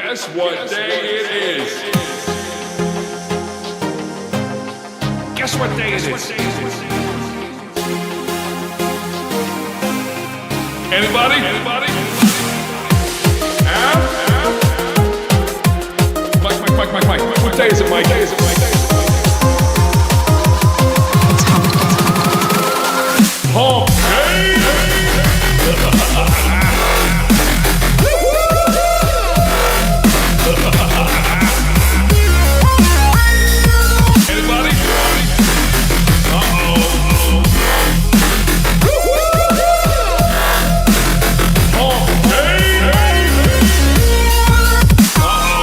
Guess what day it is? Guess what day it is? Anybody? Mike. What day is it, Mike? Hump Day! Anybody? Uh-oh. Hump Day! Uh-oh.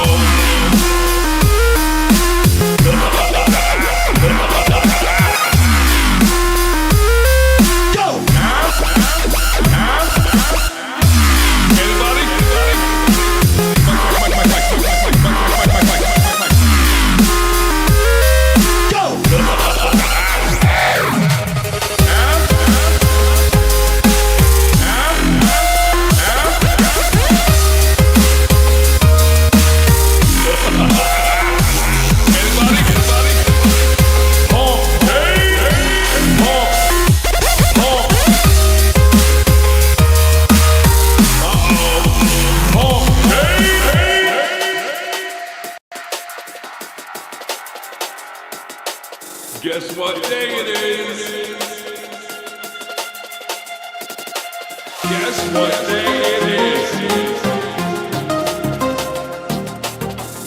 Guess what day it is? Guess what day it is?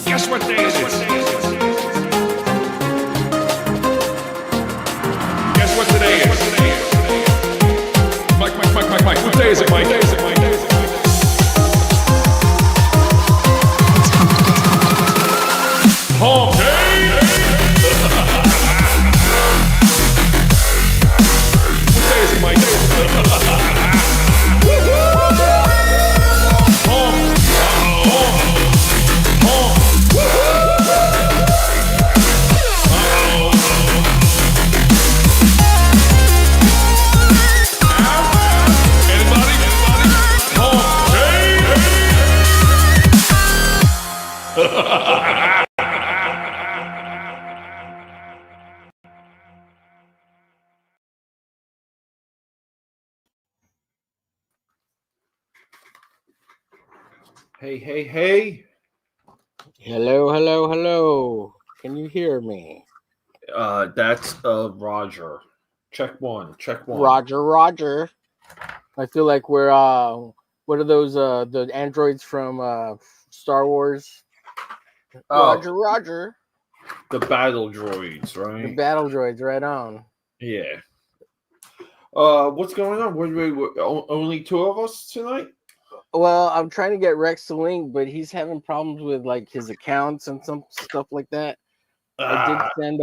Guess what day is it? Guess what today is? Mike. What day is it, Mike? Hump Day! Hey. Hello. Can you hear me? That's Roger. Check one. Roger. I feel like we're what are those the androids from Star Wars? Roger. The battle droids, right? The battle droids, right on. Yeah. What's going on? Only two of us tonight? Well, I'm trying to get Rex to link, but he's having problems with like his accounts and some stuff like that. I did send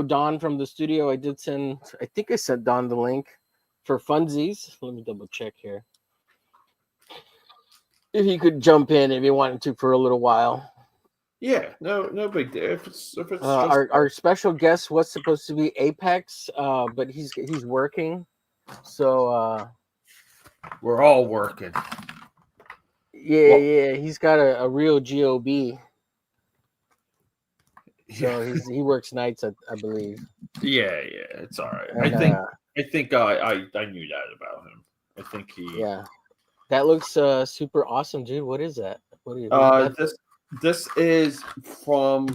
Don from the studio. I think I sent Don the link for funsies. Let me double check here. If he could jump in if he wanted to for a little while. Yeah, no big deal. If it's just... our special guest was supposed to be Apex, but he's working. So we're all working. Yeah, he's got a real GOB. So he works nights, I believe. Yeah, it's all right. And, I think I knew that about him. I think he. Yeah, that looks super awesome, dude. What is that? What are you? This is from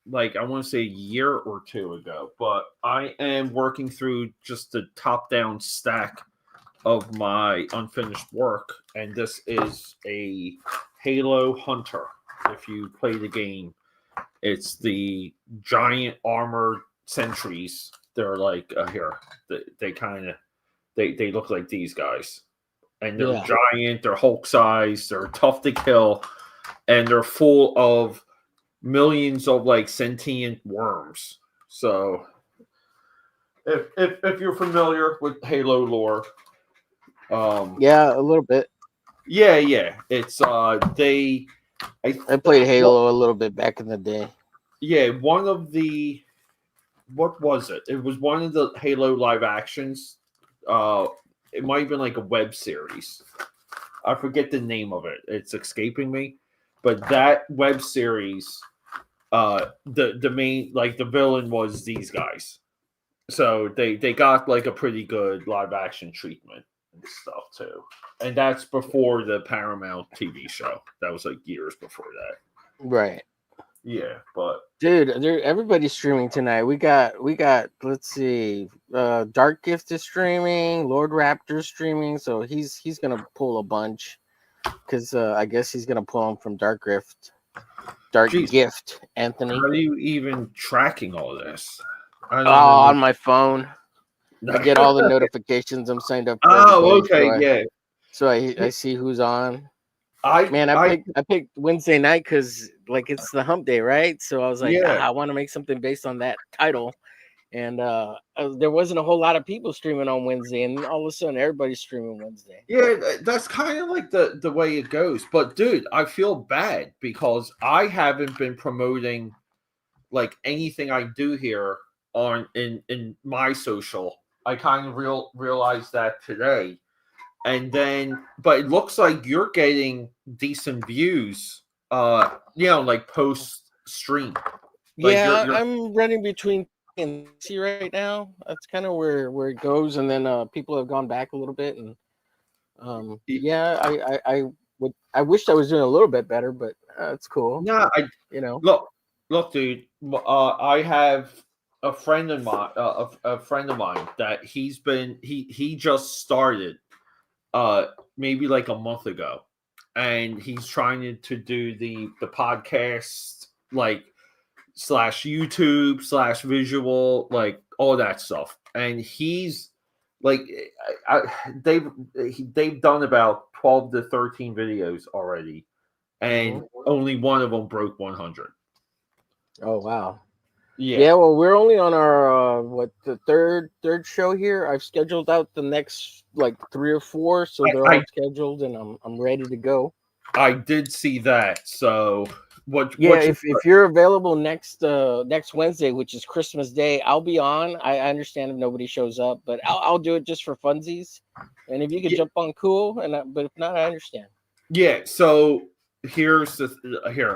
like I want to say a year or two ago, but I am working through just the top-down stack of my unfinished work, and this is a Halo Hunter. If you play the game, it's the giant armored sentries. They're like here. They look like these guys, and they're giant. They're Hulk size. They're tough to kill, and they're full of millions of like sentient worms. So, if you're familiar with Halo lore. Yeah, a little bit. Yeah. It's I played Halo a little bit back in the day. Yeah, one of the what was it? It was one of the Halo live actions. It might have been like a web series. I forget the name of it. It's escaping me. But that web series, the main, like, the villain was these guys. So they got like a pretty good live action treatment and stuff too. And that's before the Paramount TV show. That was like years before that. Right. Yeah, but dude, everybody's streaming tonight. We got. Let's see. Dark Gift is streaming. Lord Raptor's streaming. So he's gonna pull a bunch, because I guess he's gonna pull them from Dark Gift. Gift, Anthony. How are you even tracking all this? On my phone. I get all the notifications. I'm signed up. For okay, so I see who's on. I picked Wednesday night because like it's the Hump Day, right? So I was like, I want to make something based on that title, and there wasn't a whole lot of people streaming on Wednesday, and all of a sudden everybody's streaming Wednesday. Yeah, that's kind of like the way it goes. But dude, I feel bad because I haven't been promoting like anything I do here on in my social. I kind of realized that today. And then, but it looks like you're getting decent views, like post stream. Like yeah, I'm running between and see right now. That's kind of where it goes, and then people have gone back a little bit, and I wished I was doing a little bit better, but it's cool. No, look, dude. I have a friend of mine, that he just started. Maybe like a month ago, and he's trying to do the podcast, like / YouTube / visual, like all that stuff. And he's like, they've done about 12 to 13 videos already, and only one of them broke 100. Oh wow. Yeah, well, we're only on our the third show here. I've scheduled out the next like 3 or 4, so they're all scheduled, and I'm ready to go. I did see that. So if you're available next Wednesday, which is Christmas Day, I'll be on. I understand if nobody shows up, but I'll do it just for funsies. And if you can jump on, cool. But if not, I understand. Yeah. So here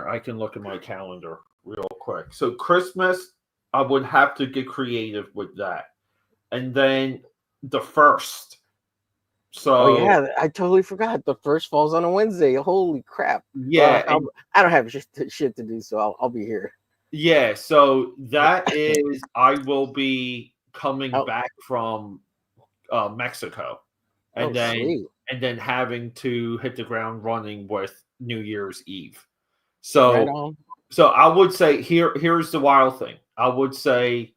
I can look at my calendar real quick. So Christmas, I would have to get creative with that. And then the 1st. So I totally forgot. The 1st falls on a Wednesday. Holy crap. Yeah. I don't have shit to do, so I'll be here. Yeah, so that is, I will be coming back from Mexico. And then having to hit the ground running with New Year's Eve. So right on. So I would say here's the wild thing. I would say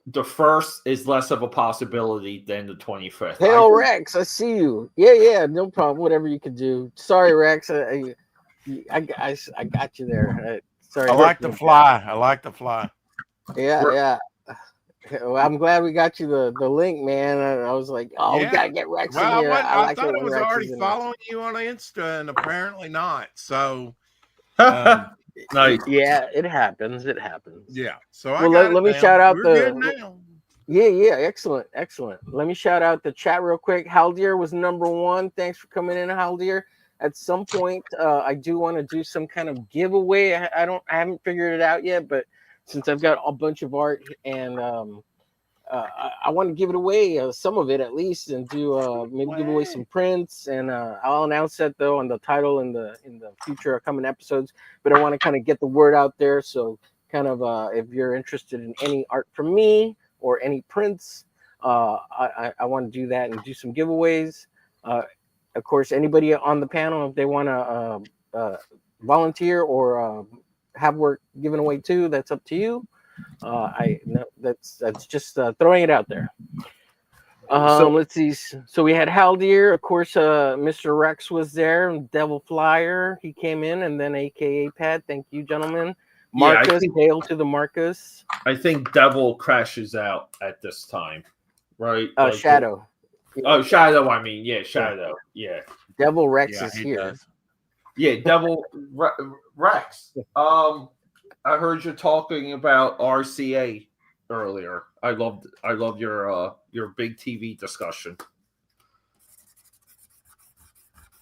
the 1st is less of a possibility than the 25th. Hail Rex, I see you. Yeah, no problem. Whatever you can do. Sorry, Rex. I got you there. Sorry. I like to fly. Yeah. Well, I'm glad we got you the link, man. I was like, we gotta get Rex in here. I thought I was already following you on Insta, and apparently not. So. Nice. Yeah, it happens. Yeah. So let me shout out Yeah, excellent. Let me shout out the chat real quick. Haldir was number 1. Thanks for coming in, Haldir. At some point, I do want to do some kind of giveaway. I haven't figured it out yet, but since I've got a bunch of art and I want to give it away, some of it at least, and do maybe give away some prints. And I'll announce that though on the title in the future coming episodes. But I want to kind of get the word out there. So kind of if you're interested in any art from me or any prints, I want to do that and do some giveaways. Of course, anybody on the panel, if they want to volunteer or have work given away too, that's up to you. That's just throwing it out there. Let's see. So we had Haldir, of course. Mr. Rex was there. Devil Flyer, he came in, and then AKA Pat. Thank you, gentlemen. Marcus, hail to the Marcus. I think Devil crashes out at this time, right? Shadow. Shadow. I mean, yeah, Shadow. Yeah. Devil Rex is here. Does. Yeah, Devil Rex. I heard you talking about RCA earlier. I love your big TV discussion.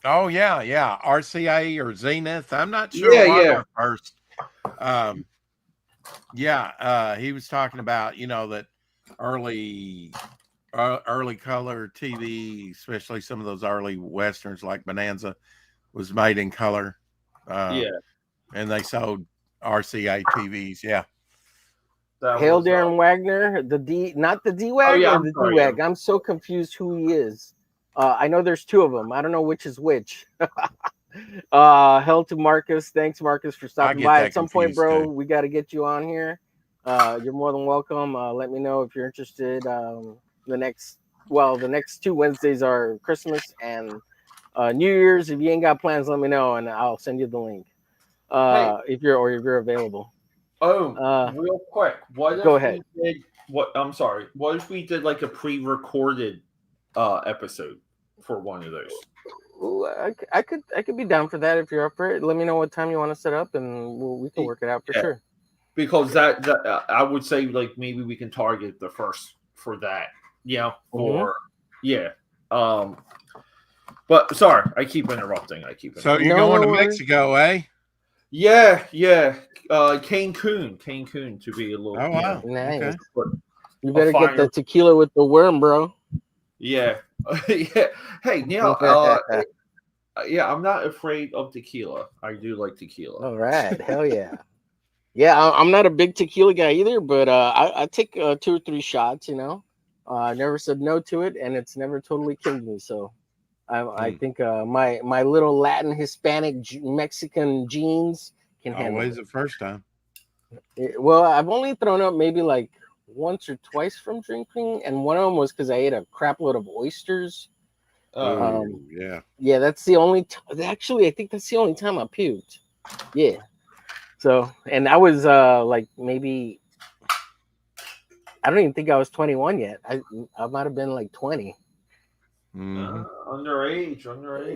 Oh yeah. RCA or Zenith. I'm not sure Yeah, what yeah. was first. He was talking about, that early color TV, especially some of those early westerns like Bonanza, was made in color. Yeah. And they sold RCA TVs. Yeah. That Hail was Darren Wagner, not the oh D-Wag yeah, or I'm the sorry. D-Wag. I'm so confused who he is. I know there's two of them. I don't know which is which. Hell to Marcus. Thanks, Marcus, for stopping by. At some point, bro, we got to get you on here. You're more than welcome. Let me know if you're interested. The next 2 Wednesdays are Christmas and New Year's. If you ain't got plans, let me know and I'll send you the link. Hey. If you're available. Real quick, what Go if ahead. we did I'm sorry. What if we did like a pre-recorded episode for one of those? Ooh, I could be down for that if you're up for it. Let me know what time you want to set up, and we can work it out for sure. Because that I would say like maybe we can target the first for that. Yeah. Yeah. But sorry, I keep interrupting. So you're going to Mexico, eh? Yeah. Cancun to be a little. Oh wow, nice. Okay. You better get the tequila with the worm, bro. Yeah. Yeah. Hey, Neil. Yeah, I'm not afraid of tequila. I do like tequila. All right, hell yeah. Yeah, I'm not a big tequila guy either, but I take 2 or 3 shots. I never said no to it, and it's never totally killed me. So I think my little Latin, Hispanic, Mexican genes can handle it. Always the first time. Well, I've only thrown up maybe like once or twice from drinking, and one of them was because I ate a crap load of oysters. Yeah, that's the only. Actually, I think that's the only time I puked. Yeah. So, and I was like maybe. I don't even think I was 21 yet. I might have been like 20. Underage.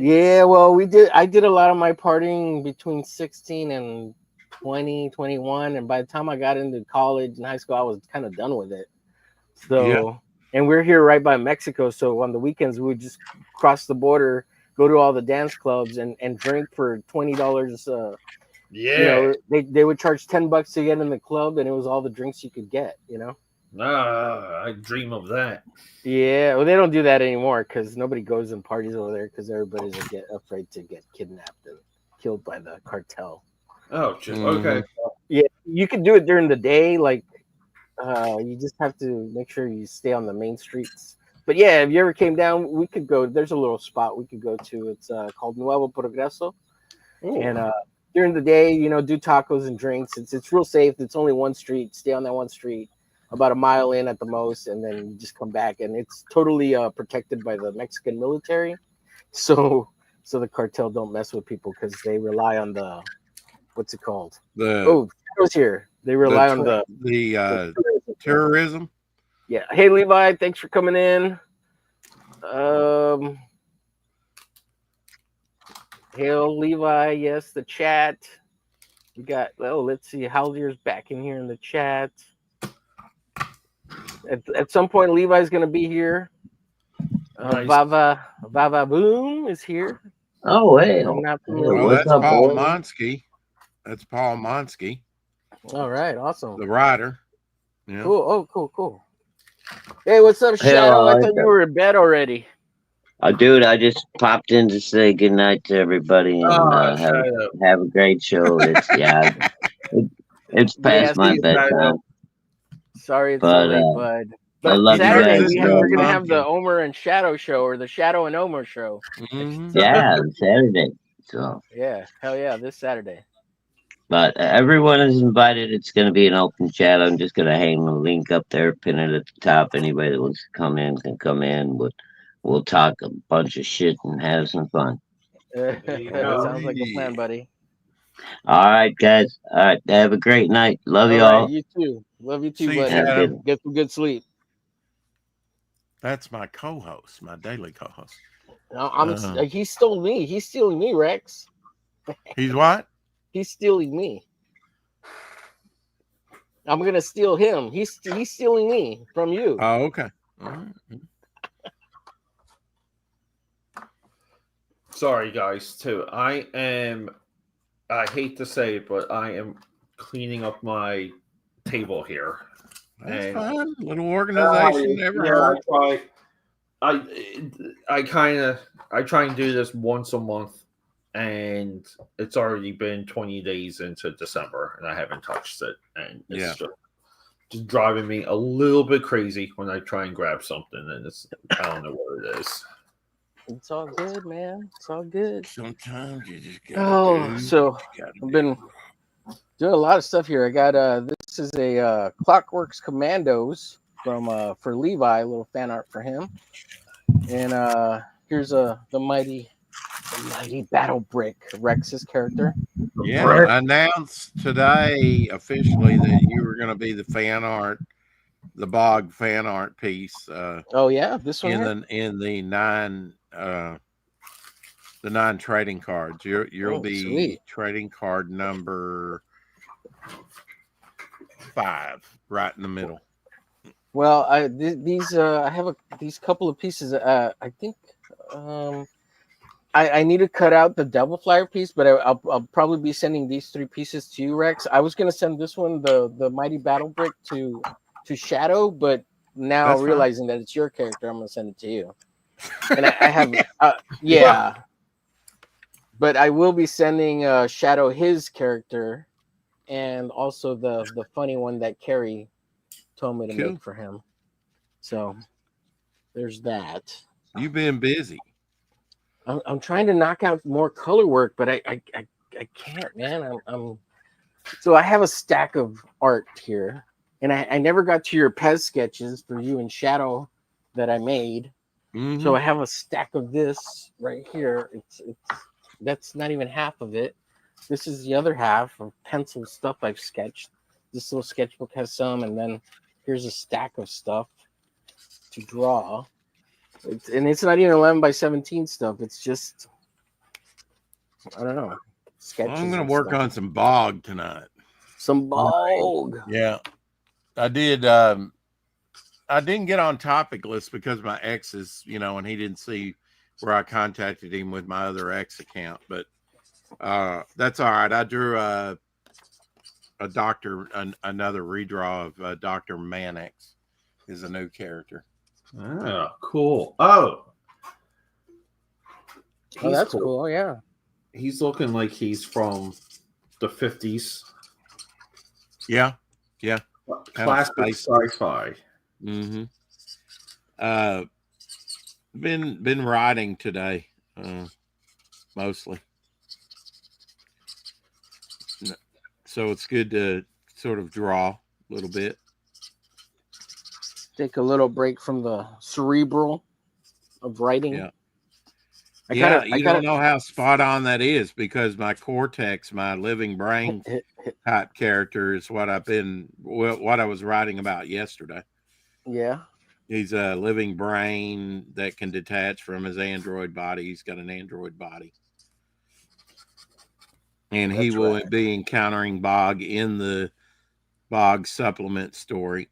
Yeah, well, I did a lot of my partying between 16 and 20, 21, and by the time I got into college and high school, I was kind of done with it. So, and we're here right by Mexico, so on the weekends we would just cross the border, go to all the dance clubs, and drink for $20. They would charge $10 to get in the club, and it was all the drinks you could get. I dream of that. Yeah, well, they don't do that anymore because nobody goes and parties over there because everybody's afraid to get kidnapped and killed by the cartel. Oh, okay. Yeah, you could do it during the day, like you just have to make sure you stay on the main streets. But yeah, if you ever came down, we could go. There's a little spot we could go to. It's called Nuevo Progreso, and during the day, do tacos and drinks. It's real safe. It's only one street. Stay on that one street, about a mile in at the most, and then you just come back. And it's totally protected by the Mexican military, so the cartel don't mess with people because they rely on the what's it called? Shadow's here. They rely on the terrorism. Yeah. Hey, Levi, thanks for coming in. Hail, Levi. Yes, the chat. We got. Let's see. Haldir's back in here in the chat. At some point, Levi's going to be here. Nice. Vava Boom is here. Oh, hey. I'm not familiar. That's Paul Monsky. That's Paul Monsky. All right, awesome. The writer. Yeah. Cool. Oh, cool. Hey, what's up, Shadow? I thought you were in bed already. Dude, I just popped in to say good night to everybody and have a great show. It's past my bedtime. Sorry it's so late, bud. I love Saturday, you guys. we're gonna have the Omer and Shadow show, or the Shadow and Omer show. Yeah, Saturday. So yeah, hell yeah, this Saturday. But everyone is invited. It's going to be an open chat. I'm just going to hang the link up there, pin it at the top. Anybody that wants to come in can come in. We'll talk a bunch of shit and have some fun. Sounds like a plan, buddy. All right, guys. All right, have a great night. Love you all. You too. Love you too, See buddy. Get some good sleep. That's my co-host, my daily co-host. No, he stole me. He's stealing me, Rex. He's what? He's stealing me. I'm gonna steal him. He's stealing me from you. Oh, okay. All right. sorry guys too. I hate to say it, but I am cleaning up my table here. That's And fine. Little organization never yeah, hurt. I try and do this once a month, and it's already been 20 days into December, and I haven't touched it, and it's just driving me a little bit crazy when I try and grab something, and I don't know what it is. It's all good, man. It's all good. Sometimes you just gotta So I've been doing a lot of stuff here. I got this is a Clockworks Commandos from for Levi, a little fan art for him. And here's the mighty battle brick, Rex's character. Yeah, announced today officially that you were going to be the fan art, the Bog fan art piece. Oh yeah, this one in the 9 trading cards. You'll be sweet. trading card number 5, right in the middle. Well, I have these couple of pieces. I think I need to cut out the Devil Flyer piece, but I'll probably be sending these 3 pieces to you, Rex. I was gonna send this one, the Mighty Battle Brick, to Shadow, but now That's realizing that it's your character, I'm gonna send it to you. And I have yeah, but I will be sending Shadow his character, and also the funny one that Carrie told me to make for him. So there's that. You've been busy. I'm trying to knock out more color work, but I can't, man. So I have a stack of art here, and I never got to your Pez sketches for you and Shadow that I made. Mm-hmm. So I have a stack of this right here. It's that's not even half of it. This is the other half of pencil stuff I've sketched. This little sketchbook has some, and then here's a stack of stuff to draw. It's not even 11 by 17 stuff. It's just, I don't know, sketches. I'm going to work on some Bog tonight. Some Bog. Yeah. I did. I didn't get on topic list because my ex is, and he didn't see where I contacted him with my other ex account, but that's all right. I drew a doctor, another redraw of Dr. Mannix is a new character. Oh, cool. Oh, that's cool. Yeah. He's looking like he's from the 50s. Yeah. Yeah. Classic sci-fi. Mm-hmm. Been writing today, mostly. So it's good to sort of draw a little bit. Take a little break from the cerebral of writing. Yeah. You don't know how spot on that is, because my cortex, my living brain type character is what I was writing about yesterday. Yeah. He's a living brain that can detach from his android body. He's got an android body. And he will be encountering Bog in the Bog supplement story.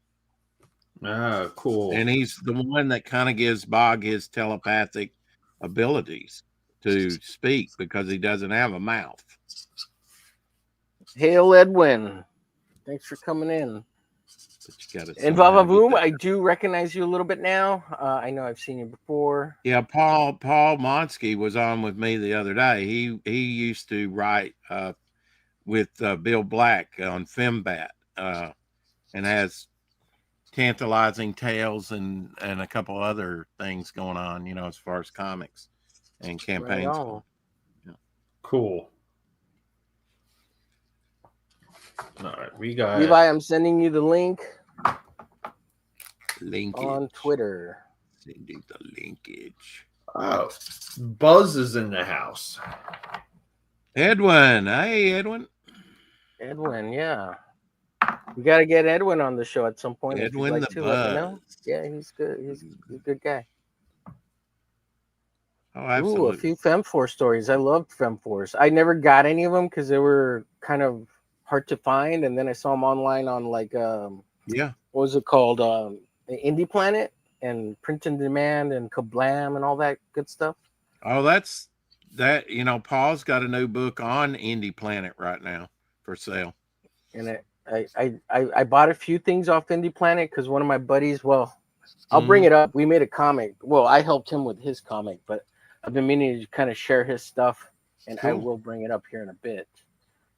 Ah, cool. And he's the one that kind of gives Bog his telepathic abilities to speak, because he doesn't have a mouth. Hail, Edwin. Thanks for coming in. And Vavavoom, I do recognize you a little bit now. I know I've seen you before. Yeah, Paul Monsky was on with me the other day. He used to write with Bill Black on FEMBAT, and has Tantalizing Tales and a couple other things going on, as far as comics and campaigns. Right. Yeah. Cool. All right, we got Levi. I'm sending you the link. Linkage on Twitter. Sending the linkage. Oh, Buzz is in the house. Edwin, hey Edwin. Edwin, yeah. We got to get Edwin on the show at some point. Edwin if the like Buzz. To, let me know. Yeah, he's good. He's a good guy. Oh, absolutely. Ooh, a few Fem4 stories. I loved Fem4s. I never got any of them because they were kind of hard to find, and then I saw them online on what was it called? Indie Planet and Print and Demand and Kablam and all that good stuff. Oh, that's that, you know, Paul's got a new book on Indie Planet right now for sale. And I bought a few things off Indie Planet because one of my buddies, well, I'll bring it up. We made a comic. Well, I helped him with his comic, but I've been meaning to kind of share his stuff, and I will bring it up here in a bit.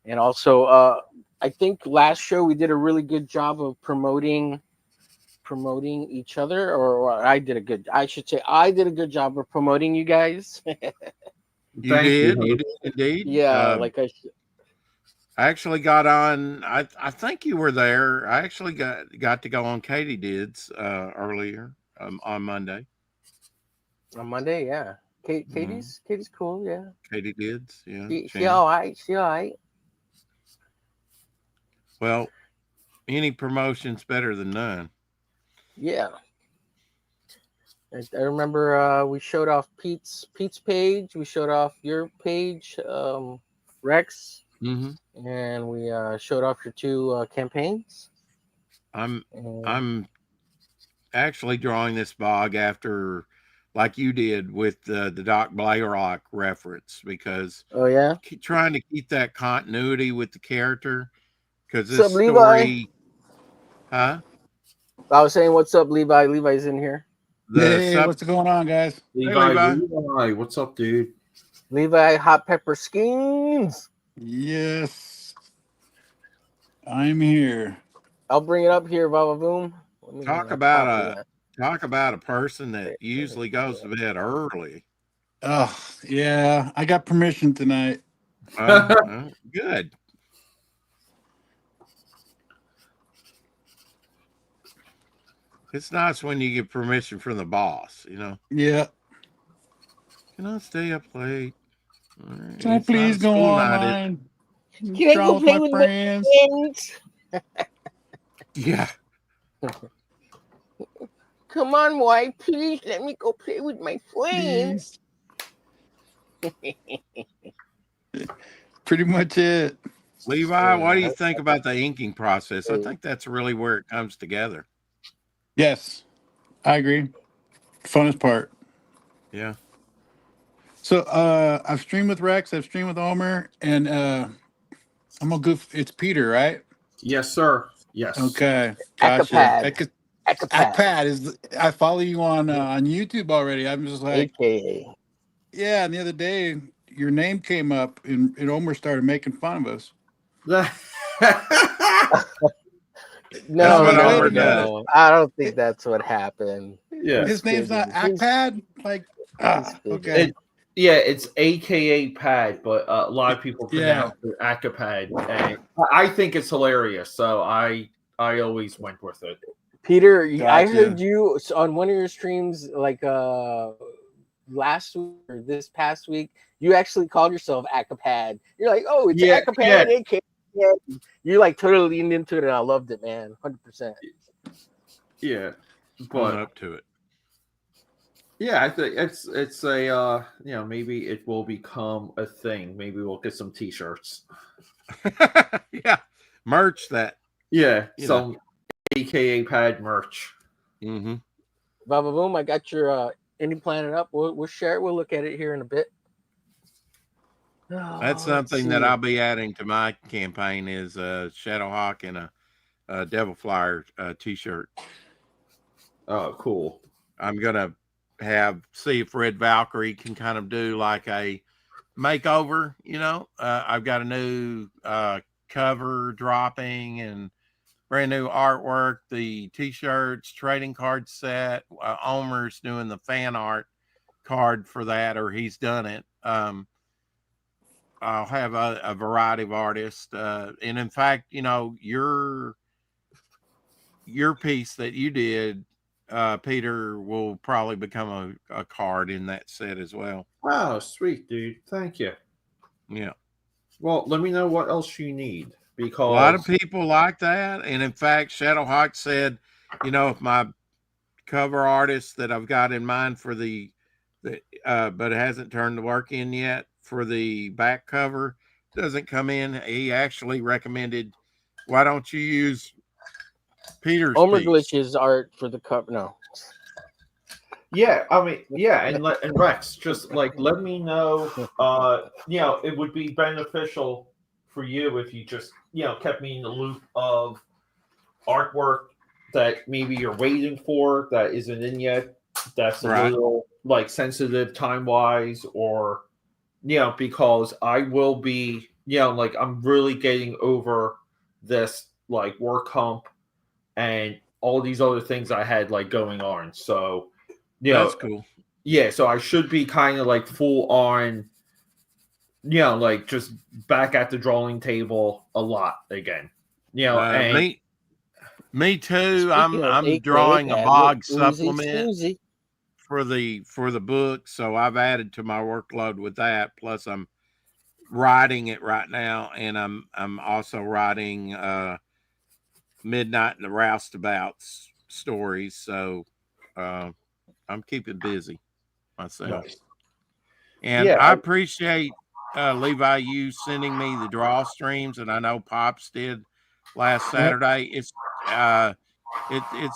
And also, I think last show we did a really good job of promoting each other, or I did a good job of promoting you guys. You did indeed. Yeah, I actually got on. I think you were there. I actually got to go on Katie Did's earlier on Monday. On Monday, yeah. Katie's cool, yeah. Katie Did's, yeah. She all right. She all right. Well, any promotion's better than none. Yeah. I remember we showed off Pete's page. We showed off your page, Rex. Mm-hmm. And we showed off your two campaigns. I'm actually drawing this bog after, like you did with the Doc Blaylock reference, because trying to keep that continuity with the character, because this story, Levi? Huh? I was saying, what's up, Levi? Levi's in here. What's going on, guys? Levi, what's up, dude? Levi Hot Pepper Skins. Yes, I'm here. I'll bring it up here, Baba Boom. Talk about a person that usually goes to bed early. Oh, yeah, I got permission tonight. Good. It's nice when you get permission from the boss, you know. Yeah. Can I stay up late? Can I please go online? Can I go play with my friends? Yeah. Come on, wife, please let me go play with my friends. Pretty much it. Levi, what do you think about the inking process? I think that's really where it comes together. Yes, I agree. Funnest part. Yeah. So I've streamed with Rex, I've streamed with Omer, and I'm gonna go. It's Peter, right? Yes, sir. Yes. Okay. Gotcha. Akapad is. I follow you on YouTube already. I'm just like, AKA. Yeah, and the other day your name came up, and Omer started making fun of us. No, I don't think that's what happened. Yeah, his name's not Akpad. Like, okay. It's AKA Pad, but a lot of people pronounce it Akapad, and I think it's hilarious. So I always went with it. Peter, I heard you on one of your streams, like last week or this past week. You actually called yourself Akapad. You're like, oh, it's Akapad, AKA. You like totally leaned into it, and I loved it, man. 100%. Yeah, but up to it. Yeah, I think it's a maybe it will become a thing. Maybe we'll get some T-shirts. Yeah, merch that. Yeah, some AKA Pad merch. Mm-hmm. Baba Boom, I got your Indie Planet up. We'll share it. We'll look at it here in a bit. That's something that I'll be adding to my campaign is a Shadowhawk and a Devil Flyer T-shirt. Oh, cool. I'm gonna see if Red Valkyrie can kind of do like a makeover. I've got a new cover dropping and brand new artwork, the T-shirts, trading card set. Omer's doing the fan art card for that, or he's done it. I'll have a variety of artists, and in fact, your piece that you did, Peter, will probably become a card in that set as well. Wow, sweet, dude. Thank you. Yeah. Well, let me know what else you need, because a lot of people like that. And in fact, Shadowhawk said, if my cover artist that I've got in mind for but it hasn't turned the work in yet for the back cover doesn't come in, he actually recommended, why don't you use Peter's omerglitch's art for the cover? No. Yeah, I mean, yeah, and Rex, just like let me know. It would be beneficial for you if you just kept me in the loop of artwork that maybe you're waiting for that isn't in yet. That's a Right. little like sensitive time wise, or because I will be, like I'm really getting over this like work hump and all these other things I had like going on. So, That's cool. yeah, so I should be kind of like full on, like just back at the drawing table a lot again. And Me too. Speaking of I'm drawing a APEC, bog Uzi supplement Susie. for the book, so I've added to my workload with that. Plus, I'm writing it right now, and I'm also writing Midnight and the Roustabouts stories. So I'm keeping busy myself. nice. And Yeah, I appreciate Levi you sending me the draw streams, and I know Pops did last Saturday. It's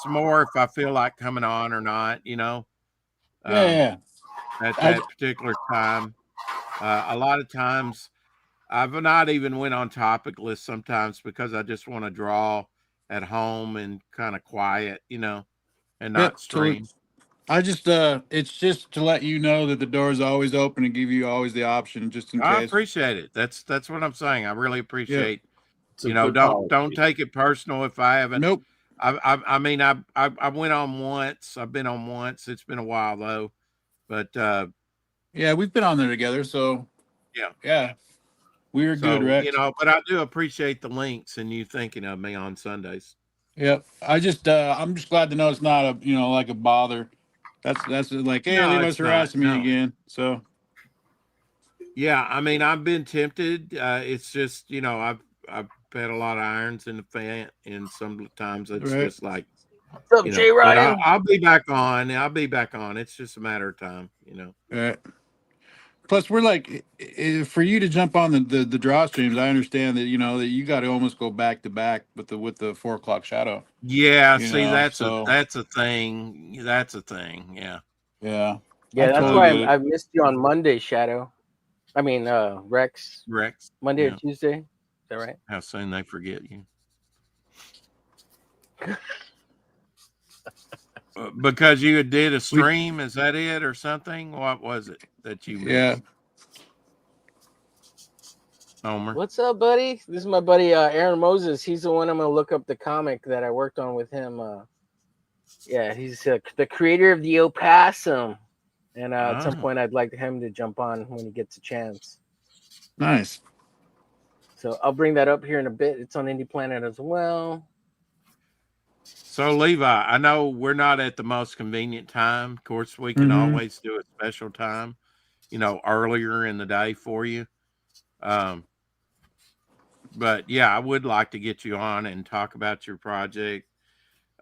more if I feel like coming on or not, Yeah. at I, that particular time. A lot of times I've not even went on topic lists sometimes because I just want to draw at home and kind of quiet, and not stream. So I just it's just to let you know that the door is always open and give you always the option just in I case. appreciate it. That's what I'm saying. I really appreciate. it's a good Don't policy. take it personal if I haven't. Nope. I mean I went on once. I've been on once. It's been a while though, but Yeah, we've been on there together, so yeah. We were good, Rex. But I do appreciate the links and you thinking of me on Sundays. Yep. I'm just glad to know it's not a like a bother. That's like, hey, No, leave us it's not. harassing me No. again. So Yeah, I mean, I've been tempted. It's just, I've had a lot of irons in the fan, and sometimes it's Right. just like, What's up, Jay but Ryan? I'll be back on. I'll be back on. It's just a matter of time, Right. Plus, we're like, for you to jump on the draw streams. I understand that that you got to almost go back to back with the 4 o'clock shadow. Yeah, see, so that's a thing. That's a thing. Yeah. yeah, Yeah, that's totally why get it. I missed you on Monday, Shadow. I mean, Rex. Rex. Monday Yeah. or Tuesday. Is that right? How soon they forget you. Because you did a stream, is that it or something? What was it that you missed? Yeah. Homer. What's up, buddy? This is my buddy Aaron Moses. He's the one I'm gonna look up the comic that I worked on with him. Yeah, he's the creator of the Opossum, and at some point I'd like him to jump on when he gets a chance. Nice. So I'll bring that up here in a bit. It's on Indie Planet as well. So Levi, I know we're not at the most convenient time. Of course, we can always do a special time, earlier in the day for you. But yeah, I would like to get you on and talk about your project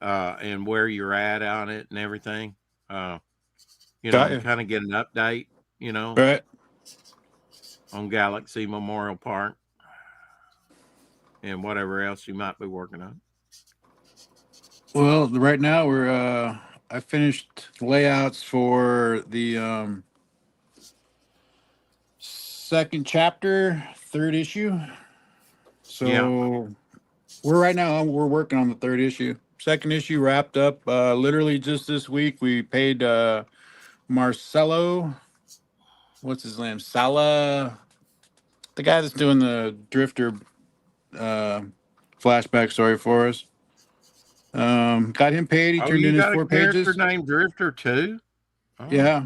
and where you're at on it and everything. Kind of get an update, Right. on Galaxy Memorial Park and whatever else you might be working on. Well, right now I finished layouts for the second chapter, third issue. So we're working on the third issue. Second issue wrapped up literally just this week. We paid Marcelo, what's his name? Sala, the guy that's doing the Drifter flashback story for us. Got him paid. He turned in you his got 4 a character pages. named Drifter too? Oh. Yeah.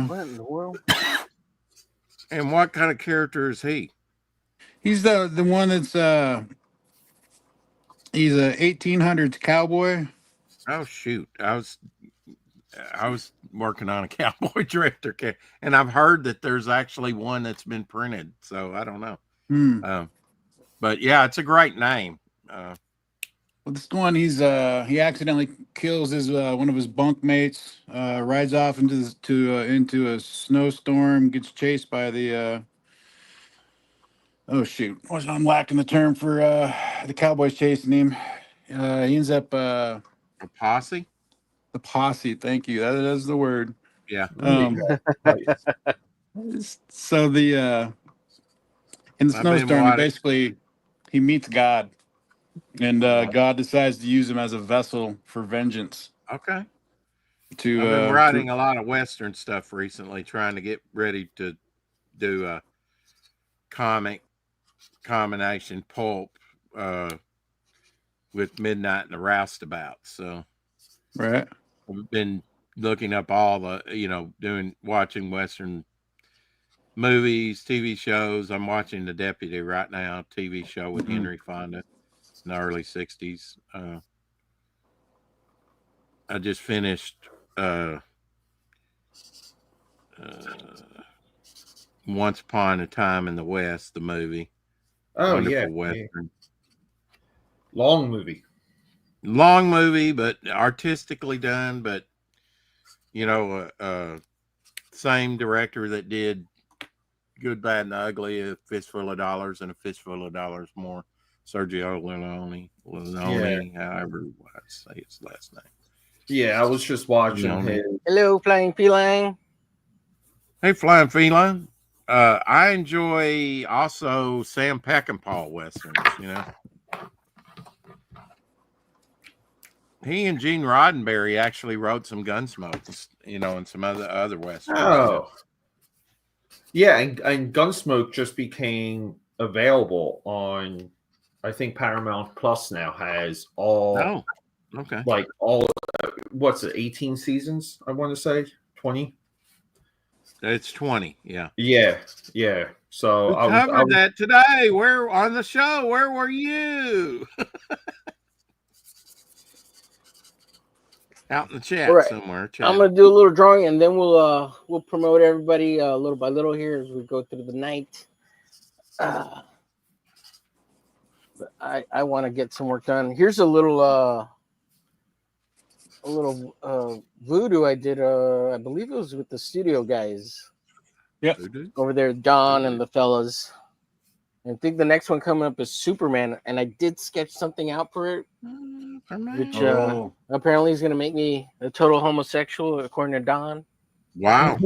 What in the world? And what kind of character is he? He's the one that's he's a 1800s cowboy. Oh shoot. I was working on a cowboy drifter, and I've heard that there's actually one that's been printed, so I don't know. But yeah, it's a great name. Well, this one, he accidentally kills his one of his bunk mates, rides off into a snowstorm, gets chased by the oh shoot, I'm lacking the term for the cowboys chasing him. He ends up A posse? The posse. Thank you. That is the word. Yeah. So the in the I've been snowstorm, watching. he meets God, and God decides to use him as a vessel for vengeance. Okay. I've To been writing a lot of Western stuff recently, trying to get ready to do a comic combination pulp with Midnight and the Roustabout. So right. I've been looking up all the, watching Western movies, TV shows. I'm watching The Deputy right now, TV show with Henry Fonda in the early 60s. I just finished Once Upon a Time in the West, the movie. Oh, Wonderful Western. Long movie. Long movie, but artistically done. But, same director that did Good, Bad, and Ugly, A Fistful of Dollars and A Fistful of Dollars More. Sergio Leone, however I say his last name. Yeah, I was just watching him. Hello, Flying Feline. Hey, Flying Feline. I enjoy also Sam Peckinpah westerns, He and Gene Roddenberry actually wrote some Gunsmoke, and some other westerns. Oh. Yeah, and Gunsmoke just became available on, I think Paramount Plus now has all. Oh, okay. Like all, what's it, 18 seasons, I want to say? 20? It's 20, yeah. Yeah. So we covered that today. Where on the show? Where were you? Out in the chat somewhere. Chat. I'm gonna do a little drawing, and then we'll promote everybody little by little here as we go through the night. But I want to get some work done. Here's a little voodoo I did. I believe it was with the studio guys. Yep. Over there, Don and the fellas. I think the next one coming up is Superman, and I did sketch something out for it, which apparently is going to make me a total homosexual, according to Don. Wow.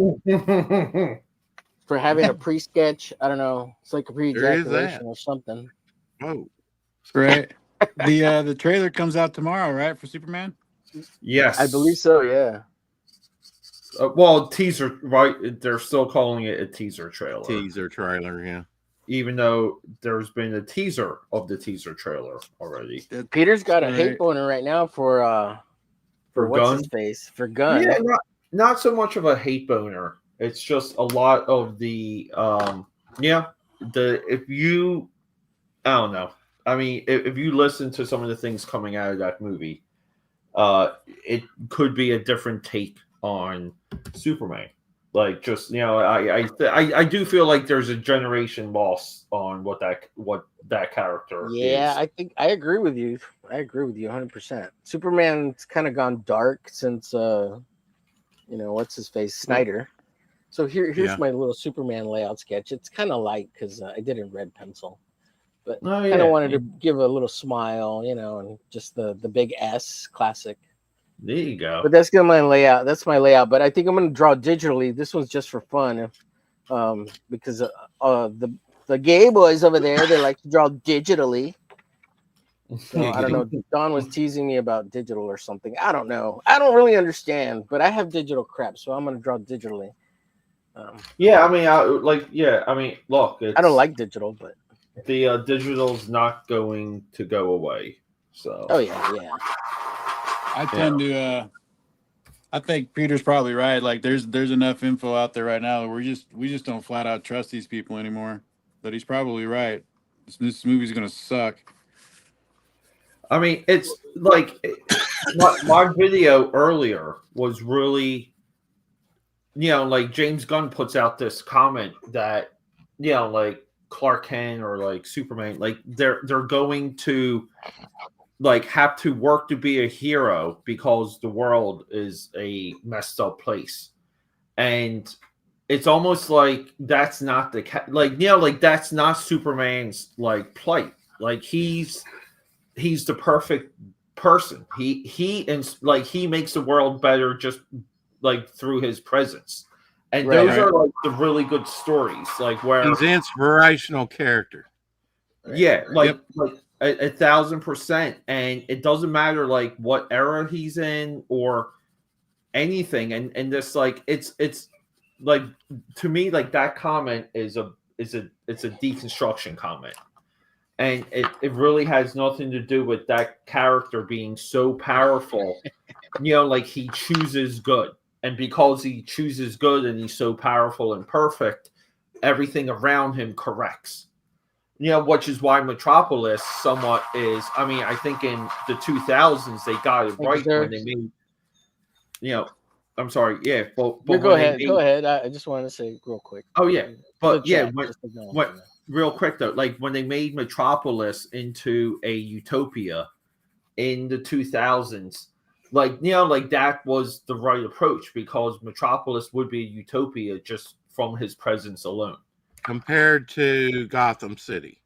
For having a pre-sketch, I don't know. It's like a pre-ejaculation or something. Oh, right. The trailer comes out tomorrow, right, for Superman? Yes, I believe so. Yeah. Well, teaser, right? They're still calling it a teaser trailer. Teaser trailer, yeah. Even though there's been a teaser of the teaser trailer already. Peter's got a hate boner right now for what's Gunn? his face, for Gunn. Yeah, not so much of a hate boner. It's just a lot of the I don't know. I mean, if you listen to some of the things coming out of that movie, it could be a different take on Superman. Like, just, I do feel like there's a generation lost on what that character is. Yeah, I think I agree with you. I agree with you 100%. Superman's kind of gone dark since what's his face, Snyder. So here's my little Superman layout sketch. It's kind of light because I did it in red pencil, but kind of wanted to give a little smile, and just the big S classic. There you go. But that's my layout. That's my layout. But I think I'm going to draw digitally. This one's just for fun, because the gay boys over there, they like to draw digitally. So I don't know. Don was teasing me about digital or something. I don't know. I don't really understand, but I have digital crap, so I'm going to draw digitally. Look, I don't like digital, but the digital's not going to go away. So. Oh yeah. I tend to. I think Peter's probably right. Like, there's enough info out there right now. We just don't flat out trust these people anymore. But he's probably right. This movie's gonna suck. I mean, it's like my video earlier was really, like James Gunn puts out this comment that, like Clark Kent or like Superman, like they're going to like have to work to be a hero because the world is a messed up place. And it's almost like that's not that's not Superman's like plight. Like he's the perfect person. He and like he makes the world better just like through his presence. And Right. those are like the really good stories, like where He's inspirational character. yeah, like Yep. like 1,000%. And it doesn't matter like what era he's in or anything. And this like it's like to me like that comment is a deconstruction comment. And it really has nothing to do with that character being so powerful. Like he chooses good. And because he chooses good and he's so powerful and perfect, everything around him corrects. Which is why Metropolis somewhat is, I mean, I think in the 2000s they got it right when they made, I'm sorry, yeah. But go ahead. Go ahead. I just want to say real quick. Oh, yeah. But yeah, what real quick though, like when they made Metropolis into a utopia in the 2000s, like like that was the right approach because Metropolis would be a utopia just from his presence alone compared to Gotham City.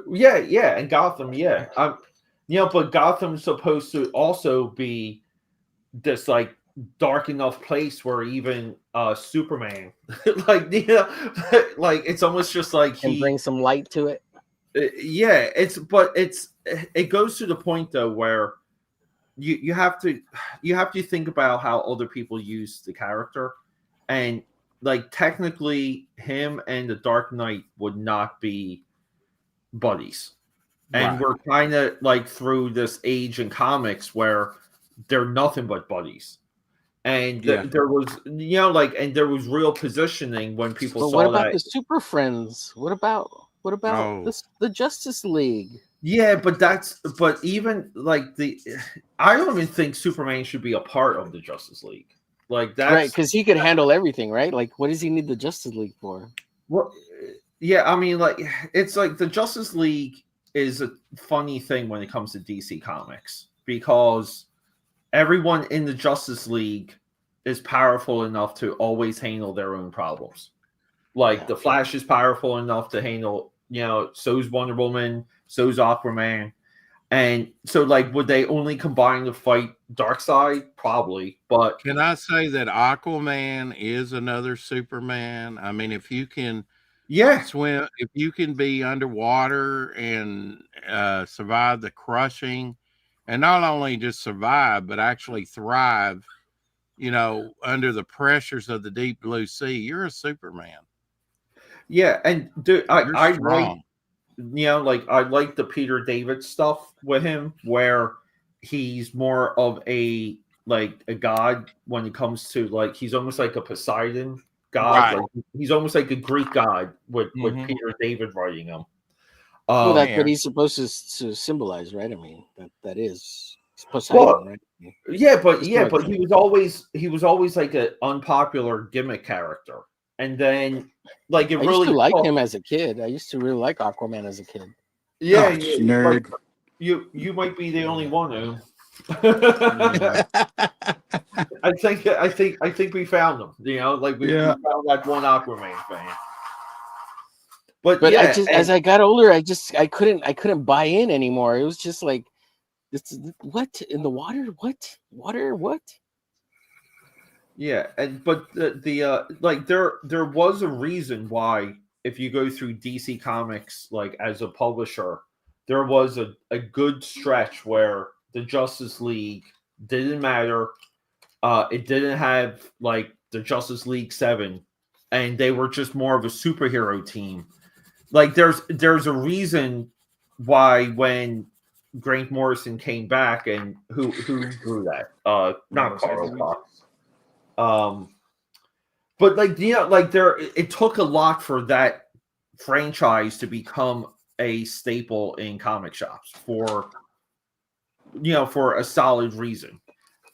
Yeah, and Gotham, yeah. But Gotham's supposed to also be this like dark enough place where even Superman like like it's almost just like he bring some light to it. Yeah, it goes to the point though where you have to think about how other people use the character, and like technically him and the Dark Knight would not be buddies. And we're kind of like through this age in comics where they're nothing but buddies. And there was and there was real positioning when people saw that. What about the Super Friends? What about the Justice League? Yeah, but even like I don't even think Superman should be a part of the Justice League. Like that's right, because he could handle everything, right? Like, what does he need the Justice League for? Well, yeah, I mean, like it's like the Justice League is a funny thing when it comes to DC Comics because everyone in the Justice League is powerful enough to always handle their own problems. Like the Flash is powerful enough to handle, so's Wonder Woman, so's Aquaman. And so like would they only combine to fight Darkseid? Probably. But can I say that Aquaman is another Superman? I mean, if you can swim, if you can be underwater and survive the crushing, and not only just survive but actually thrive, under the pressures of the deep blue sea, you're a Superman. Yeah, and dude, I strong. Like I like the Peter David stuff with him where he's more of a god when it comes to like he's almost like a Poseidon god. Right. Like, he's almost like a Greek god with Peter David writing him. Well, that's what he's supposed to symbolize, right? I mean, that is Poseidon, right? Yeah, but he was always like an unpopular gimmick character. And then, like, it I really used to like him as a kid. I used to really like Aquaman as a kid. Yeah, nerd. Like, you might be the only one who. I think we found him. We found that one Aquaman fan. But yeah, as I got older, I couldn't buy in anymore. It was just like, what in the water? What water? What? Yeah, but there was a reason why if you go through DC Comics like as a publisher, there was a good stretch where the Justice League didn't matter. It didn't have like the Justice League 7, and they were just more of a superhero team. Like there's a reason why when Grant Morrison came back and who drew that? Not Carl Cox. But like it took a lot for that franchise to become a staple in comic shops for a solid reason.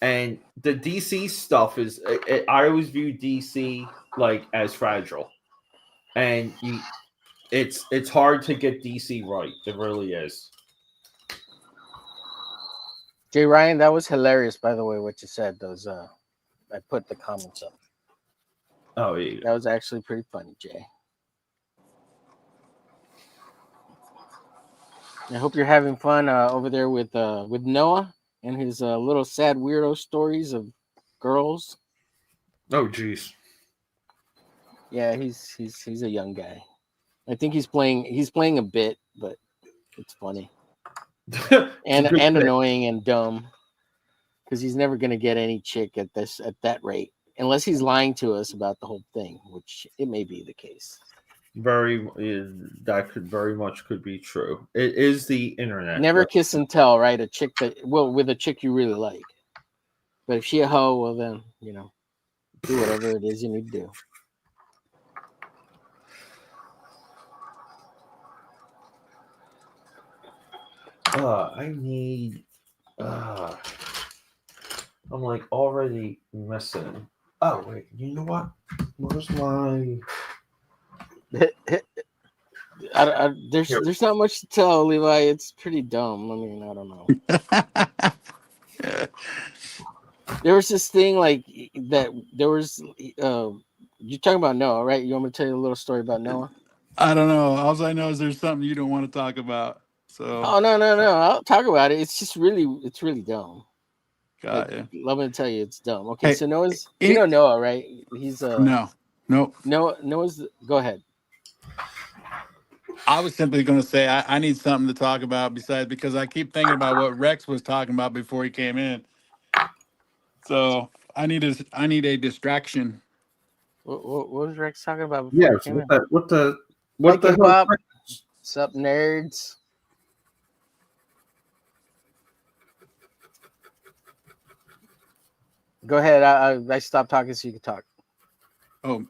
And the DC stuff is I always view DC like as fragile, and it's hard to get DC right. It really is. Jay Ryan, that was hilarious, by the way, what you said. Those I put the comments up. Oh, yeah. That was actually pretty funny, Jay. I hope you're having fun over there with Noah. and his little sad weirdo stories of girls. Oh, jeez. Yeah, he's a young guy. I think he's playing a bit, but it's funny and annoying and dumb because he's never gonna get any chick at that rate unless he's lying to us about the whole thing, which it may be the case. That could very much could be true. It is the internet. Never kiss and tell, right? A chick with a chick you really like. But if she a hoe, well then, do whatever it is you need to do. I need. I'm like already missing. Oh wait, you know what? Where's my? There's not much to tell, Levi. It's pretty dumb. I mean, I don't know. There was this thing like that. There was. You're talking about Noah, right? You want me to tell you a little story about Noah? I don't know. All I know is there's something you don't want to talk about. So. Oh no! I'll talk about it. It's just it's really dumb. Got you. Let me tell you, it's dumb. Okay, Hey, so Noah's. You know Noah, right? He's Nope. Noah's. Go ahead. I was simply going to say I need something to talk about besides because I keep thinking about what Rex was talking about before he came in. So I need a distraction. What was Rex talking about before? Yeah, he came in? what the hell? What's up, nerds? Go ahead. I stopped talking so you can talk. Oh,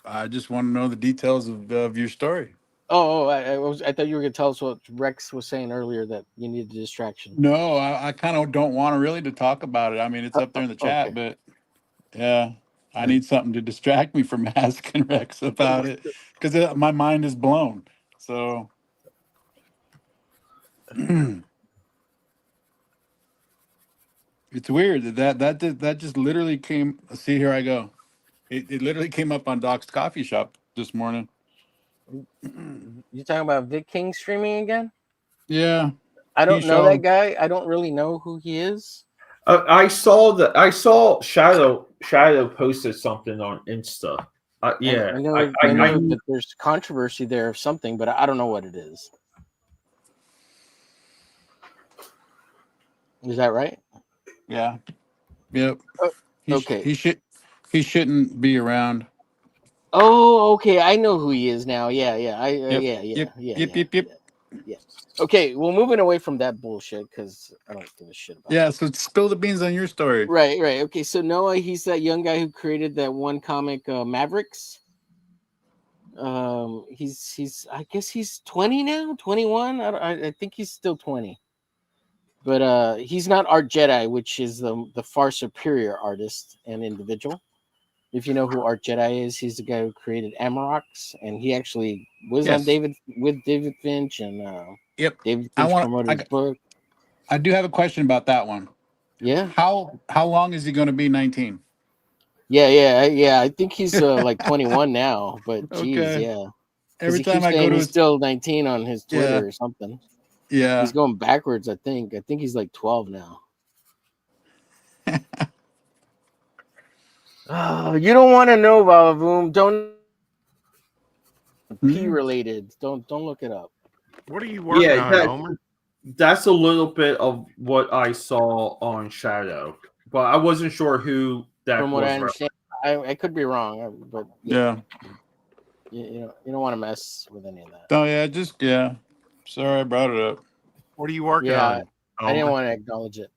I just want to know the details of your story. I thought you were going to tell us what Rex was saying earlier that you needed a distraction. No, I kind of don't want to talk about it. I mean, it's up there in the chat, okay. But yeah, I need something to distract me from asking Rex about it because my mind is blown. So. It's weird that just literally came. See, here I go. It literally came up on Doc's coffee shop this morning. You talking about Vic King streaming again? Yeah. I don't know that guy. I don't really know who he is. I saw Shadow posted something on Insta. Yeah, I know that there's controversy there of something, but I don't know what it is. Is that right? Yeah. Yep. Okay. He shouldn't be around. Oh, okay. I know who he is now. Yeah. Okay. Well, moving away from that bullshit because I don't give a shit about. Yeah. So spill the beans on your story. Right. Okay. So Noah, he's that young guy who created that one comic, Mavericks. He's I guess he's 20 now, 21. I think he's still 20. But he's not Art Jedi, which is the far superior artist and individual. If you know who Art Jedi is, he's the guy who created Amarox, and he actually was on David Finch, and David Finch promoted his book. I do have a question about that one. Yeah. How long is he going to be 19? Yeah. I think he's like 21 now, but geez, okay. Yeah. Every time I go to he's still 19 on his Twitter or something. Yeah. He's going backwards, I think. I think he's like 12 now. You don't want to know, Valavoom. Don't P related. Don't look it up. What are you working on, Homer? That's a little bit of what I saw on Shadow, but I wasn't sure who that was. From what I understand, I could be wrong, but yeah. You don't want to mess with any of that. Oh yeah, sorry I brought it up. What are you working on? I didn't want to acknowledge it.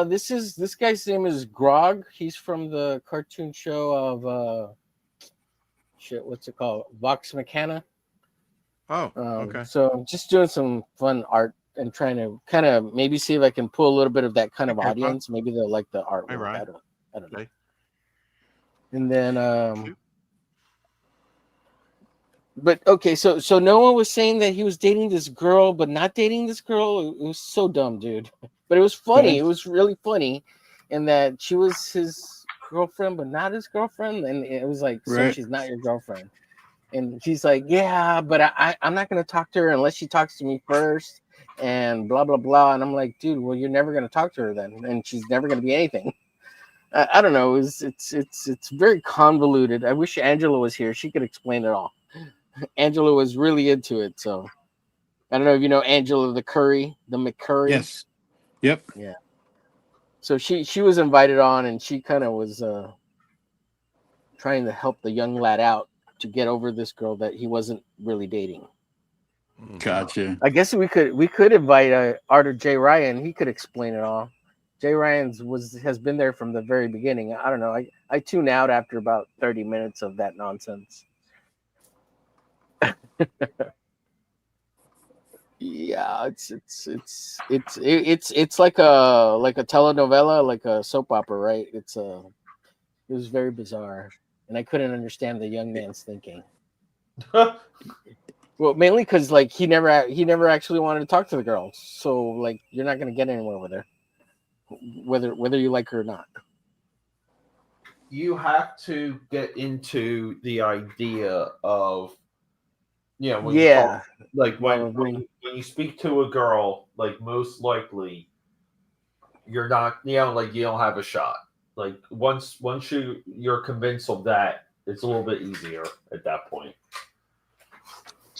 This guy's name is Grog. He's from the cartoon show of what's it called? Vox Machina. Oh, okay. So I'm just doing some fun art and trying to kind of maybe see if I can pull a little bit of that kind of audience. Maybe they'll like the art. Right. I don't know. And then but okay, so Noah was saying that he was dating this girl, but not dating this girl. It was so dumb, dude. But it was funny. Okay. It was really funny, in that she was his girlfriend, but not his girlfriend, and it was like, so she's not your girlfriend. And she's like, yeah, but I'm not going to talk to her unless she talks to me first and blah, blah, blah. And I'm like, dude, well, you're never going to talk to her then. And she's never going to be anything. I don't know. It's very convoluted. I wish Angela was here. She could explain it all. Angela was really into it. So I don't know if you know Angela the McCurry. Yes. Yep. Yeah. So she was invited on, and she kind of was trying to help the young lad out to get over this girl that he wasn't really dating. Gotcha. I guess we could invite Arthur J. Ryan. He could explain it all. Jay Ryan's has been there from the very beginning. I don't know. I tune out after about 30 minutes of that nonsense. Yeah, it's like a telenovela, like a soap opera, right? It was very bizarre, and I couldn't understand the young man's thinking. Well, mainly because like he never actually wanted to talk to the girl, so like you're not gonna get anywhere with her, whether you like her or not. You have to get into the idea of, you know, when you talk, like when you speak to a girl, like most likely you're not, you know, like you don't have a shot. Like once you're convinced of that, it's a little bit easier at that point.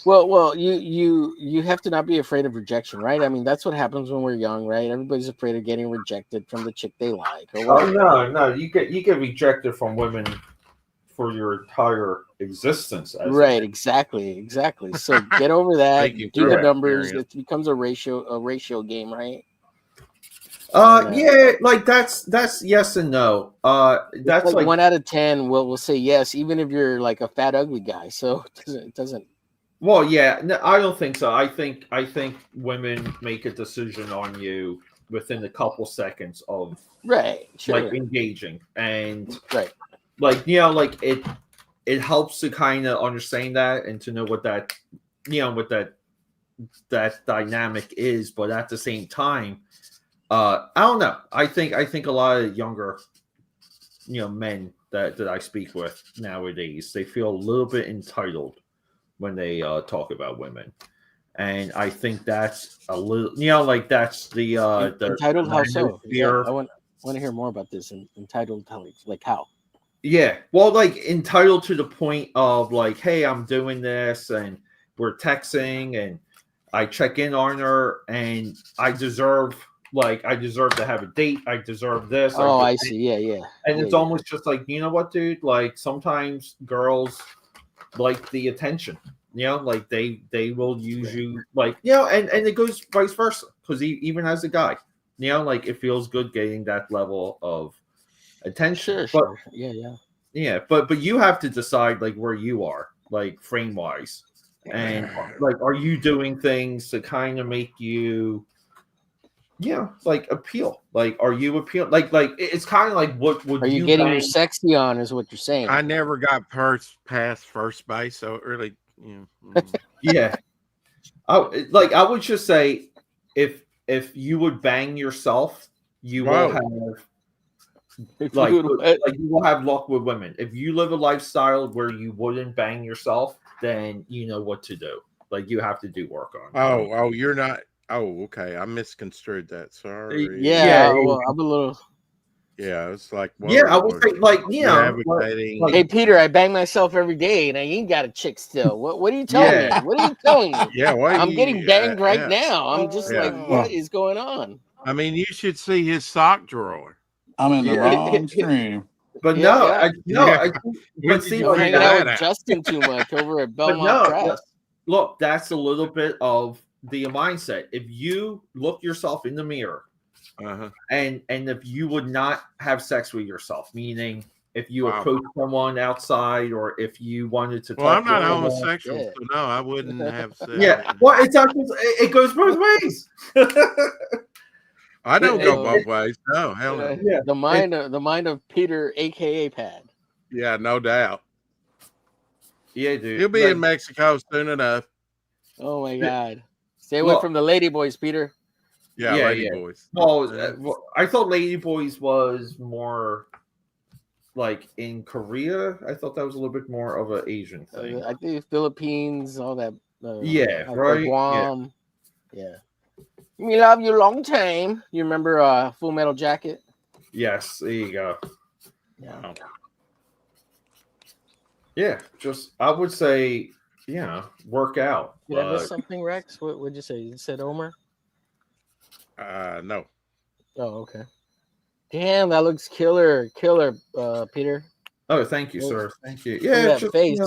Well, you have to not be afraid of rejection, right? I mean, that's what happens when we're young, right? Everybody's afraid of getting rejected from the chick they like. Or no, you get rejected from women for your entire existence. Right, exactly. So get over that. Do the numbers. It becomes a ratio game, right? Yeah, like that's yes and no. That's like 1 out of 10 will say yes, even if you're like a fat ugly guy. So it doesn't. Well, yeah, no, I don't think so. I think women make a decision on you within a couple seconds of like engaging, and right, like, you know, like it helps to kind of understand that and to know what that, you know, what that dynamic is. But at the same time, I don't know. I think a lot of younger, you know, men that I speak with nowadays, they feel a little bit entitled when they talk about women, and I think that's a little, you know, like that's the entitled. How so? Yeah, I want to hear more about this. Entitled, like how? Yeah, well, like entitled to the point of like, hey, I'm doing this, and we're texting, and I check in on her, and I deserve to have a date. I deserve this. Oh, I see. Yeah. And it's almost just like, you know what, dude? Like sometimes girls like the attention. You know, like they will use you, like, you know, and it goes vice versa, because even as a guy, you know, like it feels good getting that level of attention. Sure. Yeah, but you have to decide like where you are, like frame wise, and like, are you doing things to kind of make you, like appeal? Like, are you appeal? Like it's kind of like, what would are you getting your sexy on? Is what you're saying? I never got past first base, so it really, yeah. I would just say, if you would bang yourself, you will have. Like you will have luck with women. If you live a lifestyle where you wouldn't bang yourself, then you know what to do. Like you have to do work on. You're not. Oh, okay. I misconstrued that. Sorry. Yeah. Well, I'm a little. Yeah, it's like. I would say, like, you know, like, hey Peter, I bang myself every day, and I ain't got a chick still. What are you telling me? What are you telling me? Yeah, I'm getting banged right now. I'm just like, what is going on? I mean, you should see his sock drawer. I'm in the wrong stream. But but see, you're hanging out with Justin too much over at Belmont Press. Look, that's a little bit of the mindset. If you look yourself in the mirror, and if you would not have sex with yourself, meaning if you approach someone outside, or if you wanted to talk. Well, I'm not homosexual, so no, I wouldn't have sex. Yeah, well, it goes both ways. I don't go both ways. No, hell no. Yeah. The mind of Peter, aka Pad. Yeah, no doubt. Yeah, dude. He'll be in Mexico soon enough. Oh my God! Stay away from the lady boys, Peter. Yeah, lady boys. Well, I thought lady boys was more like in Korea, I thought that was a little bit more of an Asian thing. I think Philippines, all that. Yeah, like right? Guam. Yeah. We love you long time. You remember Full Metal Jacket? Yes, there you go. Yeah. Wow. Yeah, just I would say, work out. Did I miss something, Rex? What would you say? You said Omer? No. Oh, okay. Damn, that looks killer, Peter. Oh, thank you, Look- sir. Thank you. Look Yeah, at that just, face.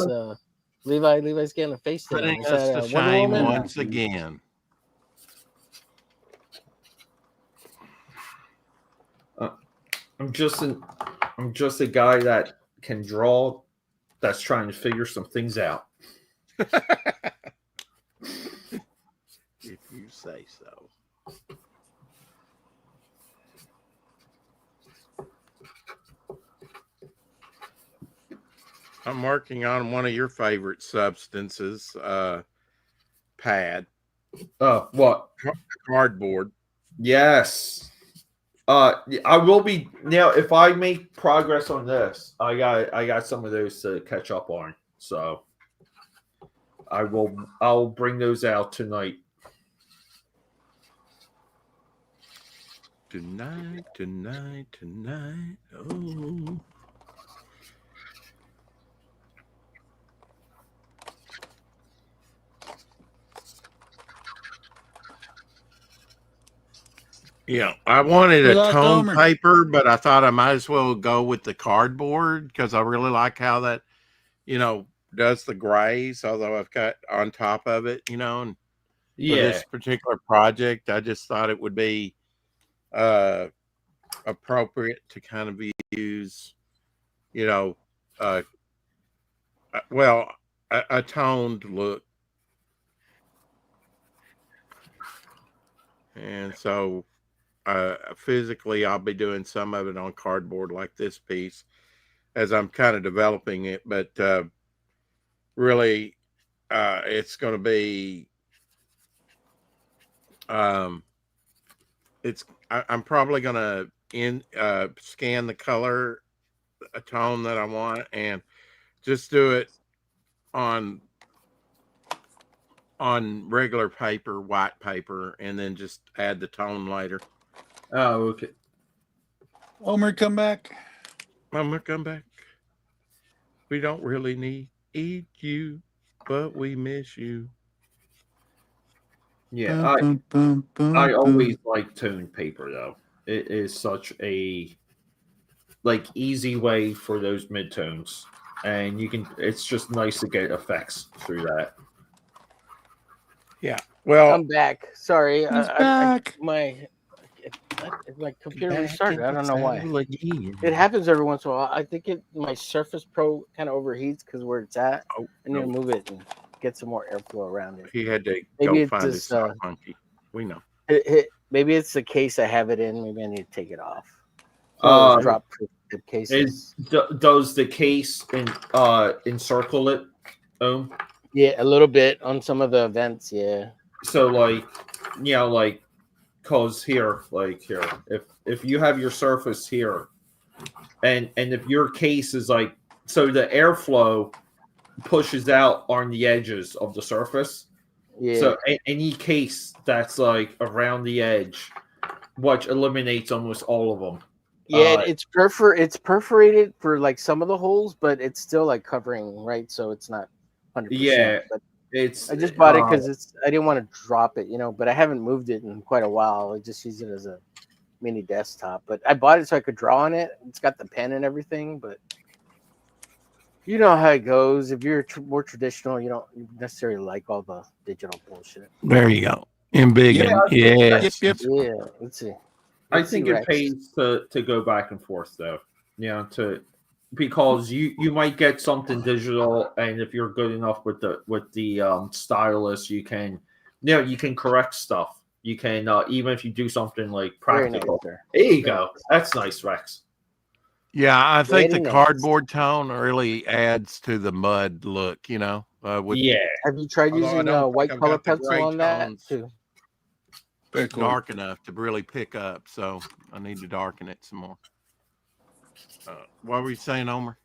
Levi's getting a face down. Putting Is us that to Wonder shame Woman? once again. I'm just a guy that can draw. That's trying to figure some things out. If you say so. I'm working on one of your favorite substances, pad. What? Cardboard. Yes. I will be now. If I make progress on this, I got some of those to catch up on. So I'll bring those out tonight. Tonight. Oh. Yeah, I wanted We a lost tone Homer. paper, but I thought I might as well go with the cardboard because I really like how that, does the grays, although I've got on top of it, and for this particular project, I just thought it would be appropriate to kind of use, a toned look. And so physically, I'll be doing some of it on cardboard like this piece as I'm kind of developing it. But really, it's going to be, I'm probably going to scan the color, a tone that I want, and just do it on regular paper, white paper, and then just add the tone later. Oh, okay. Homer, come back. Mama, come back. We don't really need you, but we miss you. Yeah, Bum, I always like toned paper though. It is such a easy way for those midtones, and it's just nice to get effects through that. Yeah. Well, I'm back. Sorry, He's back. My computer restarted. I don't know why. It happens every once in a while. I think my Surface Pro kind of overheats because where it's at. Oh, I need to no. move it and get some more airflow around it. He had to Maybe go it's find his just, sock monkey. We know. Maybe it's the case I have it in. Maybe I need to take it off. Drop cases. Does the case encircle it? Yeah, a little bit on some of the events. Yeah. So cause here, if you have your surface here, and if your case is so the airflow pushes out on the edges of the surface. Yeah. So any case that's around the edge, which eliminates almost all of them. Yeah, it's perforated for some of the holes, but it's still covering, right? So it's not 100%. Yeah, but it's. I just bought it because I didn't want to drop it, but I haven't moved it in quite a while. I just use it as a mini desktop. But I bought it so I could draw on it. It's got the pen and everything, but you know how it goes. If you're more traditional, you don't necessarily like all the digital bullshit. There you go. In big. Yes. Yep. Yeah. Let's see. I think it pays to go back and forth though. Because you might get something digital, and if you're good enough with the stylus, you can correct stuff. You can even if you do something practical. Nice, there you go. That's nice, Rex. Yeah, I think Very the nice. cardboard tone really adds to the mud look. Yeah. Have you tried Although I using don't white think I've color got the pencil gray on that tones. too? Very cool. Dark enough to really pick up, so I need to darken it some more. What were you saying, Omer?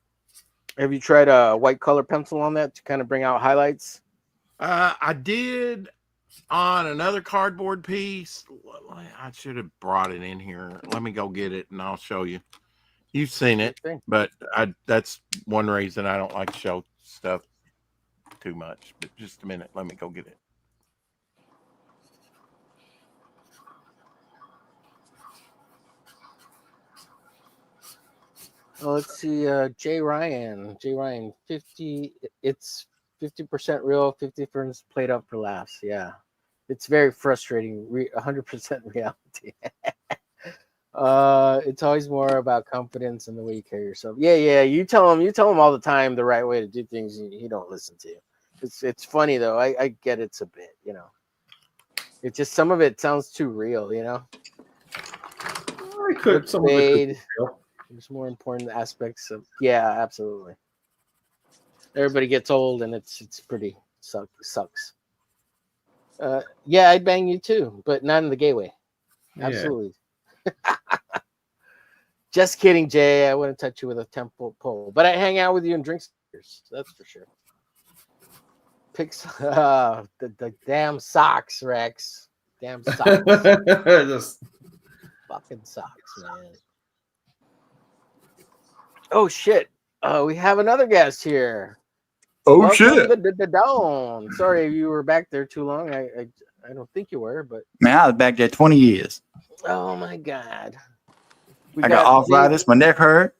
Have you tried a white color pencil on that to kind of bring out highlights? I did on another cardboard piece. I should have brought it in here. Let me go get it and I'll show you. You've seen it, but that's one reason I don't like to show stuff too much. But just a minute, let me go get it. Oh, let's see. Jay Ryan, 50. It's 50% real, 50% played up for laughs. Yeah, it's very frustrating. 100% reality. It's always more about confidence and the way you carry yourself. Yeah. You tell him all the time the right way to do things. He don't listen to you. It's funny though. I get it's a bit, It's just some of it sounds too real, I could. Some of it could be real. There's more important aspects of absolutely. Everybody gets old and it's pretty sucks. I'd bang you too, but not in the gay way. Absolutely. Yeah. Just kidding, Jay. I wouldn't touch you with a temple pole, but I hang out with you and drink beers. That's for sure. Picks the damn socks, Rex. Damn socks. Just fucking socks, man. Oh shit! We have another guest here. Oh Welcome shit! The Dawn. Sorry you were back there too long. I don't think you were, but Man, I was back there 20 years. Oh my god! I got arthritis. My neck hurt.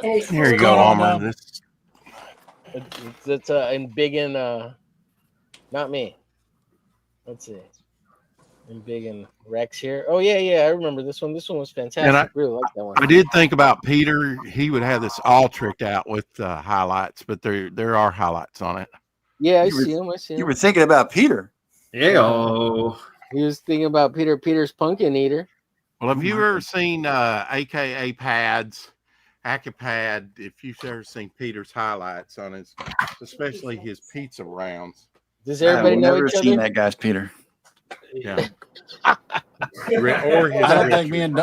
Hey, here you go, Alma. It's in big in not me. Let's see. In big and Rex here. Oh yeah. I remember this one. This one was fantastic. And I really like that one. I did think about Peter. He would have this all tricked out with highlights, but there are highlights on it. Yeah, I see him. You were thinking about Peter. Yeah. He was thinking about Peter's pumpkin eater. Well, have you ever seen AKA pads, Acapad? If you've ever seen Peter's highlights on his, especially his pizza rounds. Does everybody know each other? I've never seen that guy's Peter. Yeah. Or his I don't think me and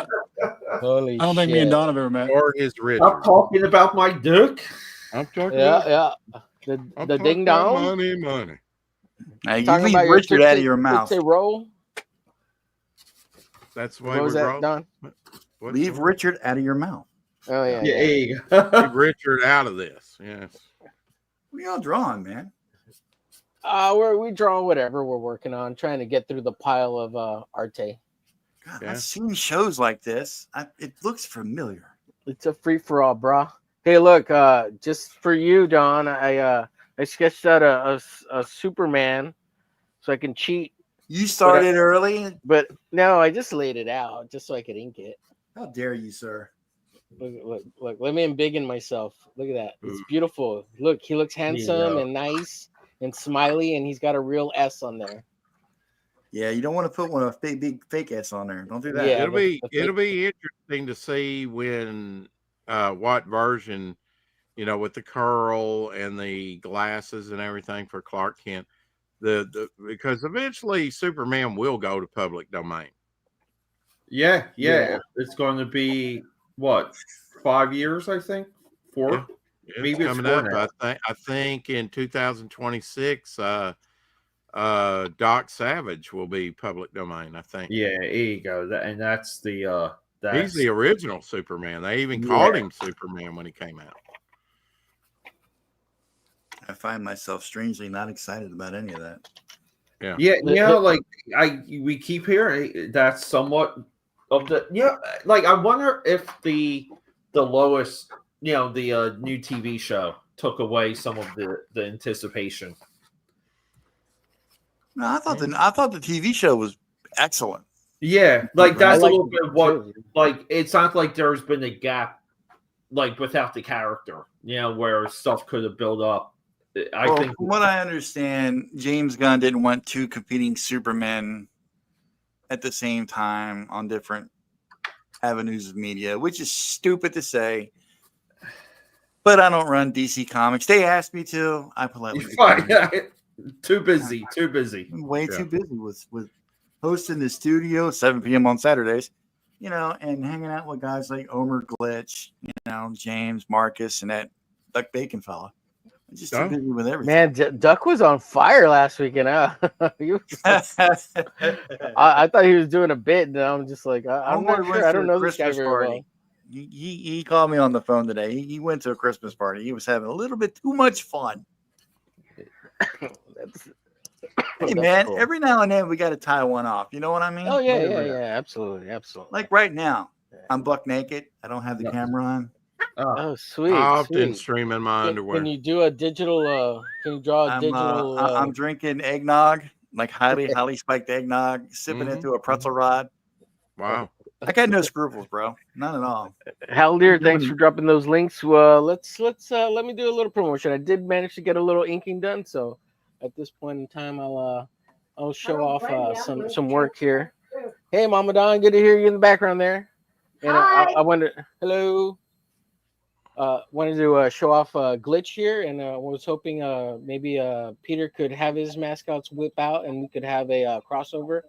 Don have ever met. Or his Richard. I'm talking about my dick. I'm talking. Yeah. The ding dong. Money. Now you leave Richard out of your mouth. Say roll. That's why what was that, Don? Leave Richard out of your mouth. Oh yeah. Leave Richard out of this. Yes. What are y'all drawing, man? We draw whatever we're working on, trying to get through the pile of arte. God, I've seen shows like this. It looks familiar. It's a free for all, brah. Hey, look, just for you, Don, I sketched out a Superman so I can cheat. You started early, but no, I just laid it out just so I could ink it. How dare you, sir? Look! Let me embiggen myself. Look at that. It's beautiful. Look, he looks handsome and nice and smiley, and he's got a real S on there. Yeah, you don't want to put a big fake S on there. Don't do that. Yeah, it'll be interesting to see when what version, with the curl and the glasses and everything for Clark Kent. Because eventually Superman will go to public domain. Yeah. It's going to be what, 5 years? I think 4. Yeah. Maybe it's coming up. I think in 2026, Doc Savage will be public domain. I think. Yeah, there you go. And that's the he's the original Superman. They even called him Superman when he came out. I find myself strangely not excited about any of that. Yeah. We keep hearing that's somewhat of the I wonder if the Lois, the new TV show took away some of the anticipation. No, I thought the TV show was excellent. Yeah, that's a little bit of what it's not like there's been a gap without the character, where stuff could have built up. I think from what I understand, James Gunn didn't want 2 competing Supermen at the same time on different avenues of media, which is stupid to say. But I don't run DC Comics. They asked me to. I politely too busy. I'm way too busy with hosting the studio 7 p.m. on Saturdays. you know, and hanging out with guys like Omerglitch, you know, James, Marcus, and that Duck Bacon fella. I'm just too Oh. busy with everything. Man, Duck was on fire last weekend. I thought he was doing a bit, and I'm just like, I'm Homeboy not went sure. to I a don't know this guy Christmas very party. well. He called me on the phone today. He went to a Christmas party. He was having a little bit too much fun. Hey man, cool. every now and then we got to tie one off. You know what I mean? Oh yeah, Whatever it is. absolutely. Like right now, I'm buck naked. I don't have the camera on. Oh, sweet. I often sweet. stream in my underwear. Can you do a digital? Can you draw a digital? I'm drinking eggnog, like highly spiked eggnog, sipping it through a pretzel rod. Wow. I got no scruples, bro. None at all. Hal Lear, thanks for dropping those links. Let's let me do a little promotion. I did manage to get a little inking done, so at this point in time, I'll show off some work here. Hey, Mama Don, good to hear you in the background there. And I wanted hello. Wanted to show off Glitch here, and was hoping maybe Peter could have his mascots whip out, and we could have a crossover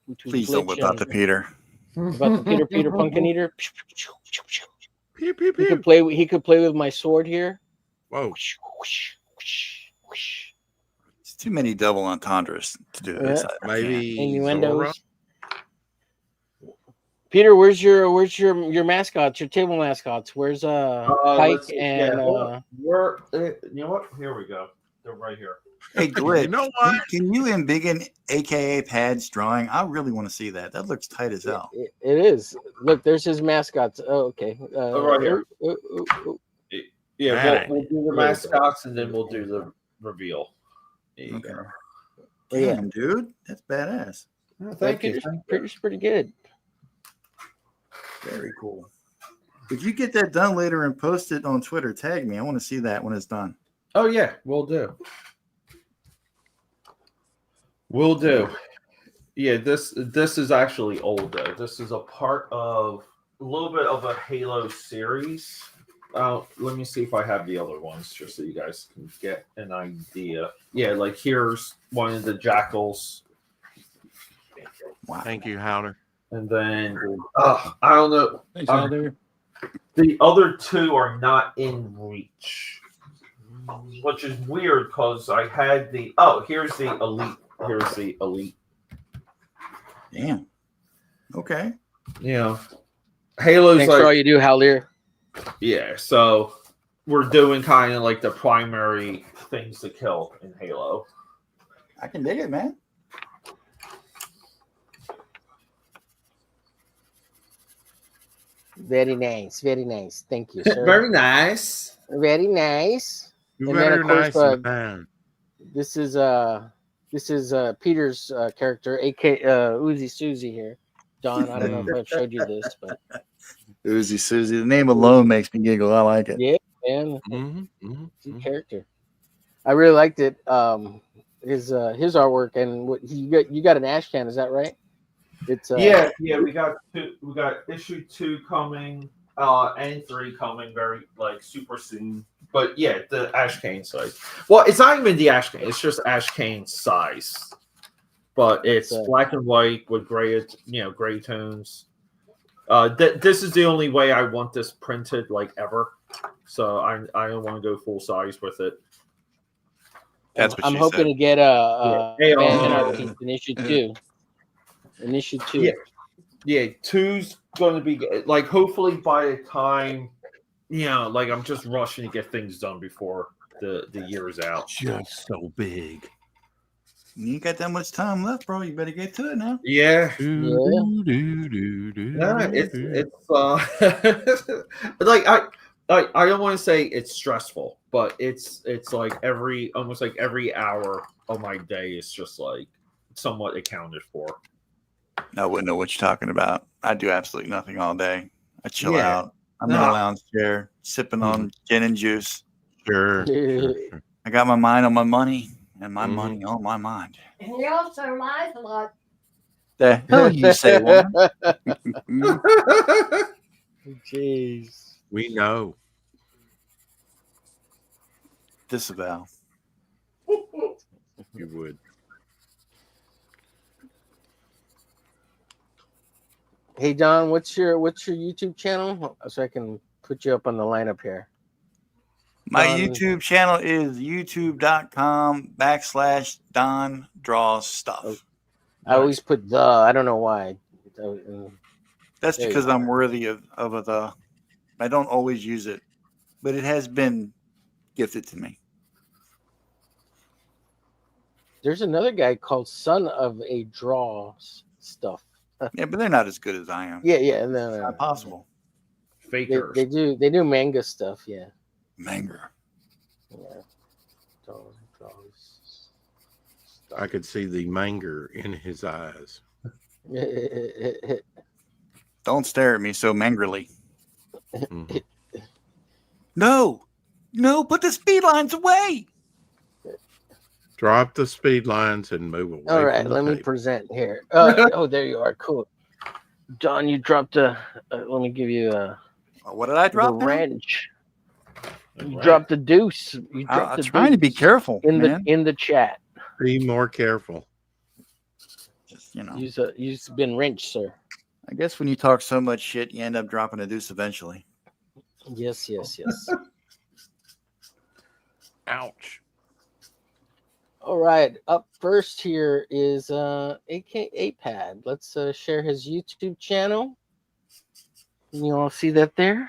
between Please Glitch don't whip out the Peter. about the Peter Pumpkin Eater. Pew, pew, He pew. could play with my sword here. Whoa. It's too many double entendres to do this. Yeah. I can't. Maybe Zora? Innuendos. Peter, where's your mascots? Your table mascots? Where's Pike let's see. and we're you know what? Here we go. They're right here. Hey, Glitch, You know what? can you embiggen AKA Pad's drawing? I really want to see that. That looks tight as hell. it is. Look, there's his mascots. Oh, okay. Right here. Yeah, Alright. we'll do the mascots and then we'll do the reveal. There you Okay. go. Damn, dude, that's badass. Oh, thank you. Peter's pretty good. Very cool. If you get that done later and post it on Twitter, tag me. I want to see that when it's done. Oh yeah, we'll do. We'll do. Yeah, this is actually old though. This is a part of a little bit of a Halo series. Let me see if I have the other ones just so you guys can get an idea. Yeah, like here's one of the jackals. Wow. Thank you, Howler. And then I don't know. Thanks, Alder. The other two are not in reach, which is weird because I had the here's the elite. Here's the elite. Damn. Okay. Yeah. Halo's Thanks for all like you do, Hal Lear. yeah, so we're doing kind of like the primary things to kill in Halo. I can dig it, man. Very nice, very nice. Thank you, sir. Very nice. Very nice. You And then, better of course, nice man. This is Peter's character, aka Uzi Susie here. Don, I don't know if I've showed you this, but Uzi Susie. The name alone makes me giggle. I like it. yeah, man, Mm-hmm. it's a character. I really liked it. His artwork and what you got an ash can, is that right? It's Yeah, we got issue 2 coming, and 3 coming very like super soon. But yeah, the Ash Cane size. Well, it's not even the Ash Cane, it's just Ash Cane size. But it's black and white with gray tones. This is the only way I want this printed like ever. So I don't want to go full size with it. That's what I'm she hoping said. to get a Yeah. fan art piece in issue 2. In issue 2. Yeah, 2's going to be like hopefully by the time like I'm just rushing to get things done before the year's out. Just so big. You ain't got that much time left, bro. You better get to it now. Yeah. Do, No, it's like I don't want to say it's stressful, but it's like almost like every hour of my day is just like somewhat accounted for. I wouldn't know what you're talking about. I do absolutely nothing all day. I chill Yeah. out. I'm in a lounge chair, sipping on gin and juice. Sure. I got my mind on my money and my money on my mind. And he also lies a lot. The hell you say, woman? Jeez. We know. Disavow. You would. Hey Don, what's your YouTube channel so I can put you up on the lineup here? My Don- YouTube channel is youtube.com/Don Draws Stuff. Oh. I always put the. I don't know why. That's There you because go. I'm worthy of a the. I don't always use it, but it has been gifted to me. There's another guy called Son of a Draws Stuff. Yeah, but they're not as good as I am. Yeah. No. Not possible. Fakers. They do manga stuff. Yeah. Manga. Yeah. I could see the manger in his eyes. Don't stare at me so mangrily. Mhm. No, put the speed lines away. Drop the speed lines and move away. All right, from the let me table. present here. Oh, there you are. Cool. John, you dropped a. Let me give you a. What did I drop? The now? wrench. You Right. dropped the deuce. You dropped I'm the trying to be deuce careful, in man. the chat. Be more careful. Just, You've been wrenched, sir. I guess when you talk so much shit, you end up dropping a deuce eventually. Yes. Ouch. All right, up first here is AKA Pad. Let's share his YouTube channel. Can you all see that there?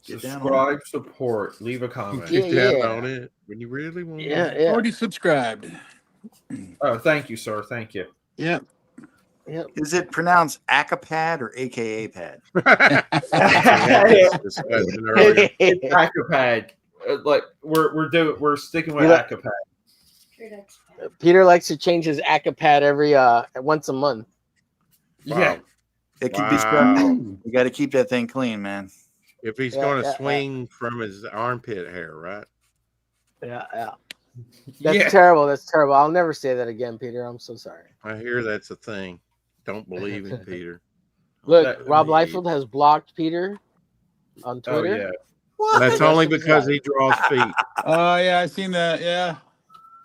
Get down on Subscribe, support, leave a comment. Yeah, Get down yeah. on it when you really want. Yeah. Already subscribed. Oh, thank you, sir. Thank you. Yeah. Yep. Is it pronounced ACAPAD or AKA Pad? We had this discussion earlier. It's Acapad. Like we're sticking with You like- Acapad. Peter likes to change his Acapad every once a month. Yeah. It could be Wow. special. You got to keep that thing clean, man. If he's Yeah, going to yeah. swing from his armpit hair, right? Yeah. That's Yeah. terrible. That's terrible. I'll never say that again, Peter. I'm so sorry. I hear that's a thing. Don't believe in Peter. Look, That- Rob Indeed. Liefeld has blocked Peter on Oh Twitter. yeah. What? That's only because he draws feet. Oh yeah, I seen that. Yeah.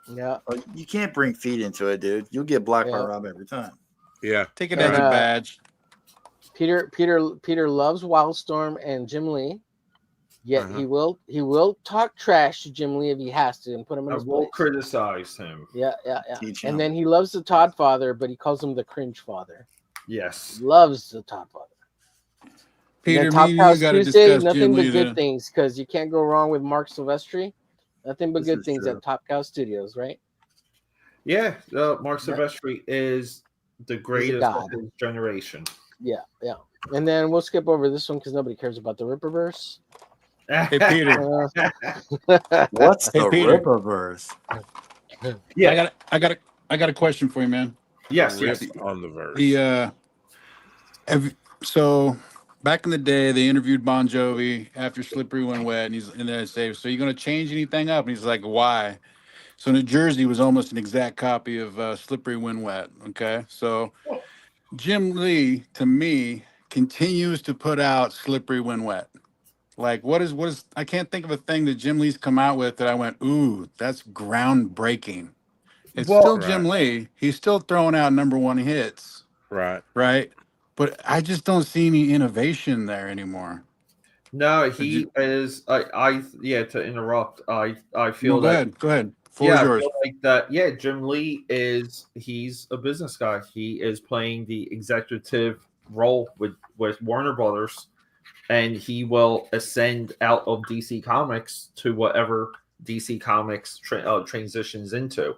Yeah. Oh, you can't bring feet into it, dude. You'll get blocked by Yeah. Rob every time. Yeah. Take it And, as a badge. Peter loves Wildstorm and Jim Lee. Yet Uh-huh. he will talk trash to Jim Lee if he has to and put him in I his will place. criticize him. Yeah. Teach him. And then he loves the Todd father, but he calls him the cringe father. Yes. Loves the Todd father. Peter, And then Top me and you House got to Tuesday, discuss nothing Jim but Lee. good things because you can't go wrong with Mark Silvestri. Nothing but This good is things true. at Top Cow Studios, right? Yeah. Mark Yeah. Silvestri is the greatest of god. his generation. Yeah. And then we'll skip over this one because nobody cares about the Ripperverse. Hey Peter, What's Hey, the Peter. Ripperverse? Yeah. I got a question for you, man. Yes. Rip Yes. on the verse. So back in the day, they interviewed Bon Jovi after Slippery When Wet, and he's in there and say, "So you going to change anything up?" And he's like, "Why?" So New Jersey was almost an exact copy of Slippery When Wet. Okay, so Jim Lee, to me, continues to put out Slippery When Wet. Like, what is? I can't think of a thing that Jim Lee's come out with that I went, "Ooh, that's groundbreaking." It's Well, still Jim Lee. He's still throwing out #1 hits, Right. right? But I just don't see any innovation there anymore. no, he is. To interrupt. I feel No, go that. ahead. Go ahead. Floor is I yours. feel like that. Yeah, Jim Lee he's a business guy. He is playing the executive role with Warner Brothers, and he will ascend out of DC Comics to whatever DC Comics transitions into.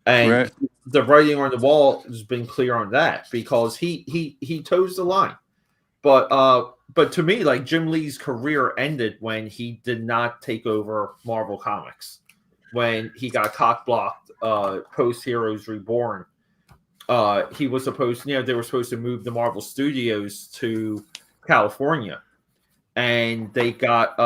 And Right. the writing on the wall has been clear on that because he toes the line. But to me, like Jim Lee's career ended when he did not take over Marvel Comics. When he got cock blocked post Heroes Reborn. He was supposed, they were supposed to move the Marvel Studios to California. And they got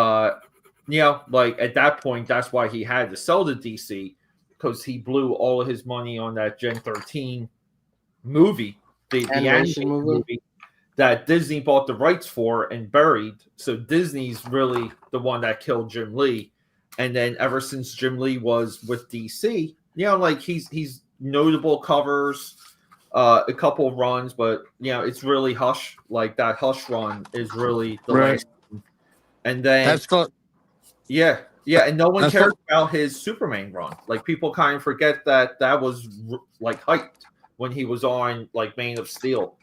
like at that point, that's why he had to sell to DC, because he blew all of his money on that Gen 13 movie, the animated movie that Disney bought the rights for and buried. So Disney's really the one that killed Jim Lee. And then ever since Jim Lee was with DC, like he's notable covers. a couple of runs, but it's really Hush. Like that Hush run is really the Right. last one. And then That's fun. yeah, and no one That's cares fun. about his Superman run. Like people kind of forget that was like hyped when he was on like Man of Steel.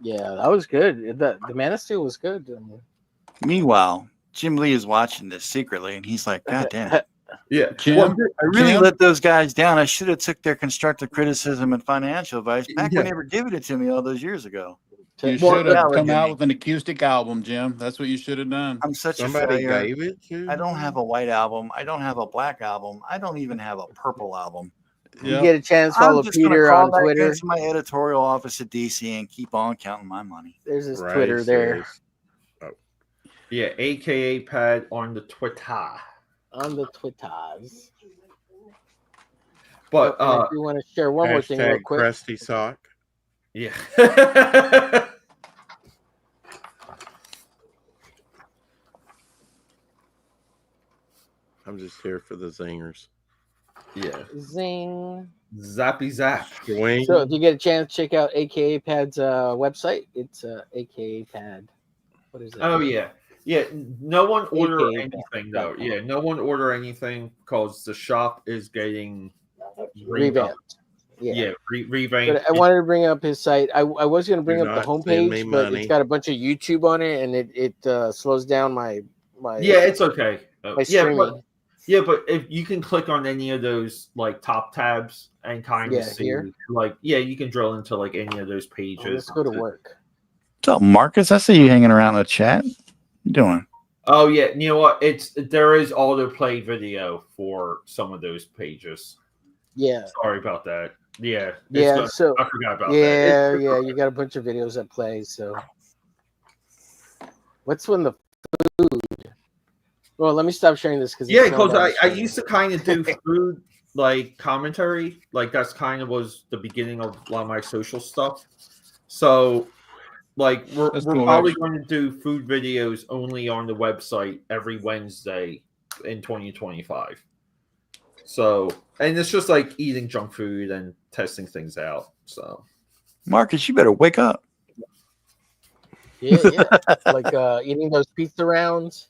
Yeah, that was good. The Man of Steel was good. I mean, Meanwhile, Jim Lee is watching this secretly, and he's like, "God damn, Yeah, Jim, I really Jim? let those guys down. I should have took their constructive criticism and financial advice back when they were giving it to me all those years ago. You Well, should have Now look come at out me. with an acoustic album, Jim. That's what you should have done. I'm such Somebody a failure. gave it to I don't me. have a white album. I don't have a black album. I don't even have a purple album. you Yep. get a chance, follow I'm just going to Peter call on back Twitter. into my editorial office at DC and keep on counting my money. There's his Twitter there Racist. yeah, AKA Pad on the Twitter. on the Twitters. But And I do want to share one more thing real Hashtag quick. crusty sock. yeah. I'm just here for the zingers. Yeah. Zing. Zappy zap. Swing. So if you get a chance, check out AKA Pad's website. It's AKA Pad. What is it? Oh yeah. Yeah, no one order AKA anything though. Yeah, no one order anything because the shop is getting Revamped. Yeah, revamped. But I wanted to bring up his site. I was going to bring Do up the not send me homepage, but money. it's got a bunch of YouTube on it, and it slows down my Yeah, it's okay. my Yeah, streaming. but if you can click on any of those like top tabs and kind of see here. like you can drill into like any of those pages. Let's go to work. What's up, Marcus? I see you hanging around the chat. What you doing? Oh yeah, you know what? There is autoplay video for some of those pages. Yeah. Sorry about that. Yeah. Yeah. So I forgot about that. yeah. You got a bunch of videos that play. So what's when the food? Well, let me stop sharing this because because I used to kind of do food like commentary, like that's kind of was the beginning of a lot of my social stuff. So like we're cool, probably actually. going to do food videos only on the website every Wednesday in 2025. So and it's just like eating junk food and testing things out. So Marcus, you better wake up. yeah, like eating those pizza rounds.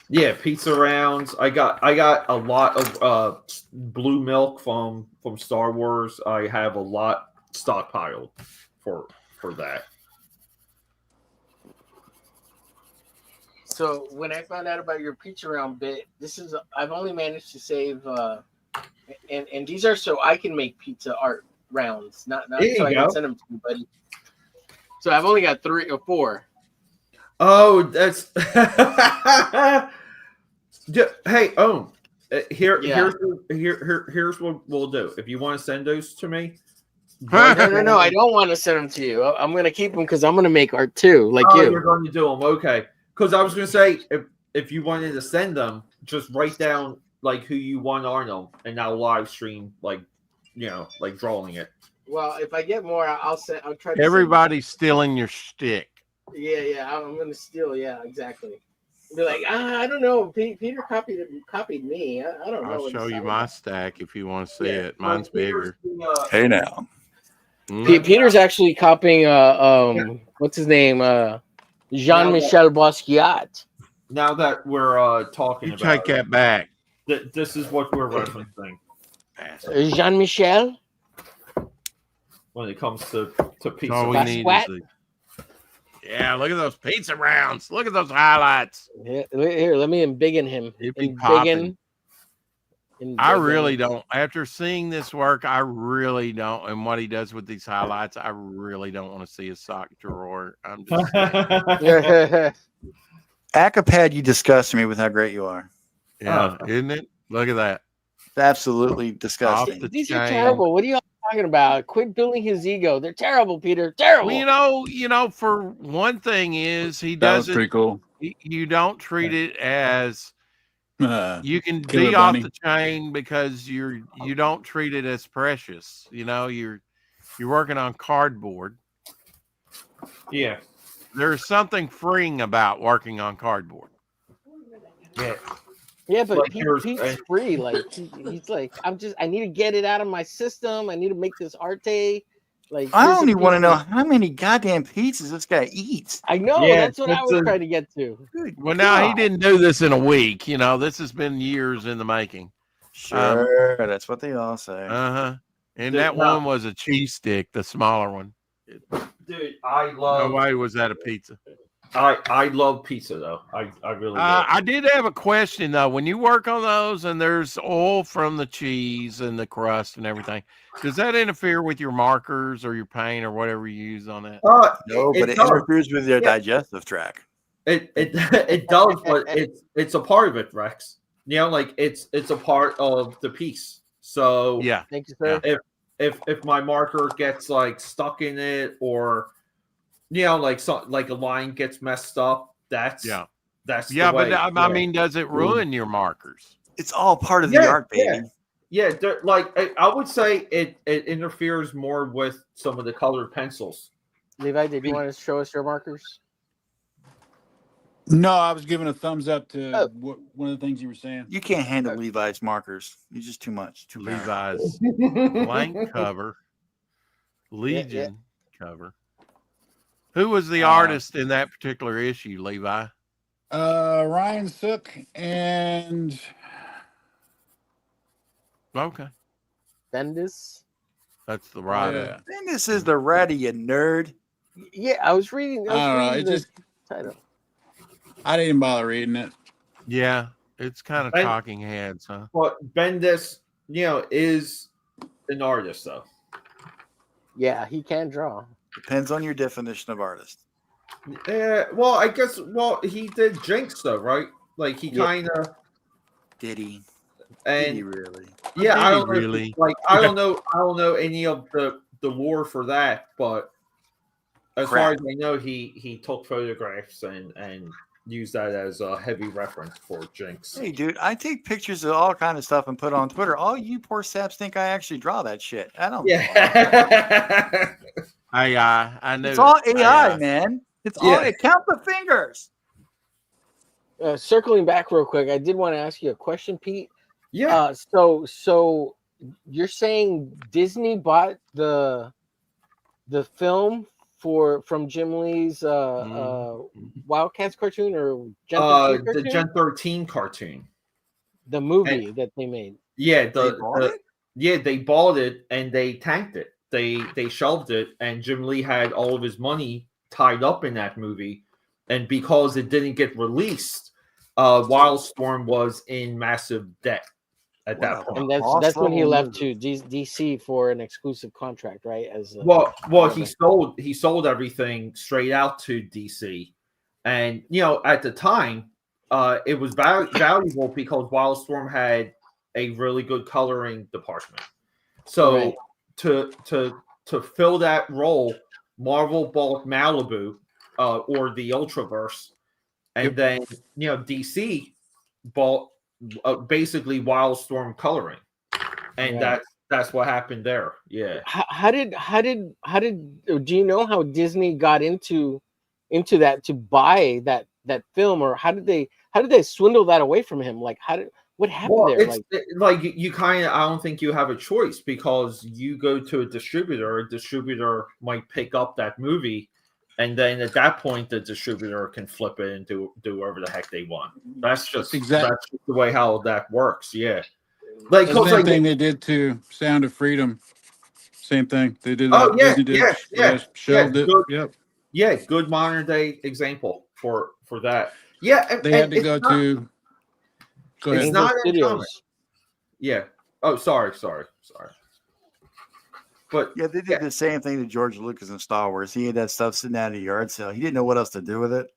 yeah, pizza rounds. I got a lot of blue milk from Star Wars. I have a lot stockpiled for that. So when I found out about your pizza round bit, I've only managed to save and these are so I can make pizza art rounds, not There you so I go. can send them to you, buddy. So I've only got 3 or 4. Oh, that's hey, here's what we'll do. If you want to send those to me, No, I don't want to send them to you. I'm gonna keep them because I'm gonna make art too, like you. You're going to do them, okay? Because I was going to say if you wanted to send them, just write down like who you want on them, and I'll live stream like like drawing it. Well, if I get more, I'll try to. Everybody's stealing your shtick. Yeah, I'm gonna steal. Yeah, exactly. Be like, I don't know. Peter copied me. I don't know. I'll what show it's you all my about. stack if you want to see it. Mine's bigger. Hey now. Peter's actually copying. What's his name? Jean-Michel Basquiat. Now that we're talking You about take that back. this is what we're referencing Jean-Michel. when it comes to pizza. All we need is yeah, look at those pizza rounds. Look at those highlights. Yeah, here, let me embiggen him. It be popping. I Embiggen. really don't. After seeing this work, I really don't. And what he does with these highlights, I really don't want to see his sock drawer. I'm just Acapad, you disgust me with how great you are. yeah, isn't it? Look at that. It's absolutely disgusting. the These are chain. terrible. What are y'all talking about? Quit building his ego. They're terrible, Peter. Terrible. Well, you know, for one thing is he That was doesn't. pretty cool. You don't treat it as you can Killer be off Bunny. the chain because you don't treat it as precious. You know, you're working on cardboard. Yeah. There's something freeing about working on cardboard. Yeah. Yeah, but Like yours, Pete's right? free. Like he's like, I need to get it out of my system. I need to make this arte. Like I here's a only want to pizza. know how many goddamn pizzas this guy eats. I know Yeah, that's what I it's was a- trying to get to. Good Well, now he God. didn't do this in a week. You know, this has been years in the making. Sure, that's what they all say. And Dude, that no. one was a cheese stick, the smaller one. Dude, I No love. way was that a pizza. I love pizza though. I really do. I did have a question though. When you work on those and there's oil from the cheese and the crust and everything, does that interfere with your markers or your paint or whatever you use on that? No, but it does. interferes with your Yeah. digestive tract. It does, but it's a part of it, Rex. You know, like it's a part of the piece. So Yeah. Thank you, sir. if my marker gets like stuck in it, or you know, like a line gets messed up, that's the way. But I mean, does it ruin your markers? It's all part of the art, baby. Yeah, like I would say it interferes more with some of the colored pencils. Levi, did you want to show us your markers? No, I was giving a thumbs up to Oh. one of the things you were saying. You can't handle Levi's markers. You're just too much. Too Levi's blank cover, Legion cover. Who was the artist in that particular issue, Levi? Ryan Sook and Okay, Bendis. that's the writer. yeah. And this is the ratty, you nerd. Yeah, I was reading. I don't know. It the just title. I didn't bother reading it. Yeah, it's kind of And- talking heads, huh? But Bendis, you know, is an artist though. Yeah, he can draw. Depends on your definition of artist. Well, I guess. Well, he did Jinx though, right? Like he Yeah. kind of. Did he? Did he And really? yeah, I Did he don't know. really? Like I don't know any of the lore for that, but as far as I know, he took photographs and used that as a heavy reference for Jinx. Hey, dude, I take pictures of all kind of stuff and put it on Twitter. All you poor saps think I actually draw that shit. I don't. Yeah. I know. It's all AI, man. It's all. Yeah. Count the fingers. Circling back real quick, I did want to ask you a question, Pete. Yeah. So you're saying Disney bought the film from Jim Lee's Wildcats cartoon or Gen 13 The cartoon? Gen 13 cartoon. The movie that they made. Yeah, They they bought it and they tanked it. They shelved it, and Jim Lee had all of his money tied up in that movie, and because it didn't get released, Wildstorm was in massive debt at that point. And that's when he left to DC for an exclusive contract, right? As Well, he sold everything straight out to DC, and you know at the time, it was valuable because Wildstorm had a really good coloring department. So Right. to fill that role, Marvel bought Malibu, or the Ultraverse, and then you know DC bought basically Wildstorm coloring, and Right. that's what happened there. Yeah. How did do you know how Disney got into that to buy that film, or how did they swindle that away from him? Like what happened Well, there? it's like you kind of. I don't think you have a choice because you go to a distributor might pick up that movie, and then at that point the distributor can flip it and do whatever the heck they want. That's just that's just the way how that works. Yeah, like the same thing they did to Sound of Freedom. Same thing they did. Oh yeah, Disney did, shelved it. Good, yep. Yeah, good modern day example for that. Yeah, They had to go to. Go ahead. It's not Studios. Yeah. Oh, sorry. But yeah, they did the same thing to George Lucas in Star Wars. He had that stuff sitting out in the yard sale. He didn't know what else to do with it.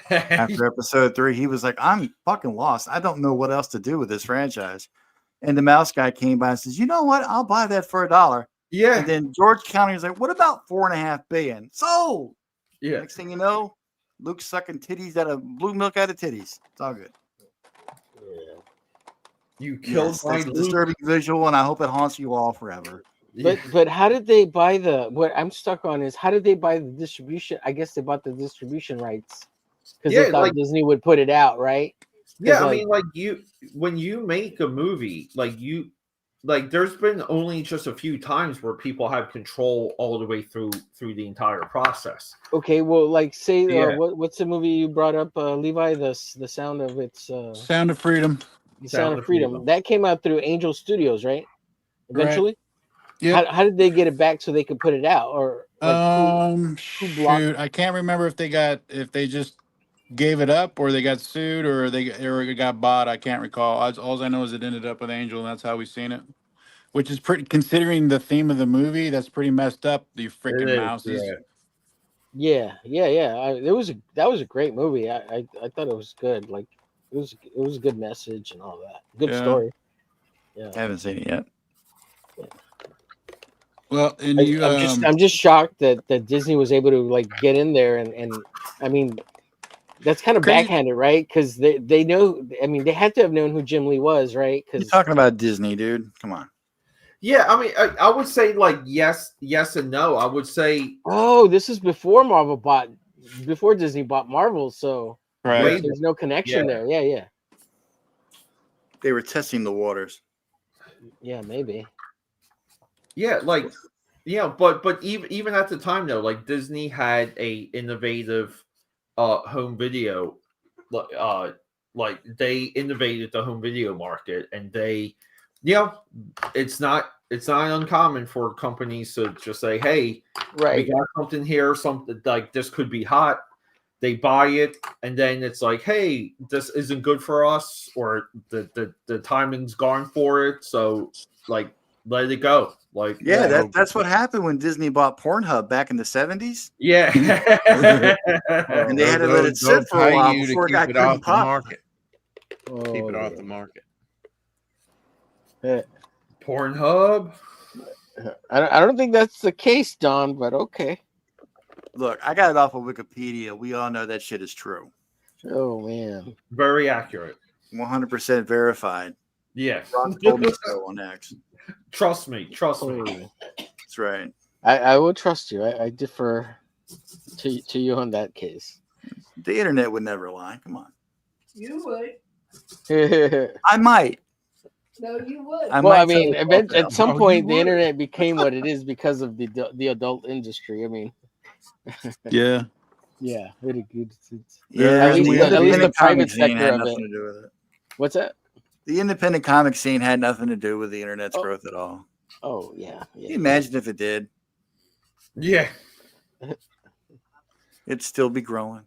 After episode 3, he was like, I'm fucking lost. I don't know what else to do with this franchise. And the mouse guy came by and says, you know what? I'll buy that for $1. Yeah. And then George County was like, what about $4.5 billion? Sold. Yeah. Next thing you know, Luke's sucking titties out of blue milk out of titties. It's all good. You killed my it's a disturbing visual, and I hope it haunts you all forever. But how did they buy what I'm stuck on is how did they buy the distribution? I guess they bought the distribution rights because they thought Disney would put it out, right? Yeah, I mean, like when you make a movie, like like there's been only just a few times where people have control all the way through the entire process. Okay, well, like say, Yeah. what's the movie you brought up, Levi? The Sound of Sound of Freedom. The Sound of Freedom. That came out through Angel Studios, right? Eventually. Yep. How did they get it back so they could put it out, or like who blocked? Shoot, I can't remember if they just gave it up or they got sued or it got bought. I can't recall. All I know is it ended up with Angel, and that's how we seen it. Which is pretty, considering the theme of the movie, that's pretty messed up. The freaking mouses. Yeah. That was a great movie. I thought it was good. Like it was a good message and all that. Good story. Yeah. I haven't seen it yet. Yeah. Well, and I'm just shocked that Disney was able to like get in there and I mean that's kind of backhanded, right? Because they know. I mean, they had to have known who Jim Lee was, right? Because you're talking about Disney, dude. Come on. Yeah, I mean, I would say like yes and no. I would say, this is before Disney bought Marvel, so there's no connection there. Yeah. They were testing the waters. Yeah, maybe. Yeah, like, but even at the time though, like Disney had a innovative home video, like they innovated the home video market, and they, it's not uncommon for companies to just say, hey, we got something here, something like this could be hot. They buy it, and then it's like, hey, this isn't good for us, or the timing's gone for it, so like let it go. Like, that's what happened when Disney bought Pornhub back in the 70s. Yeah. And they had to let it sit for a while before it got good and pop. Keep it off the market. Pornhub. I don't think that's the case, Don, but okay. Look, I got it off of Wikipedia. We all know that shit is true. Oh man, very accurate. 100% verified. Yeah, Ron told me so on X. Trust me. That's right. I will trust you. I defer to you on that case. The internet would never lie. Come on. You would. I might. No, you would. I mean, at some point, the internet became what it is because of the adult industry. I mean, yeah, very good. At least the private sector had of nothing it. to do with it. What's that? The independent comic scene had nothing to do with the internet's growth at all. Oh yeah. Can you imagine if it did? Yeah. It'd still be growing.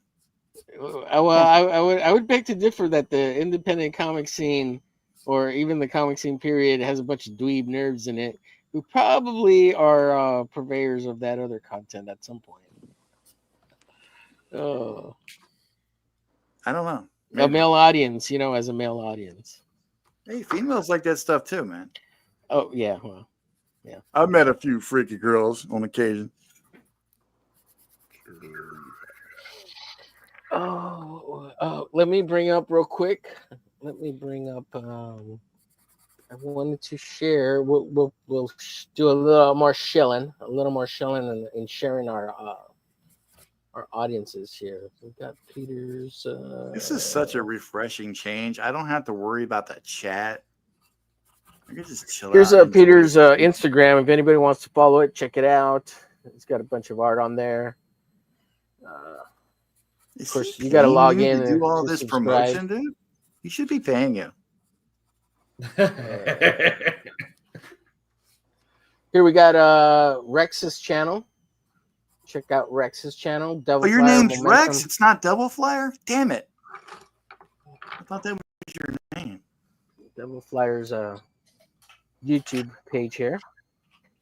I would beg to differ that the independent comic scene, or even the comic scene period, has a bunch of dweeb nerds in it who probably are purveyors of that other content at some point. Oh, I don't know. Maybe. A male audience, as a male audience. Hey, females like that stuff too, man. Oh yeah, well, yeah. I've met a few freaky girls on occasion. Oh, let me bring up real quick. I wanted to share. We'll do a little more shilling and sharing our audiences here. We've got Peter's. This is such a refreshing change. I don't have to worry about that chat. I can just chill out. Here's Peter's Instagram. If anybody wants to follow it, check it out. He's got a bunch of art on there. Of course, you got to log in and do all this promotion, dude. He should be paying you. Here we got Rex's channel. Check out Rex's channel. Your name's Rex. It's not Double Flyer. Damn it! I thought that was your name. Double Flyer's YouTube page here,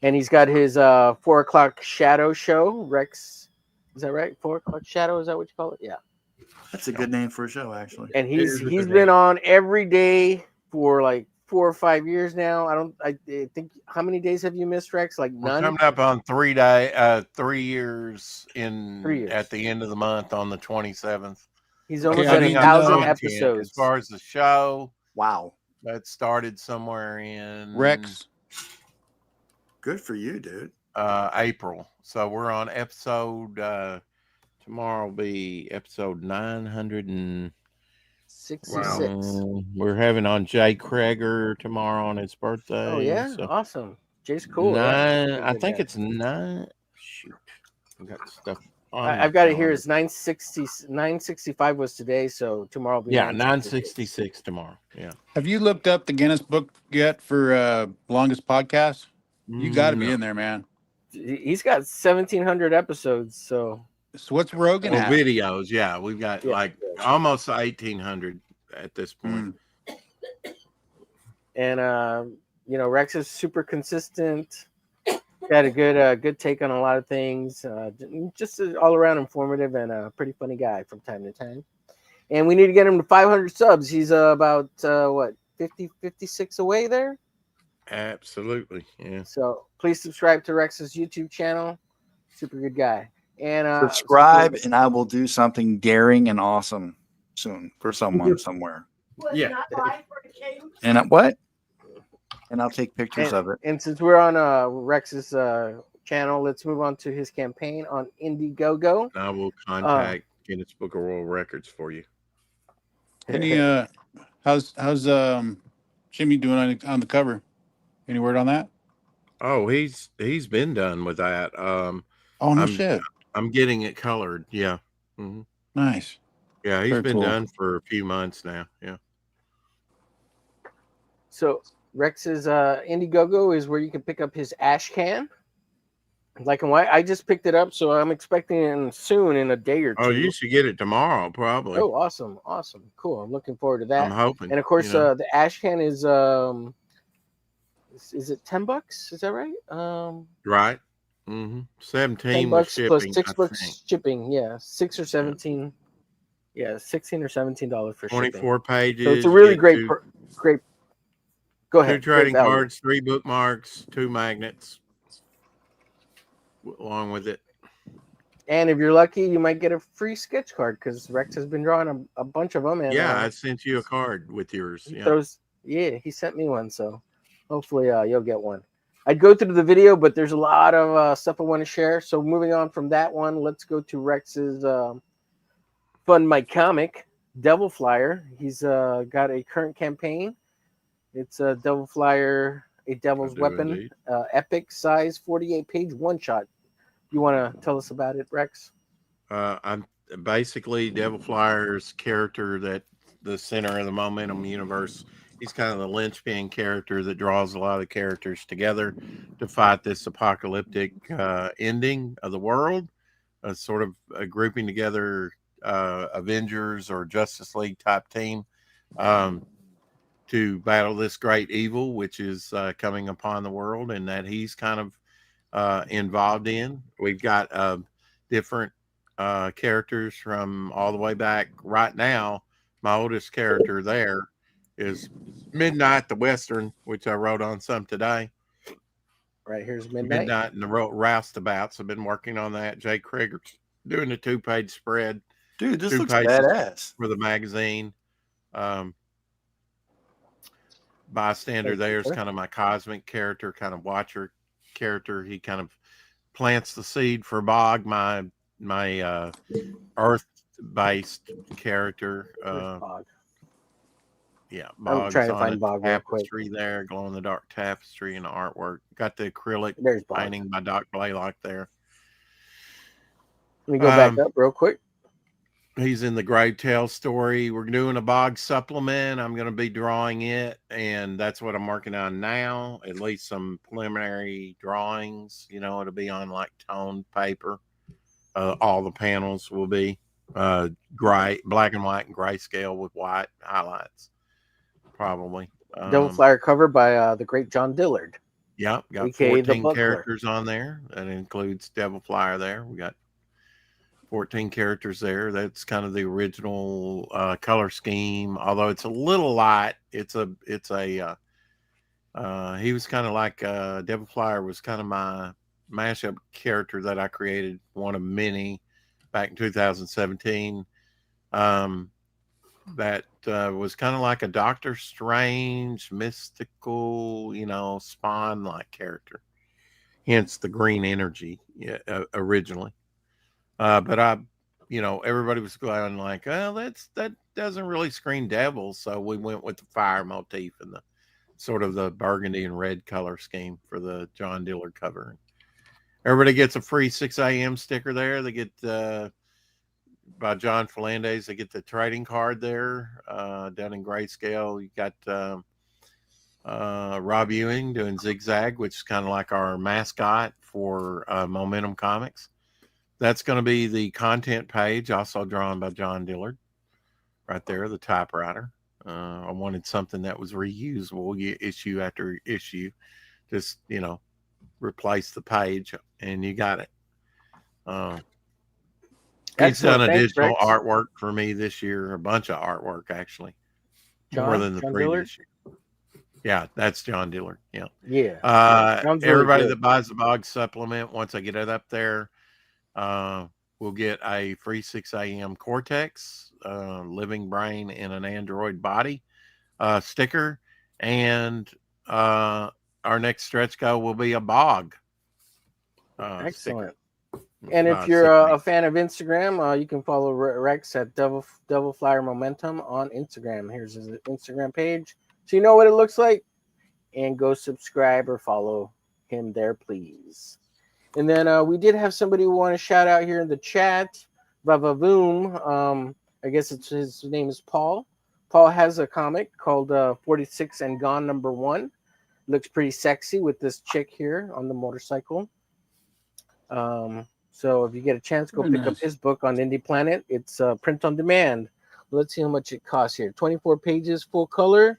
and he's got his 4:00 Shadow show. Rex, is that right? 4:00 Shadow. Is that what you call it? Yeah. That's a good name for a show, actually. And he's been on every day for like 4 or 5 years now. I think, how many days have you missed, Rex? Like none. We're coming up on 3 years at the end of the month on the 27th. He's almost at 1,000 episodes. As far as the show, wow, that started somewhere in Rex. Good for you, dude. April. So we're on episode. Tomorrow will be episode 960. 66. We're having on Jay Kreger tomorrow on his birthday. Oh yeah, so awesome. Jay's cool. nine. Yeah. I think it's 9. Shoot, I got stuff on. I've got it here. It's 965 was today, so tomorrow will be 966 tomorrow. Yeah. Have you looked up the Guinness Book yet for longest podcast? You got to be in there, man. He's got 1,700 episodes. So what's Rogan at? Videos? Yeah, we've got almost 1,800 at this point. And Rex is super consistent. Got a good take on a lot of things. Just all around informative and a pretty funny guy from time to time. And we need to get him to 500 subs. He's about 50, 56 away there. Absolutely, yeah. So please subscribe to Rex's YouTube channel. Super good guy. And subscribe, and I will do something daring and awesome soon for someone somewhere. Yeah. And what? And I'll take pictures of it. And since we're on Rex's channel, let's move on to his campaign on Indiegogo. I will contact Guinness Book of World Records for you. Any how's Jimmy doing on the cover? Any word on that? Oh, he's been done with that. Shit. I'm getting it colored. Yeah. Mm-hmm. Nice. Yeah, he's been done for a few months now. Yeah. So Rex's Indiegogo is where you can pick up his ash can, black and white. I just picked it up, so I'm expecting it soon, in a day or two. Oh, you should get it tomorrow, probably. Oh, awesome, cool. I'm looking forward to that. I'm hoping. And of course, the ash can is it $10? Is that right? Right. 17 $10 shipping, plus $6 shipping. Yeah, 6 or 17. Yeah, $16 or $17 for 24 shipping. pages. So it's a really great. Go ahead. 2 trading cards, 3 bookmarks, 2 magnets, along with it. And if you're lucky, you might get a free sketch card because Rex has been drawing a bunch of them. And I sent you a card with yours. He sent me one, so hopefully you'll get one. I'd go through the video, but there's a lot of stuff I want to share. So moving on from that one, let's go to Rex's Fund My Comic, Devil Flyer. He's got a current campaign. It's a Devil Flyer, a Devil's Weapon, epic size, 48-page one-shot. You want to tell us about it, Rex? I'm basically Devil Flyer's character that the center of the Momentum universe. He's kind of the linchpin character that draws a lot of characters together to fight this apocalyptic ending of the world, sort of grouping together Avengers or Justice League type team to battle this great evil, which is coming upon the world, and that he's kind of involved in. We've got different characters from all the way back. Right now, my oldest character there is Midnight the Western, which I wrote on some today. Right, here's Midnight and the Roustabouts. I've been working on that. Jay Krieger's doing a 2-page spread. Dude, this looks badass. For the magazine. Bystander there is kind of my cosmic character, kind of watcher character. He kind of plants the seed for Bog, my earth-based character. Bog. Yeah, Bog's I'm trying to find a Bog tapestry there, glow-in-the-dark tapestry and the artwork. Got the acrylic painting by Doc Blaylock there. Let me go back up real quick. He's in the Grave Tale story. We're doing a Bog supplement. I'm going to be drawing it, and that's what I'm working on now. At least some preliminary drawings. It'll be on like toned paper. All the panels will be gray, black and white, and grayscale with white highlights. Probably. Devil Flyer cover by the great John Dillard. Yep, got 14 characters on there. That includes Devil Flyer there. We got 14 characters there. That's kind of the original color scheme, although it's a little light. He was kind of like Devil Flyer was kind of my mashup character that I created, one of many back in 2017. That was kind of like a Doctor Strange, mystical, Spawn-like character. Hence the green energy originally. But everybody was going like, oh, doesn't really scream devil, so we went with the fire motif and the sort of the burgundy and red color scheme for the John Dillard cover. Everybody gets a free 6 a.m. sticker there. They get by John Fernandez. They get the trading card there down in grayscale. You got Rob Ewing doing Zigzag, which is kind of like our mascot for Momentum Comics. That's going to be the content page, also drawn by John Dillard. Right there, the typewriter. I wanted something that was reusable issue after issue. Just, replace the page, and you got it. He's done additional artwork for me this year, a bunch of artwork, actually. More than the previous year. Yeah, that's John Dillard. Yeah. Yeah. Everybody that buys the Bog supplement, once I get it up there, we'll get a free 6 a.m. Cortex, living brain in an android body sticker. And our next stretch goal will be a Bog. Excellent. Sticker. And if you're a fan of Instagram, you can follow Rex at Devil Flyer Momentum on Instagram. Here's his Instagram page, so you know what it looks like. And go subscribe or follow him there, please. And then we did have somebody who want to shout out here in the chat. Vavavoom. I guess his name is Paul. Paul has a comic called 46 and Gone #1. Looks pretty sexy with this chick here on the motorcycle. So if you get a chance, go pick up his book on Indie Planet. It's print on demand. Let's see how much it costs here. 24 pages, full color.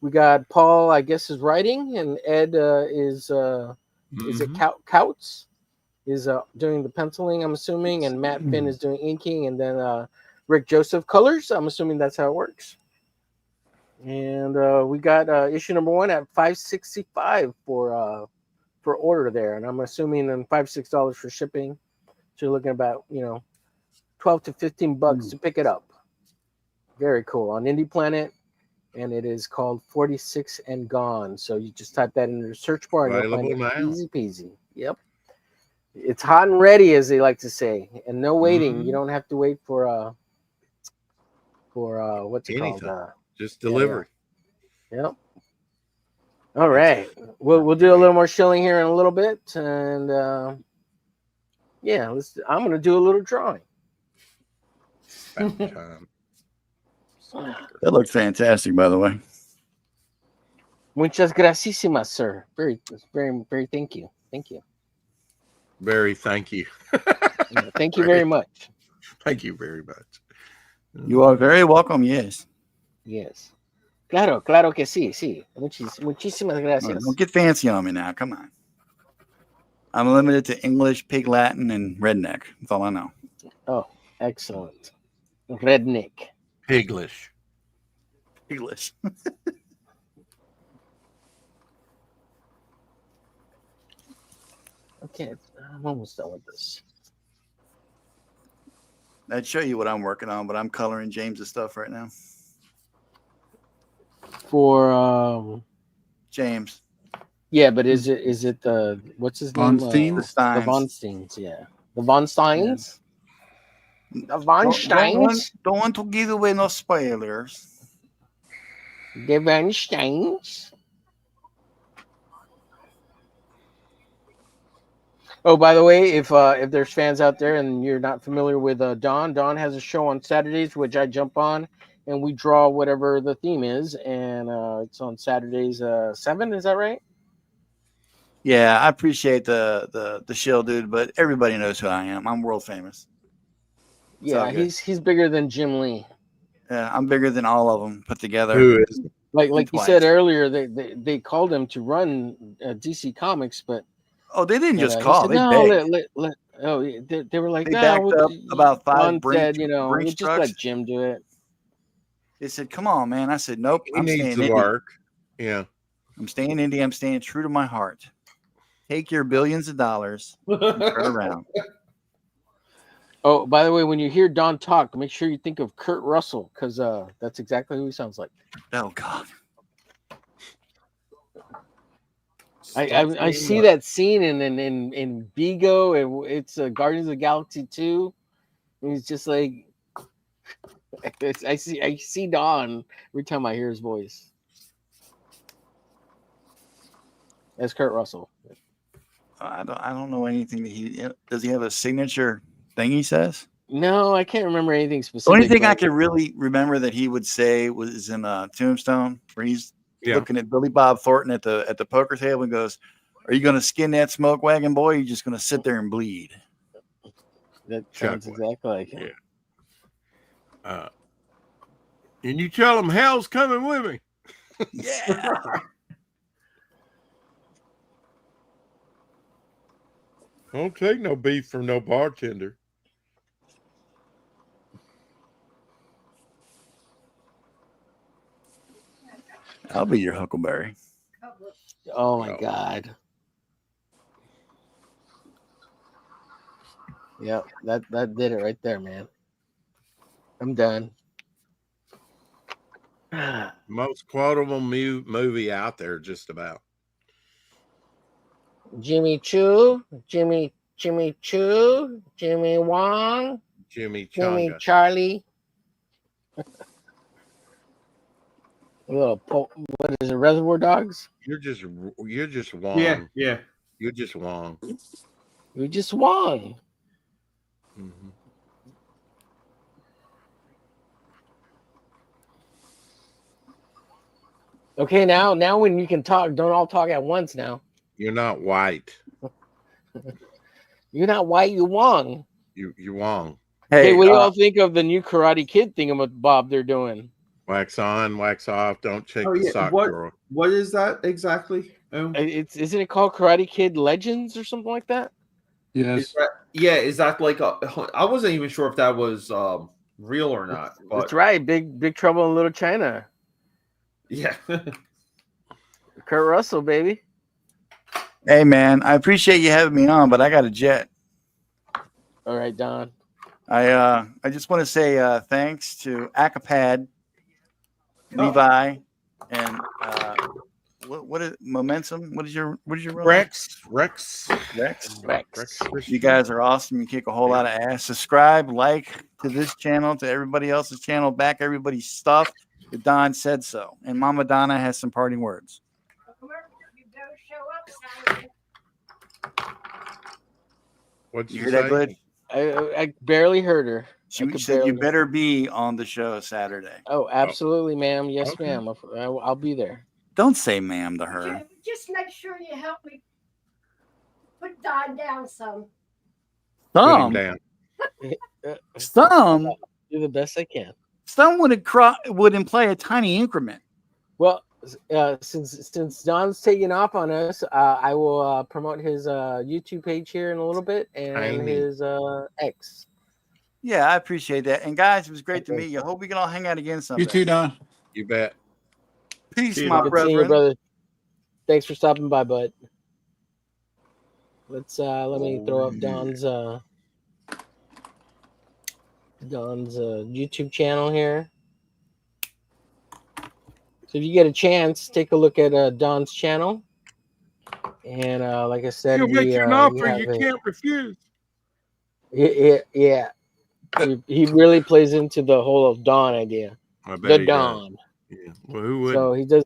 We got Paul, I guess, is writing, and Ed is it Couts is doing the penciling, I'm assuming, and Matt Finn is doing inking, and then Rick Joseph colors. I'm assuming that's how it works. And we got issue #1 at $5.65 for order there, and I'm assuming then $5-6 for shipping. So you're looking about $12 to $15 to pick it up. Very cool on Indie Planet, and it is called 46 and Gone. So you just type that into the search bar and you'll find it easy peasy. Yep, it's hot and ready, as they like to say, and no waiting. You don't have to wait for what's it called? Just delivery. Yep. All right, we'll do a little more shilling here in a little bit, and I'm gonna do a little drawing. That looked fantastic, by the way. Muchas gracias, sir. Very, very. Thank you. Very thank you. Thank you very much. Thank you very much. You are very welcome. Yes. Claro que sí. Muchísimas gracias. Don't get fancy on me now. Come on. I'm limited to English, Pig Latin, and Redneck. That's all I know. Oh, excellent. Redneck. Piglish. Okay, I'm almost done with this. I'd show you what I'm working on, but I'm coloring James's stuff right now. For James. Yeah, but is it what's his name? Von The Von Steins, yeah. The Von Steins? Yeah. The Von Steins? Don't want to give away no spoilers. The Von Steins? Oh, by the way, if there's fans out there and you're not familiar with Don has a show on Saturdays, which I jump on, and we draw whatever the theme is, and it's on Saturdays 7. Is that right? Yeah, I appreciate the shill, dude, but everybody knows who I am. I'm world famous. Yeah, he's bigger than Jim Lee. Yeah, I'm bigger than all of them put together. Who is? Like you said earlier, they called him to run DC Comics, but they didn't just call. Said, they begged. They were like, they backed up about 5 said, we'll just let Jim do it. They said, "Come on, man." I said, "Nope." He needs to work. Yeah, I'm staying indie. I'm staying true to my heart. Take your billions of dollars and turn around. Oh, by the way, when you hear Don talk, make sure you think of Kurt Russell, because that's exactly who he sounds like. Oh God. I see that scene in Vigo, and it's Guardians of the Galaxy 2. And he's just like, I see Don every time I hear his voice. That's Kurt Russell. I don't know anything that does. He have a signature thing he says? No, I can't remember anything The specific. only thing I but- can really remember that he would say was in Tombstone, where he's Yeah. looking at Billy Bob Thornton at the poker table and goes, "Are you going to skin that smoke wagon, boy? Or are you just going to sit there and bleed?" That sounds Chuck exactly like him. Yeah. And you tell him hell's coming with me. Yeah. Don't take no beef from no bartender. I'll be your Huckleberry. Oh my No. God. Yep, that did it right there, man. I'm done. Most quotable movie out there, just about. Jimmy Choo, Jimmy Choo, Jimmy Wong, Jimmy Jimmy Chonga. Charlie. What is it? Reservoir Dogs? You're just Wong. Yeah. You're just Wong. We just won. Mm-hmm. Okay, now when you can talk, don't all talk at once now. You're not white. You're not white, you won. You're Wong. Hey, what do y'all think of the new Karate Kid thingamabob they're doing? Wax on, wax off. Don't check Oh, the yeah. sock What- drawer. What is that exactly? Isn't it called Karate Kid Legends or something like that? Yes. Is that like a? I wasn't even sure if that was real or not. But That's right. Big Trouble in Little China. yeah. Kurt Russell, baby. Hey, man, I appreciate you having me on, but I got a jet. All right, Don. I just want to say thanks to Acapad, Levi, and what is Momentum? What is your real name? Rex. Rex. Rex. You guys are awesome. You kick a whole lot of ass. Subscribe, like to this channel, to everybody else's channel, back everybody's stuff. If Don said so. And Mama Donna has some parting words. You better show up Saturday. What'd You you hear that, say? Glitch? I barely heard her. She I could said you barely- better be on the show Saturday. Oh, absolutely, ma'am. Yes, Okay. ma'am. I'll be there. Don't say ma'am to her. Just make sure you help me put Don down some. Put him Some down. Do the best I can. would imply a tiny increment. Well, since Don's taking off on us, I will promote his YouTube page here in a little bit and Tiny. his X. Yeah, I appreciate that. And guys, it was great to meet you. Hope we can all hang out again someday. You too, Don. You bet. Peace, See you, my Don. Good seeing you, brethren. brother. Thanks for stopping by, bud. Let me throw up Don's YouTube channel here. So if you get a chance, take a look at Don's channel. And like I said, He'll make you an offer you can't refuse. Yeah. He really plays into the whole of Don idea. I bet The he does. Don. Yeah. Well, who would? So he does.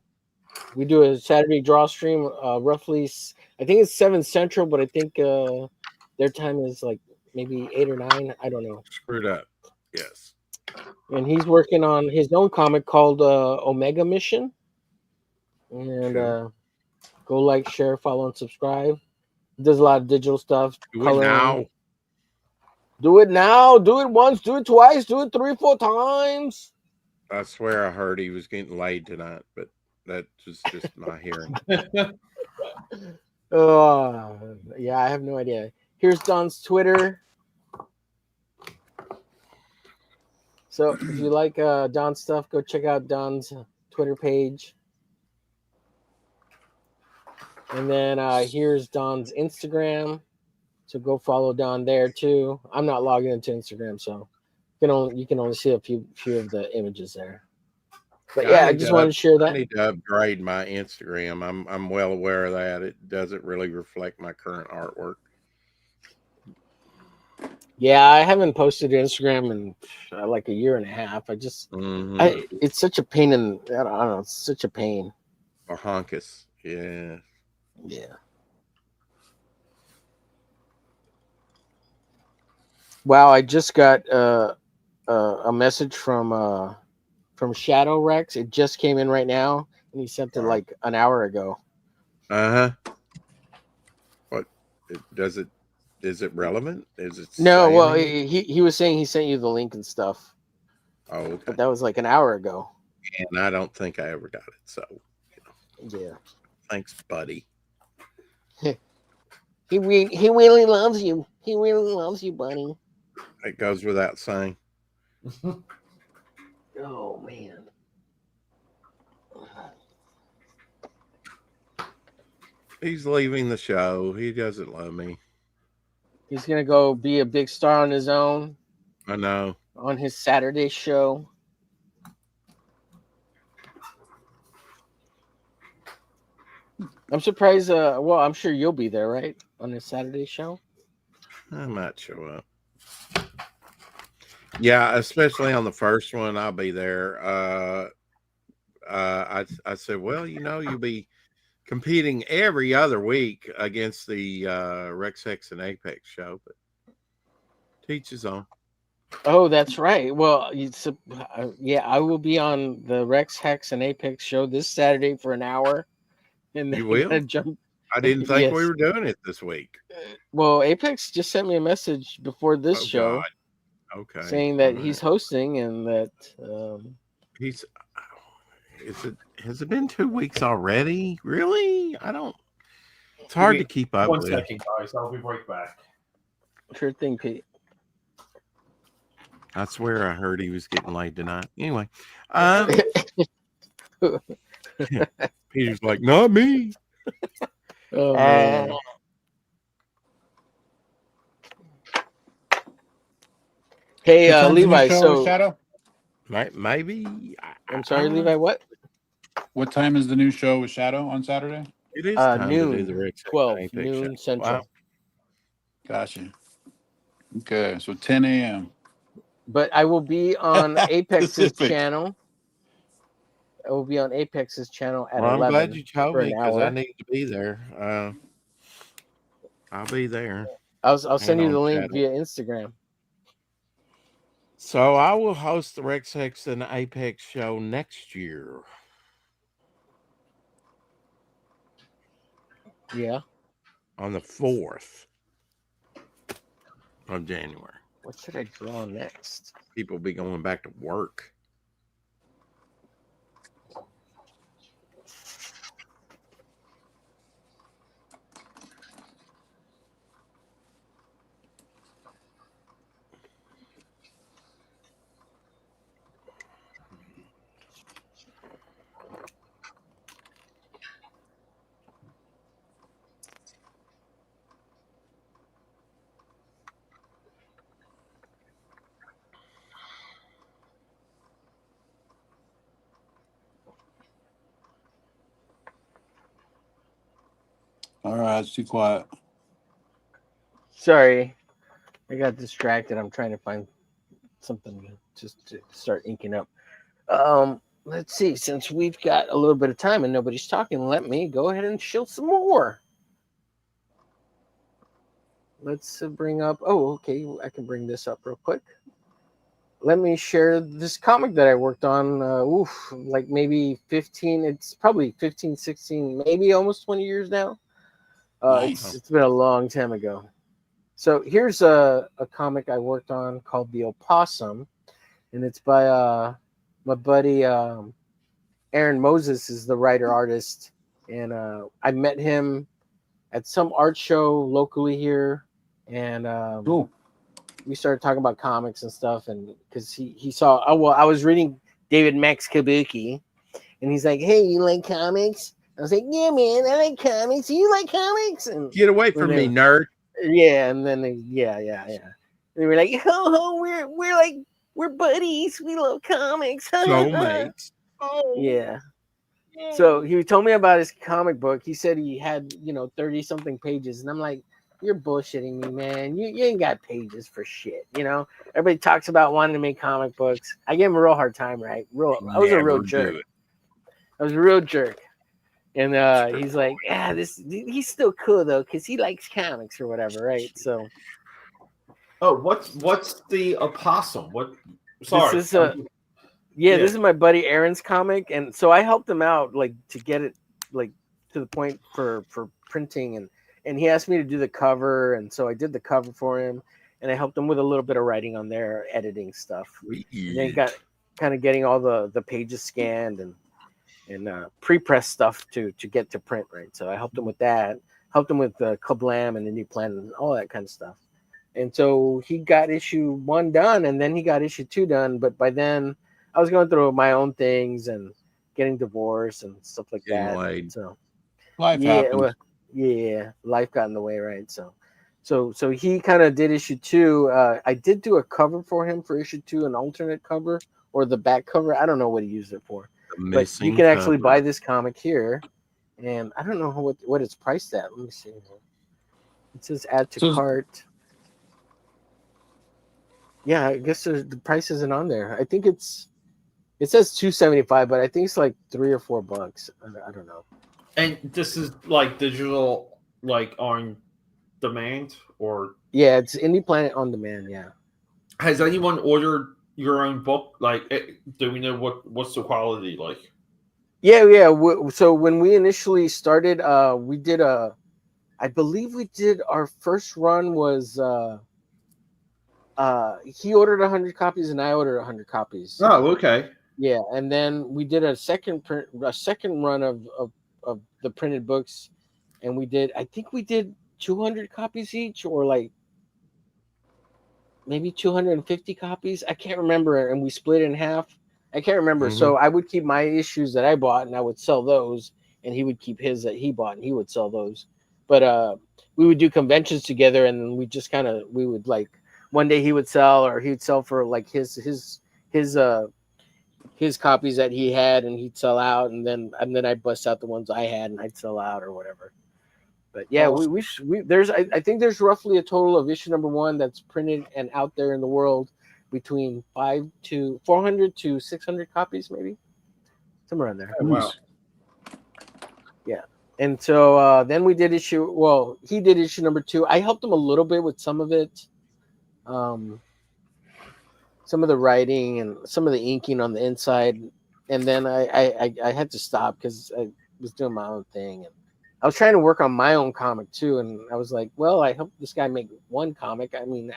We do a Saturday draw stream, roughly. I think it's 7 Central, but I think their time is like maybe 8 or 9. I don't know. Screwed up. Yes. And he's working on his own comic called Omega Mission. And Cool. go like, share, follow, and subscribe. He does a lot of digital stuff. Do it coloring. now. Do it now. Do it once. Do it twice. Do it 3, 4 times. I swear I heard he was getting laid tonight, but that was just my hearing. Yeah, I have no idea. Here's Don's Twitter. So if you like Don's stuff, go check out Don's Twitter page. And then here's Don's Instagram. So go follow Don there too. I'm not logging into Instagram, so you can only see a few of the images there. But yeah, I just wanted to share I that. need to upgrade my Instagram. I'm well aware of that. It doesn't really reflect my current artwork. Yeah, I haven't posted to Instagram in like a year and a half. It's such a pain in. I don't know. It's such a pain. Or honkus. Yeah. Yeah. Wow, I just got a message from Shadow Rex. It just came in right now, and he sent it like an hour ago. What does it? Is it relevant? Is it? No, well, anything? he was saying he sent you the link and stuff. Oh, okay. But that was like an hour ago. And I don't think I ever got it. So, yeah. Thanks, buddy. He really loves you. He really loves you, buddy. It goes without saying. Oh man. He's leaving the show. He doesn't love me. He's gonna go be a big star on his own. I know. On his Saturday show. I'm surprised. Well, I'm sure you'll be there, right? On his Saturday show. I might show up. Yeah, especially on the first one, I'll be there. I said, well, you'll be competing every other week against the Rex Hex and Apex show, but teach his own. Oh, that's right. Well, yeah, I will be on the Rex Hex and Apex show this Saturday for an hour. And then you will jump. I didn't think we were doing it this week. Well, Apex just sent me a message before this show. God. Okay. Saying that he's hosting and that has it been 2 weeks already? Really? It's hard to keep up with. 1 second, guys. I'll be right back. Sure thing, Pete. I swear I heard he was getting laid tonight. Anyway, Peter's like, not me. Oh, man. Hey, Levi. So Shadow? Maybe. I'm sorry, Levi. What? What time is the new show with Shadow on Saturday? It is time noon, to do the Rex 12 noon show. Central. Wow. Gotcha. Okay, so 10 a.m. But I will be on Apex's channel. I will be on Apex's channel at 11. I'm glad you told me because I hour. need to be there. I'll be there. I'll send you the link via Instagram. So I will host the Rex Hex and Apex show next year. Yeah. On the 4th of January. What should I draw next? People be going back to work. All right, it's too quiet. Sorry, I got distracted. I'm trying to find something just to start inking up. Let's see. Since we've got a little bit of time and nobody's talking, let me go ahead and show some more. Let's bring up. Oh, okay. I can bring this up real quick. Let me share this comic that I worked on. Like maybe 15. It's probably 15, 16, maybe almost 20 years now. It's been a long time ago. So here's a comic I worked on called The Opossum, and it's by my buddy Aaron Moses is the writer artist, and I met him at some art show locally here, and Cool. we started talking about comics and stuff, and because he saw I was reading David Max Kabuki, and he's like, "Hey, you like comics?" I was like, "Yeah, man, I like comics. You like comics?" And get away from me, nerd. Yeah, and then yeah. And they were like, "Oh, we're buddies. We love comics." Soulmates. Yeah. So he told me about his comic book. He said he had 30 something pages, and I'm like, you're bullshitting me, man. You ain't got pages for shit. You know, everybody talks about wanting to make comic books. I gave him a real hard time, right? I was a real Never jerk. do it. I was a real jerk. And he's like, yeah, he's still cool though, because he likes comics or whatever, right? So Oh, what's the opossum? What? Sorry. this is this is my buddy Aaron's comic, and so I helped him out like to get it like to the point for printing, and he asked me to do the cover, and so I did the cover for him, and I helped him with a little bit of writing on there, editing stuff. And then got kind of getting all the pages scanned and pre-press stuff to get to print, right? So I helped him with that, helped him with the Kablam and the new plan and all that kind of stuff. And so he got issue 1 done, and then he got issue 2 done. But by then I was going through my own things and getting divorced and stuff like that. Laid. So Life happens. Life got in the way, right? So he kind of did issue 2. I did do a cover for him for issue 2, an alternate cover or the back cover. I don't know what he used it for. But you can actually buy this comic here, and I don't know what it's priced at. Let me see. It says add to cart. Yeah, I guess the price isn't on there. I think it says $275, but I think it's like $3 or $4. I don't know. And this is like digital, like on demand, or it's Indie Planet on demand. Yeah. Has anyone ordered your own book? Like, do we know what's the quality like? Yeah. So when we initially started, we did I believe we did our first run was he ordered 100 copies and I ordered 100 copies. Oh, okay. Yeah, and then we did a second run of the printed books, and I think we did 200 copies each, or like maybe 250 copies. I can't remember, and we split it in half. I can't remember. Mm-hmm. So I would keep my issues that I bought, and I would sell those, and he would keep his that he bought, and he would sell those. But we would do conventions together, and we just we would like one day he would sell, or he'd sell for like his copies that he had, and he'd sell out, and then I'd bust out the ones I had, and I'd sell out or whatever. But yeah, I think there's roughly a total of issue number 1 that's printed and out there in the world between 400 to 600 copies, maybe somewhere in there. Oh, wow. Yeah. And so then we did he did issue number 2. I helped him a little bit with some of it. Some of the writing and some of the inking on the inside. And then I had to stop because I was doing my own thing. And I was trying to work on my own comic too. And I was like, well, I helped this guy make one comic. I mean,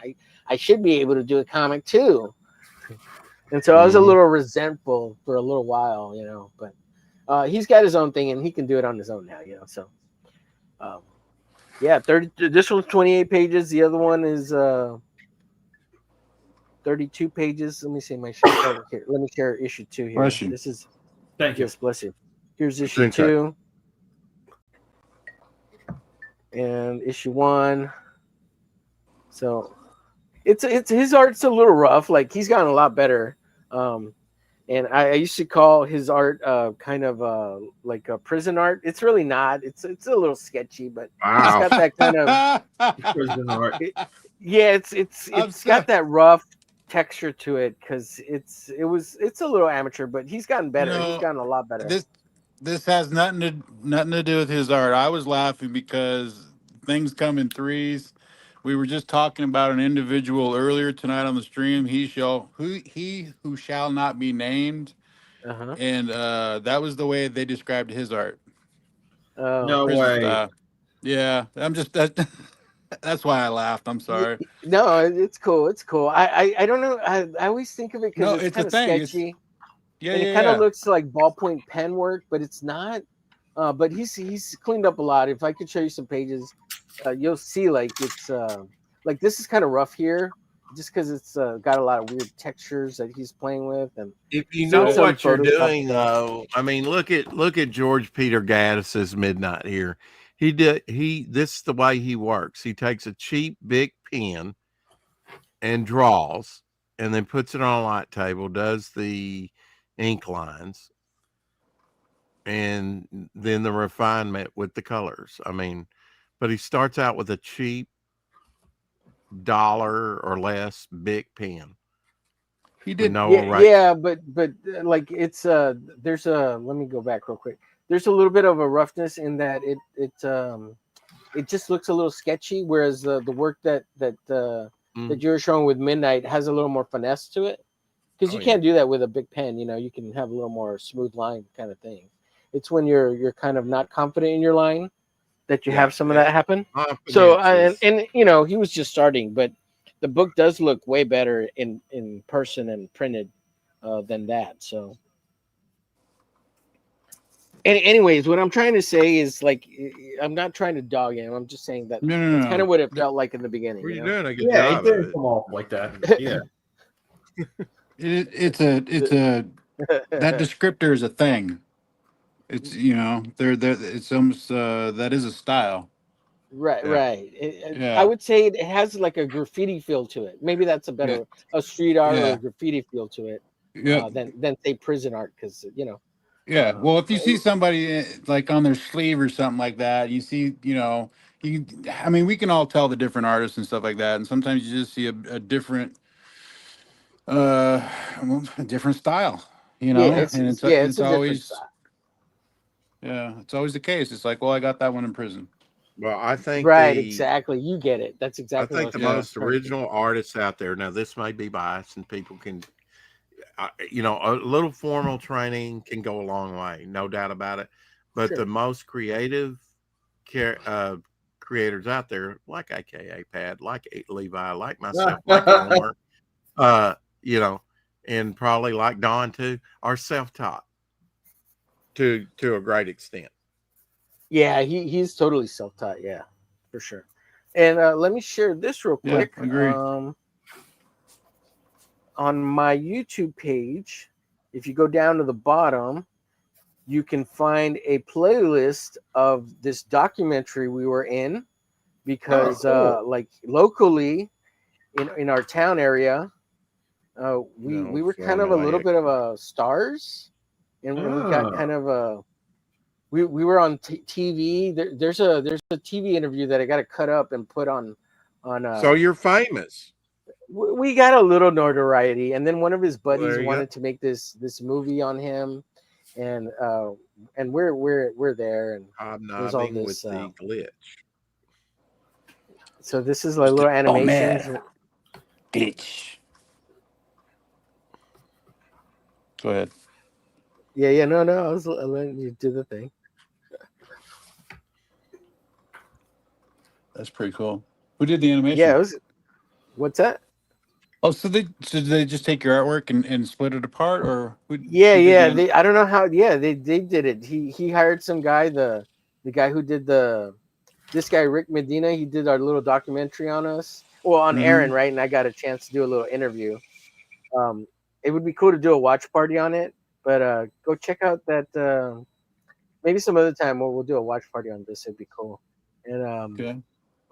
I should be able to do a comic too. And so I was a little resentful for a little while, you know, but he's got his own thing and he can do it on his own now, you know. So yeah, this one's 28 pages. The other one is 32 pages. Let me see my share here. Let me share issue 2 here. Bless you. This is Thank you. yes, bless you. Here's issue 2 and issue 1. So it's his art's a little rough. Like he's gotten a lot better. And I used to call his art kind of like a prison art. It's really not. It's a little sketchy, but it's got that kind of Prison art. It's got that rough texture to it because it's a little amateur, but he's gotten better. You know, he's gotten a lot better. This has nothing to do with his art. I was laughing because things come in threes. We were just talking about an individual earlier tonight on the stream. He who shall not be named, and that was the way they described his art. No way. Yeah, I'm just that. That's why I laughed. I'm sorry. No, it's cool. It's cool. I don't know. I always think of it because it's kind of sketchy. And it kind of looks like ballpoint pen work, but it's not. But he's cleaned up a lot. If I could show you some pages, you'll see like it's like this is kind of rough here, just because it's got a lot of weird textures that he's playing with. And if you know what you're doing, though, I mean, look at George Peter Gaddis's Midnight here. This is the way he works. He takes a cheap big pen and draws, and then puts it on a light table, does the ink lines, and then the refinement with the colors. I mean, but he starts out with a cheap $1 or less Bic pen. He With did. no Yeah, erase. yeah, but like it's there's a let me go back real quick. There's a little bit of a roughness in that it just looks a little sketchy, whereas the work that Mm. you're showing with Midnight has a little more finesse to it. Because Oh, you yeah. can't do that with a big pen, you know. You can have a little more smooth line kind of thing. It's when you're kind of not confident in your line that you Yeah, have some of yeah. that happen. So Confidence is- and you know he was just starting, but the book does look way better in person and printed than that. So, anyways, what I'm trying to say is like I'm not trying to dog him. I'm just saying that No, no, that's no, kind of no. what it felt like in the beginning. Well, You you're know? doing a good Yeah, it job of didn't it. come off like that. Yeah. It's a that descriptor is a thing. It's there it's almost that is a style. Right, Yeah. right. I Yeah, would say it has like a graffiti feel to it. Maybe that's a yeah, better a street art or yeah, a graffiti feel to it yeah, than say prison art because you know. yeah. Well, if you see somebody like on their sleeve or something like that, you see, you. I mean, we can all tell the different artists and stuff like that, and sometimes you just see a different, uh, a different style, Yeah, and it's it's a different always, style. yeah, it's always the case. It's like, well, I got that one in prison. Well, I think Right, exactly. You get it. That's exactly what I was the trying Yeah, most to do. original artists out there. Now, this may be biased, and people can, a little formal training can go a long way, no doubt about it. But the Sure. most creative creators out there, like AKA Pad, like Levi, like myself, like Omer, uh, you know, and probably like Don too, are self-taught to a great extent. Yeah, he's totally self-taught. Yeah, for sure. And let me share this real yeah, quick. agree. On my YouTube page, if you go down to the bottom, you can find a playlist of this documentary we were in because cool. like locally in our town area, we No, were kind of a little formulaic. bit of a stars, and we got Ah. kind of a we were on TV. There's a TV interview that I got to cut up and put on So you're famous. we got a little notoriety, and then one of his Well, buddies there you go. wanted to make this movie on him, and we're there, and there's all Hobnobbing with this. the glitch. So this is like little animations. man. Glitch. Go ahead. Yeah, no, I was letting you do the thing. That's pretty cool. Who did the animation? Yeah, it was. What's that? Oh, so did they just take your artwork and split it apart, or who Yeah, did yeah. the I don't know how. Yeah, they did it. He hired some guy. The guy who did this guy Rick Medina. He did our little documentary on us. Well, on Aaron, right? And I got a chance to do a little interview. It would be cool to do a watch party on it, but go check out that. Maybe some other time we'll do a watch party on this. It'd be cool. And Okay.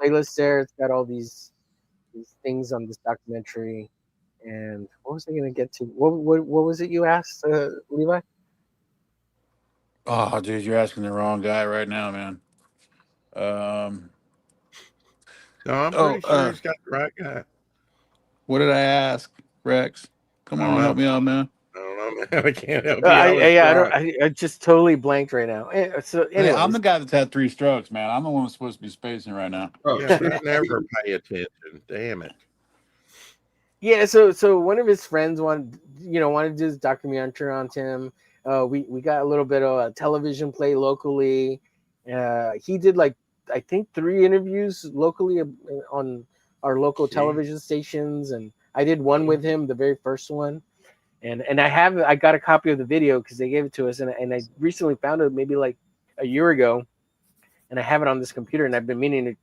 playlist there. It's got all these things on this documentary. And what was I gonna get to? What was it you asked, Levi? Oh, dude, you're asking the wrong guy right now, man. No, I'm Oh, pretty sure he's got the right guy. what did I ask, Rex? Come I don't on, help know. me out, man. I don't know. I can't help you. I was I don't. trying. I just totally blanked right now. So, Hey, I'm anyways, the guy that's had 3 strokes, man. I'm the one who's supposed to be spacing right now. Oh, Yeah, but I never pay attention. Damn it. yeah. So one of his friends wanted to do this documentary on him. We got a little bit of a television play locally. He did like I think 3 interviews locally on our local television stations, and I did one with him, the very first one. And I got a copy of the video because they gave it to us, and I recently found it maybe like a year ago, and I have it on this computer, and I've been meaning to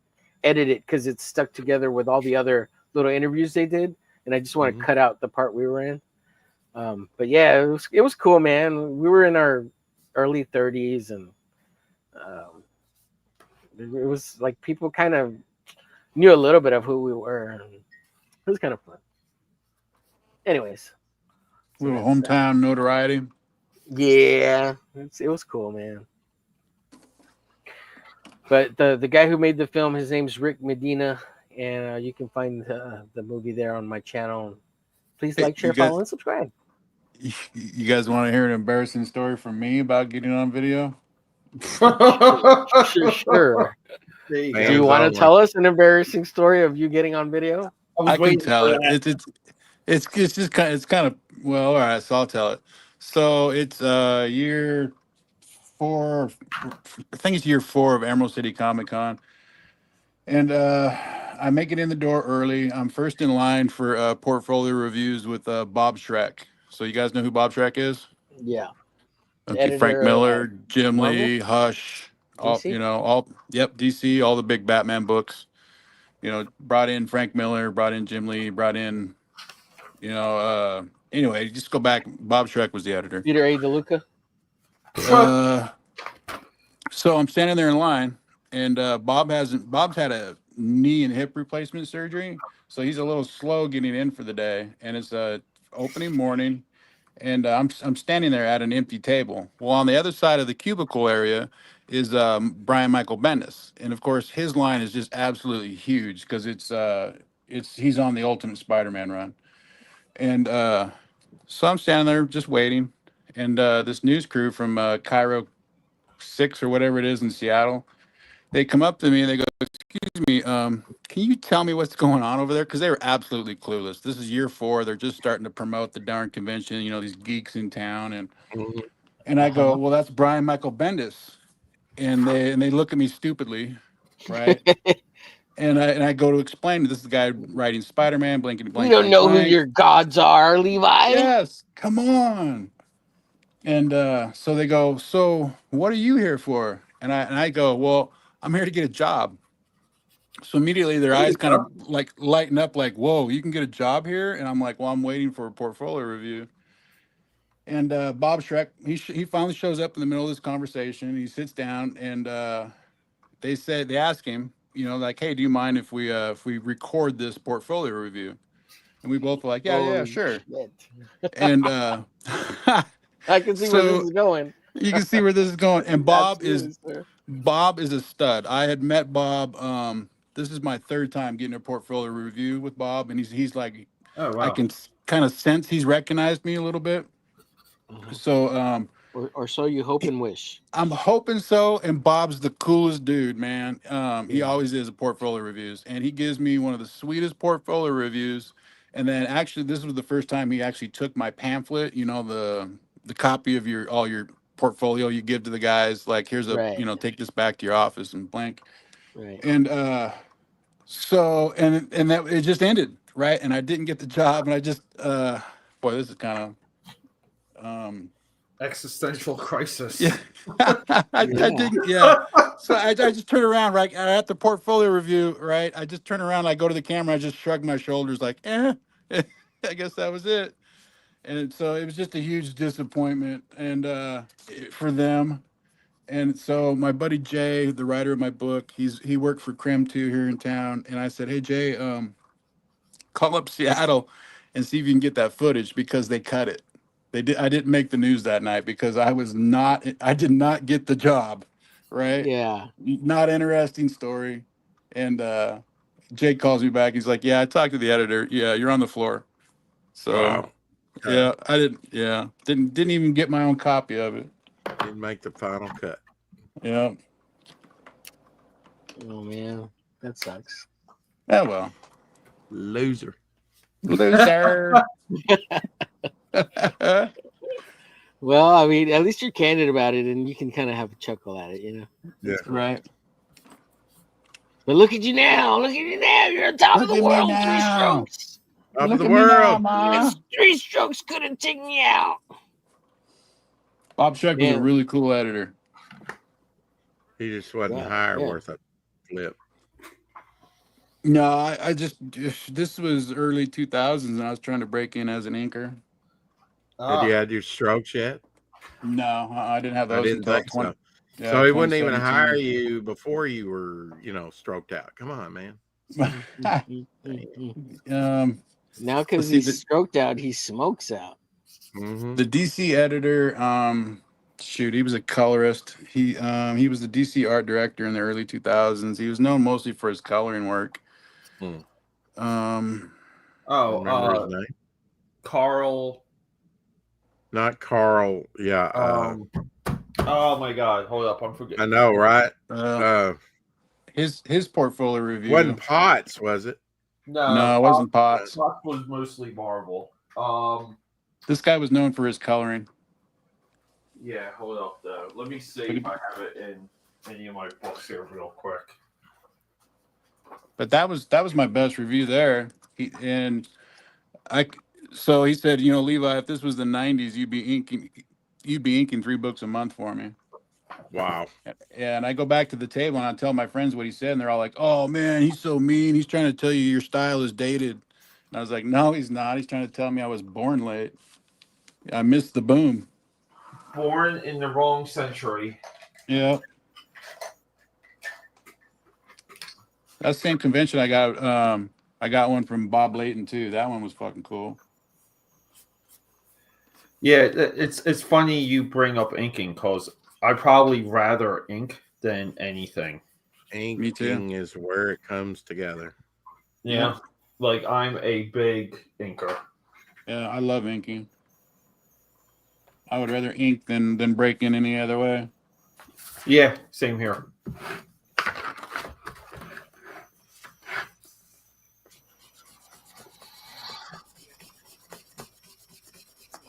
edit it because it's stuck together with all the other little interviews they did, and I just want to cut out the part we were in. But yeah, it was cool, man. We were in our early 30s, and it was like people kind of knew a little bit of who we were, and it was kind of fun. Anyways. A little hometown notoriety. Yeah, it was cool, man. But the guy who made the film, his name's Rick Medina, and you can find the movie there on my channel. Please Hey, like, share, follow, and subscribe. You guys want to hear an embarrassing story from me about getting on video? Sure. There you Man. Do you go. want to only. tell us an embarrassing story of you getting on video? I can waiting tell for it. that. It's just kind of well, all right. So I'll tell it. So it's year 4. I think it's year 4 of Emerald City Comic Con, and I make it in the door early. I'm first in line for portfolio reviews with Bob Schreck. So you guys know who Bob Schreck is? Yeah. Okay, Frank Editor Miller, at Jim Marvel? Lee, Hush, all DC? yep, DC, all the big Batman books. Brought in Frank Miller, brought in Jim Lee, brought in, anyway, just go back. Bob Schreck was the editor. Peter A. DeLuca? So I'm standing there in line, and Bob's had a knee and hip replacement surgery, so he's a little slow getting in for the day, and it's opening morning, and I'm standing there at an empty table. Well, on the other side of the cubicle area is Brian Michael Bendis, and of course his line is just absolutely huge because he's on the Ultimate Spider-Man run, and so I'm standing there just waiting, and this news crew from Cairo 6 or whatever it is in Seattle, they come up to me and they go, "Excuse me, can you tell me what's going on over there?" Because they were absolutely clueless. This is year 4. They're just starting to promote the darn convention. These geeks in town, and I go, "Well, that's Brian Michael Bendis," and they look at me stupidly, right? and I go to explain, this is the guy writing Spider-Man, blankety You blank. don't blank, know who blank. your gods are, Levi? Yes, come on. And so they go, "So what are you here for?" And I go, "Well, I'm here to get a job." So immediately their eyes kind of like lighten up, like, "Whoa, you can get a job here?" And I'm like, "Well, I'm waiting for a portfolio review." And Bob Schreck, he finally shows up in the middle of this conversation. He sits down, and they ask him, like, "Hey, do you mind if we record this portfolio review?" And we both were like, "Yeah, Holy sure." shit. And I can see where this so is going. you can see where this is going. And Bob is Absolutely, sir. a stud. I had met Bob. This is my 3rd time getting a portfolio review with Bob, and he's like, Oh I wow. can kind of sense he's recognized me a little bit. So or so you hope and wish. I'm hoping so. And Bob's the coolest dude, man. He Yeah. always is at portfolio reviews, and he gives me one of the sweetest portfolio reviews. And then actually, this was the first time he actually took my pamphlet. The copy of all your portfolio you give to the guys. Like, here's Right. take this back to your office and blank. Right. And so and that it just ended, right? And I didn't get the job, and I just boy, this is kind of Existential crisis. yeah. I didn't, yeah. So I just turn around, right at the portfolio review, right? I just turn around, I go to the camera, I just shrug my shoulders like, I guess that was it. And so it was just a huge disappointment and for them. And so my buddy Jay, the writer of my book, he worked for Crim 2 here in town, and I said, "Hey Jay, call up Seattle and see if you can get that footage because they cut it. I didn't make the news that night because I did not get the job, right? Yeah. Not interesting story." And Jake calls me back. He's like, "Yeah, I talked to the editor. Yeah, you're on the floor." So Wow. yeah, I didn't even get my own copy of it. Didn't make the final cut. Yeah. Oh man, that sucks. Yeah, well. Loser. Loser. Well, I mean, at least you're candid about it, and you can kind of have a chuckle at it, Yeah. Right. But look at you now! Look at you now! You're on top of the world. 3 strokes. Top Look of the at me now, world. Ma. 3 strokes couldn't take me out. Bob Schreck was a Man. really cool editor. He just wasn't Yeah, higher yeah. worth a flip. No, I just this was early 2000s, and I was trying to break in as an inker. Had you had your strokes yet? No, I didn't have I those didn't until think 20. so. Yeah, So he wouldn't even 2017. hire you before you were, stroked out. Come on, man. Now, because see, he's stroked out, he smokes out. Mm-hmm. the DC editor, shoot, he was a colorist. He was the DC art director in the early 2000s. He was known mostly for his coloring work. Um, Remember his name? Carl. Not Carl. Yeah. Oh my God! Hold up, I'm forgetting. I know, right? his portfolio review Wasn't Potts, was it? No, it wasn't Potts. Potts was mostly Marvel. This guy was known for his coloring. Yeah, hold up though. Let me see if I have it in any of my books here real quick. But that was my best review there. So he said, Levi, if this was the 90s, you'd be inking 3 books a month for me. Wow. Yeah, and I go back to the table and I tell my friends what he said, and they're all like, "Oh man, he's so mean. He's trying to tell you your style is dated." And I was like, "No, he's not. He's trying to tell me I was born late. I missed the boom." Born in the wrong century. Yeah. That same convention I got one from Bob Layton too. That one was fucking cool. Yeah, it's funny you bring up inking because I'd probably rather ink than anything. Inking is where it comes together. Yeah. Like I'm a big inker. Yeah, I love inking. I would rather ink than break in any other way. Yeah, same here.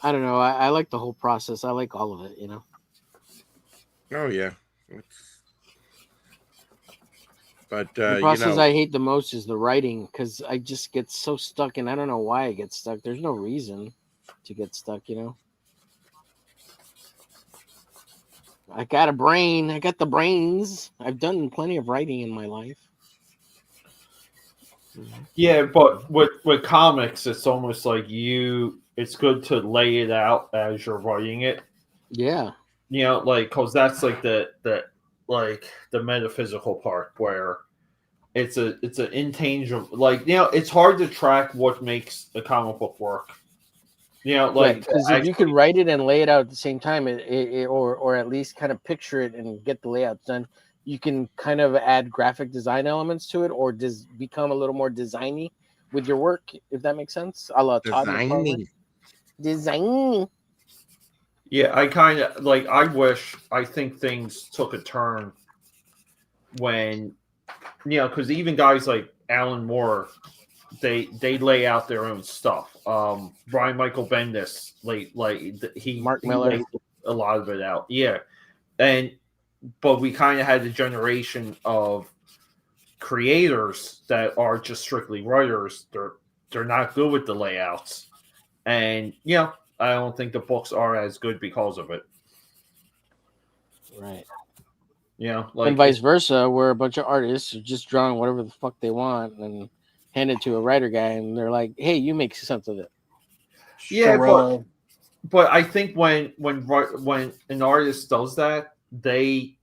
I don't know. I like the whole process. I like all of it, Oh yeah. But the process I hate the most is the writing because I just get so stuck, and I don't know why I get stuck. There's no reason to get stuck, I got a brain. I got the brains. I've done plenty of writing in my life. Yeah, but with comics, it's almost like it's good to lay it out as you're writing it. Yeah. Because that's like the metaphysical part where it's an intangible, it's hard to track what makes a comic book work. Because if you could write it and lay it out at the same time, or at least kind of picture it and get the layouts done, you can kind of add graphic design elements to it, or become a little more designy with your work, if that makes sense. A la Todd McFarlane. Design. Yeah, I think things took a turn when, because even guys like Alan Moore, they lay out their own stuff. Brian Michael Bendis, Mark Miller, laid a lot of it out. Yeah, but we kind of had a generation of creators that are just strictly writers. They're not good with the layouts, and I don't think the books are as good because of it. Right. And vice versa, where a bunch of artists are just drawing whatever the fuck they want and hand it to a writer guy, and they're like, "Hey, you make sense of it." Yeah, but I think when an artist does that, they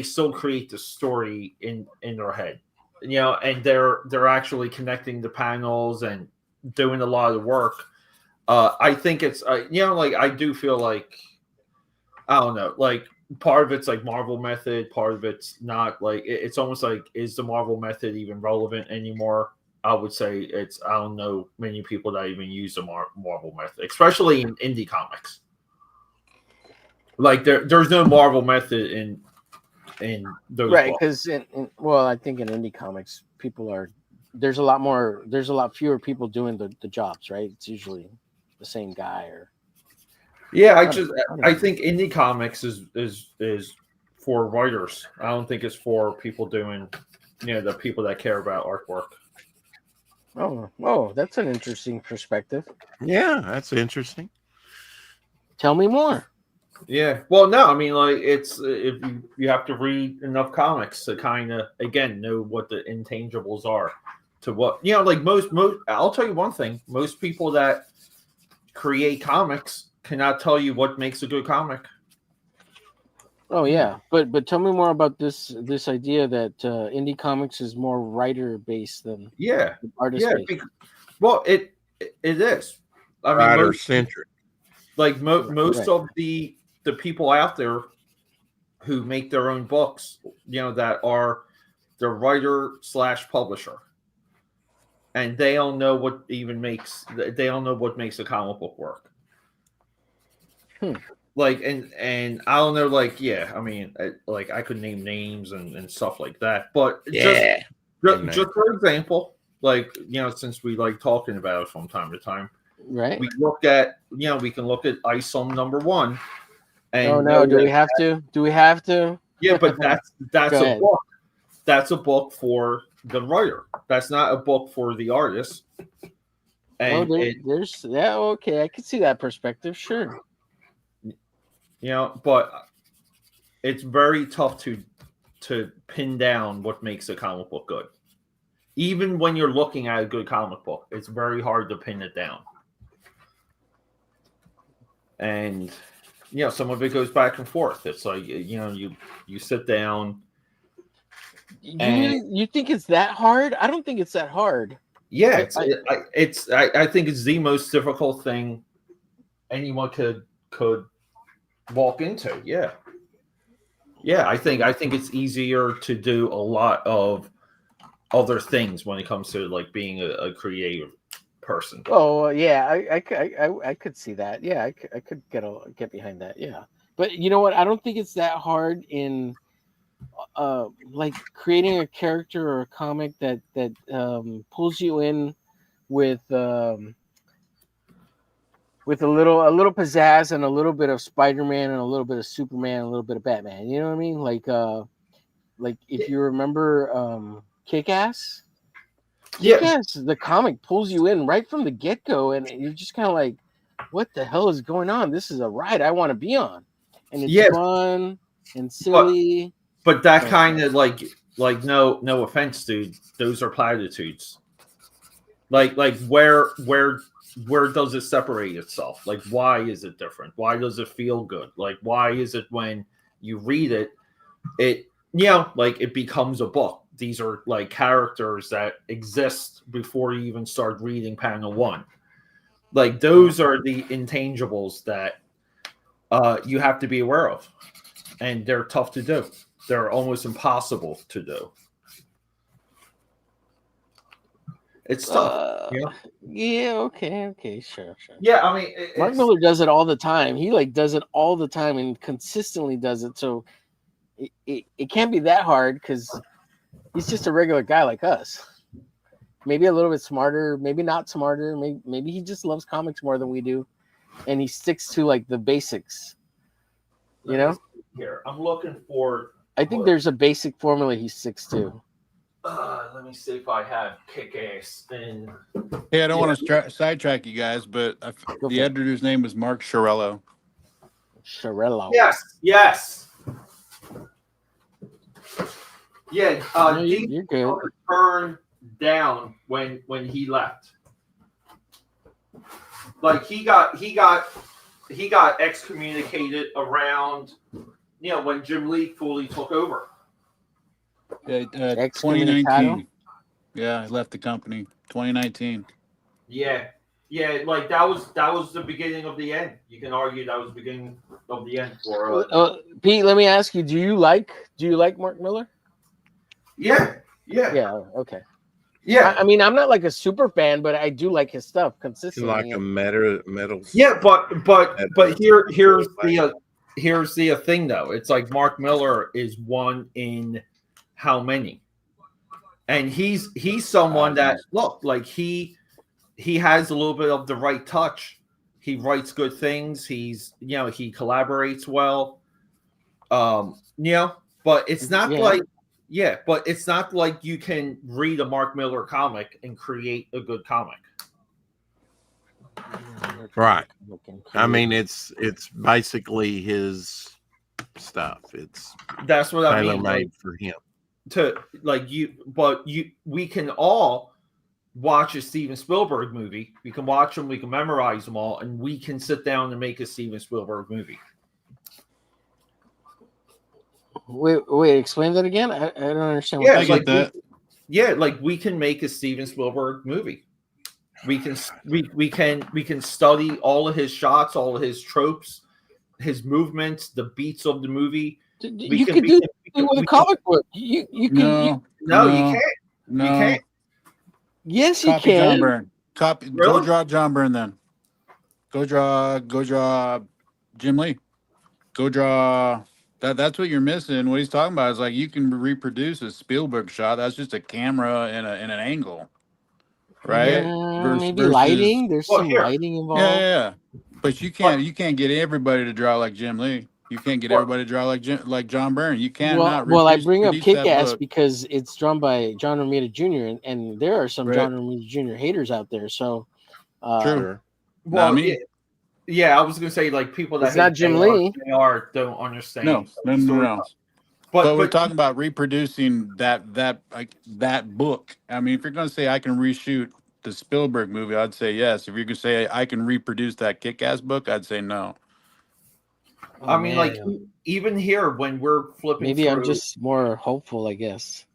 still create the story in their head, and they're actually connecting the panels and doing a lot of work. I think it's I do feel like, I don't know, part of it's like Marvel method, part of it's not. It's almost like, is the Marvel method even relevant anymore? I would say I don't know many people that even use the Marvel method, especially in indie comics. There's no Marvel method in those right, because I think in indie comics there's a lot fewer people doing the jobs, right? It's usually the same guy I think indie comics is for writers. I don't think it's for people doing, the people that care about artwork. Oh, that's an interesting perspective. Yeah, that's interesting. Tell me more. Yeah. Well, no, I mean, it's if you have to read enough comics to kind of, again, know what the intangibles are. To what most. I'll tell you one thing: most people that create comics cannot tell you what makes a good comic. Oh yeah, but tell me more about this idea that indie comics is more writer based than artist based. Well, it is. I mean, writer centric. Most of the people out there who make their own books, that are the writer / publisher. and they don't know what makes a comic book work. Like, and I don't know, like, I mean, like, I could name names and stuff like that, but just for example, like, since we like talking about it from time to time, right? We look at, we can look at ISOM #1. And do we have to? Do we have to? Yeah, but that's Go a ahead. book. That's a book for the writer. That's not a book for the artist. And there's okay, I can see that perspective, sure. But it's very tough to pin down what makes a comic book good. Even when you're looking at a good comic book, it's very hard to pin it down. And some of it goes back and forth. It's like you sit down. You think it's that hard? I don't think it's that hard. Yeah, I think it's the most difficult thing anyone could walk into. Yeah, I think it's easier to do a lot of other things when it comes to like being a creative person. Oh yeah, I could see that. Yeah, I could get behind that. Yeah, but you know what? I don't think it's that hard in like creating a character or a comic that pulls you in with a little pizzazz and a little bit of Spider-Man and a little bit of Superman and a little bit of Batman. You know what I mean? Like if you remember Kick-Ass. Kick-Ass, the comic pulls you in right from the get-go, and you're just kind of like, what the hell is going on? This is a ride I want to be on. And it's fun and silly. But that kind of like no offense, dude, those are platitudes. Like where does it separate itself? Like, why is it different? Why does it feel good? Like, why is it when you read it, like it becomes a book? These are like characters that exist before you even start reading panel 1. Like, those are the intangibles that you have to be aware of, and they're tough to do. They're almost impossible to do. It's tough. Yeah, okay, sure. Yeah, I mean, Mark Miller does it all the time. He like does it all the time and consistently does it. So it can't be that hard because he's just a regular guy like us. Maybe a little bit smarter, maybe not smarter. Maybe he just loves comics more than we do, and he sticks to like the basics. Here, I'm looking for. I think there's a basic formula he sticks to. Let me see if I have Kick-Ass in. Hey, I don't want to sidetrack you guys, but the editor's name is Mark Chiarello. Chiarello. Yes. Yeah, you're good. Turned down when he left. Like he got excommunicated around, when Jim Lee fully took over. 2019. Yeah, I left the company 2019. Yeah, like that was the beginning of the end. You can argue that was the beginning of the end for Pete, let me ask you, do you like Mark Miller? Yeah. Okay. Yeah, I mean, I'm not like a super fan, but I do like his stuff consistently. Like a metal. Yeah, but here's the thing though. It's like Mark Miller is one in how many, and he's someone that like he has a little bit of the right touch. He writes good things. He's he collaborates well. But it's not but it's not like you can read a Mark Miller comic and create a good comic. Right. I mean, it's basically his stuff. That's what I mean. Tailor-made for him. We can all watch a Steven Spielberg movie. We can watch them, we can memorize them all, and we can sit down and make a Steven Spielberg movie. Wait, explain that again. I don't understand. I get that. Like we can make a Steven Spielberg movie. We can study all of his shots, all of his tropes, his movements, the beats of the movie. You can do it with a comic book. You can. You can't. No. You can't. Yes, you Copy John can. Byrne. Copy. Go Really? draw John Byrne then. Go draw Jim Lee. Go draw. That's what you're missing. What he's talking about is like you can reproduce a Spielberg shot. That's just a camera and an angle, right? Maybe Versus lighting. There's Well, some here. lighting yeah, involved. yeah. But you can't get everybody to draw like Jim Lee. You can't get Well, everybody to draw like John Byrne. You Well, cannot well, I bring up reproduce that Kick-Ass book. because it's drawn by John Romita Jr. and there are some Right. John Romita Jr. haters out there. So, True. Sure. well, Not me. yeah, I was gonna say like people that It's not hate Jim Lee. AR don't understand. No. But we're talking about reproducing that book. I mean, if you're going to say I can reshoot the Spielberg movie, I'd say yes. If you're going to say I can reproduce that Kick-Ass book, I'd say no. I mean, like even here when we're flipping maybe through, I'm just more hopeful, I guess.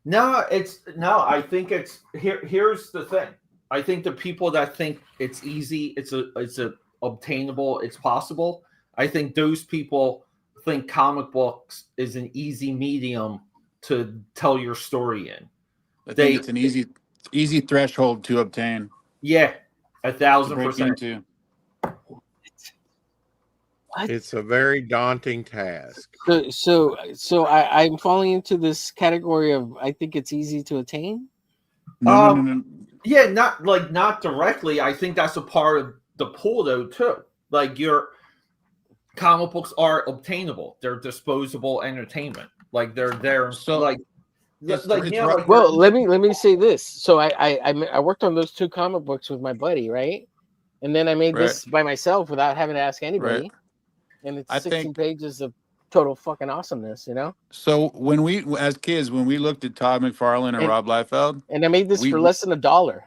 no. I think it's here. Here's the thing. I think the people that think it's easy, it's a obtainable, it's possible. I think those people think comic books is an easy medium to tell your story in. I think it's an easy threshold to obtain. Yeah, To break 1,000%. into. What? It's a very daunting task. So I'm falling into this category of I think it's easy to attain. No. Yeah, not directly. I think that's a part of the pool though too. Like your comic books are obtainable. They're disposable entertainment. Like they're there. So like it's you know, right. like Well, let me say this. So I worked on those 2 comic books with my buddy, right? And then I made this by myself without having to ask anybody. Right. And it's I 16 think- pages of total fucking awesomeness, you know? So when we, as kids, when we looked at Todd McFarlane and Rob Liefeld, And I made this for less than $1.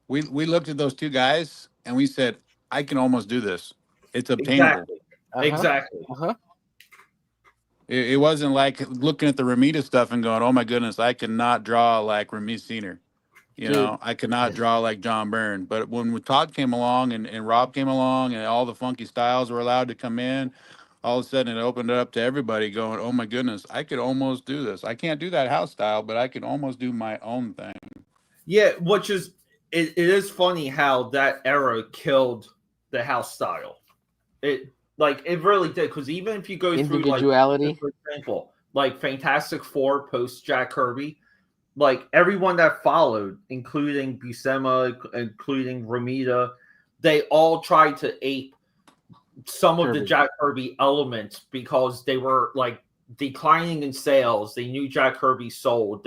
we looked at those 2 guys and we said, I can almost do this. It's obtainable. Exactly. It wasn't like looking at the Ramita stuff and going, oh my goodness, I cannot draw like Ramita Senior. You know, I cannot draw like John Byrne. But when Todd came along and Rob came along and all the funky styles were allowed to come in, all of a sudden it opened it up to everybody going, oh my goodness, I could almost do this. I can't do that house style, but I can almost do my own thing. Yeah, which is it is funny how that era killed the house style. It really did, because even if you go through individuality, for example, like Fantastic Four post Jack Kirby, like everyone that followed, including Buscema, including Romita, they all tried to ape some of the Jack Kirby elements because they were like declining in sales. They knew Jack Kirby sold,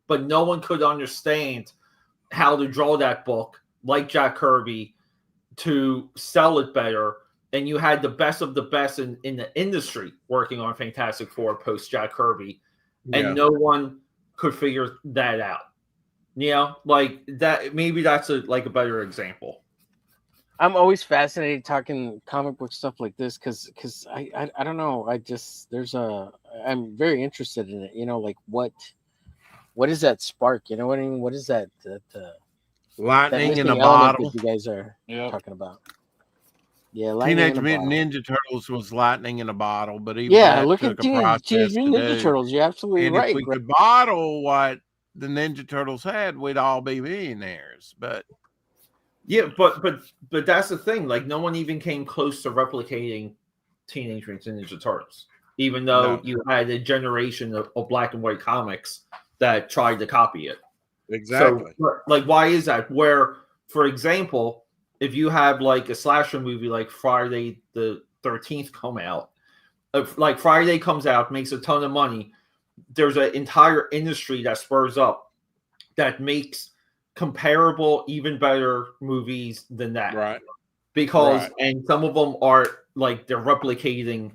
but no one could understand how to draw that book like Jack Kirby to sell it better. And you had the best of the best in the industry working on Fantastic Four post Jack Kirby, and no one could figure that out. You know, like that. Maybe that's a better example. I'm always fascinated talking comic book stuff like this because I don't know. I'm very interested in it. You know, like what is that spark? You know what I mean? What is that? Lightning in a element bottle. that you guys are talking about. Yeah, Teenage Mutant Ninja Turtles was lightning in a bottle, but even look at Teenage Mutant Ninja Turtles. You're absolutely and right. if we could bottle what the Ninja Turtles had, we'd all be millionaires. But yeah, but that's the thing. Like no one even came close to replicating Teenage Mutant Ninja Turtles, even though you had a generation of black and white comics that tried to copy it. Exactly. So, like, why is that? Where, for example, if you have like a slasher movie like Friday the 13th come out, like Friday comes out, makes a ton of money, there's an entire industry that spurs up that makes comparable, even better movies than that. Right. Because, and some of them are like they're replicating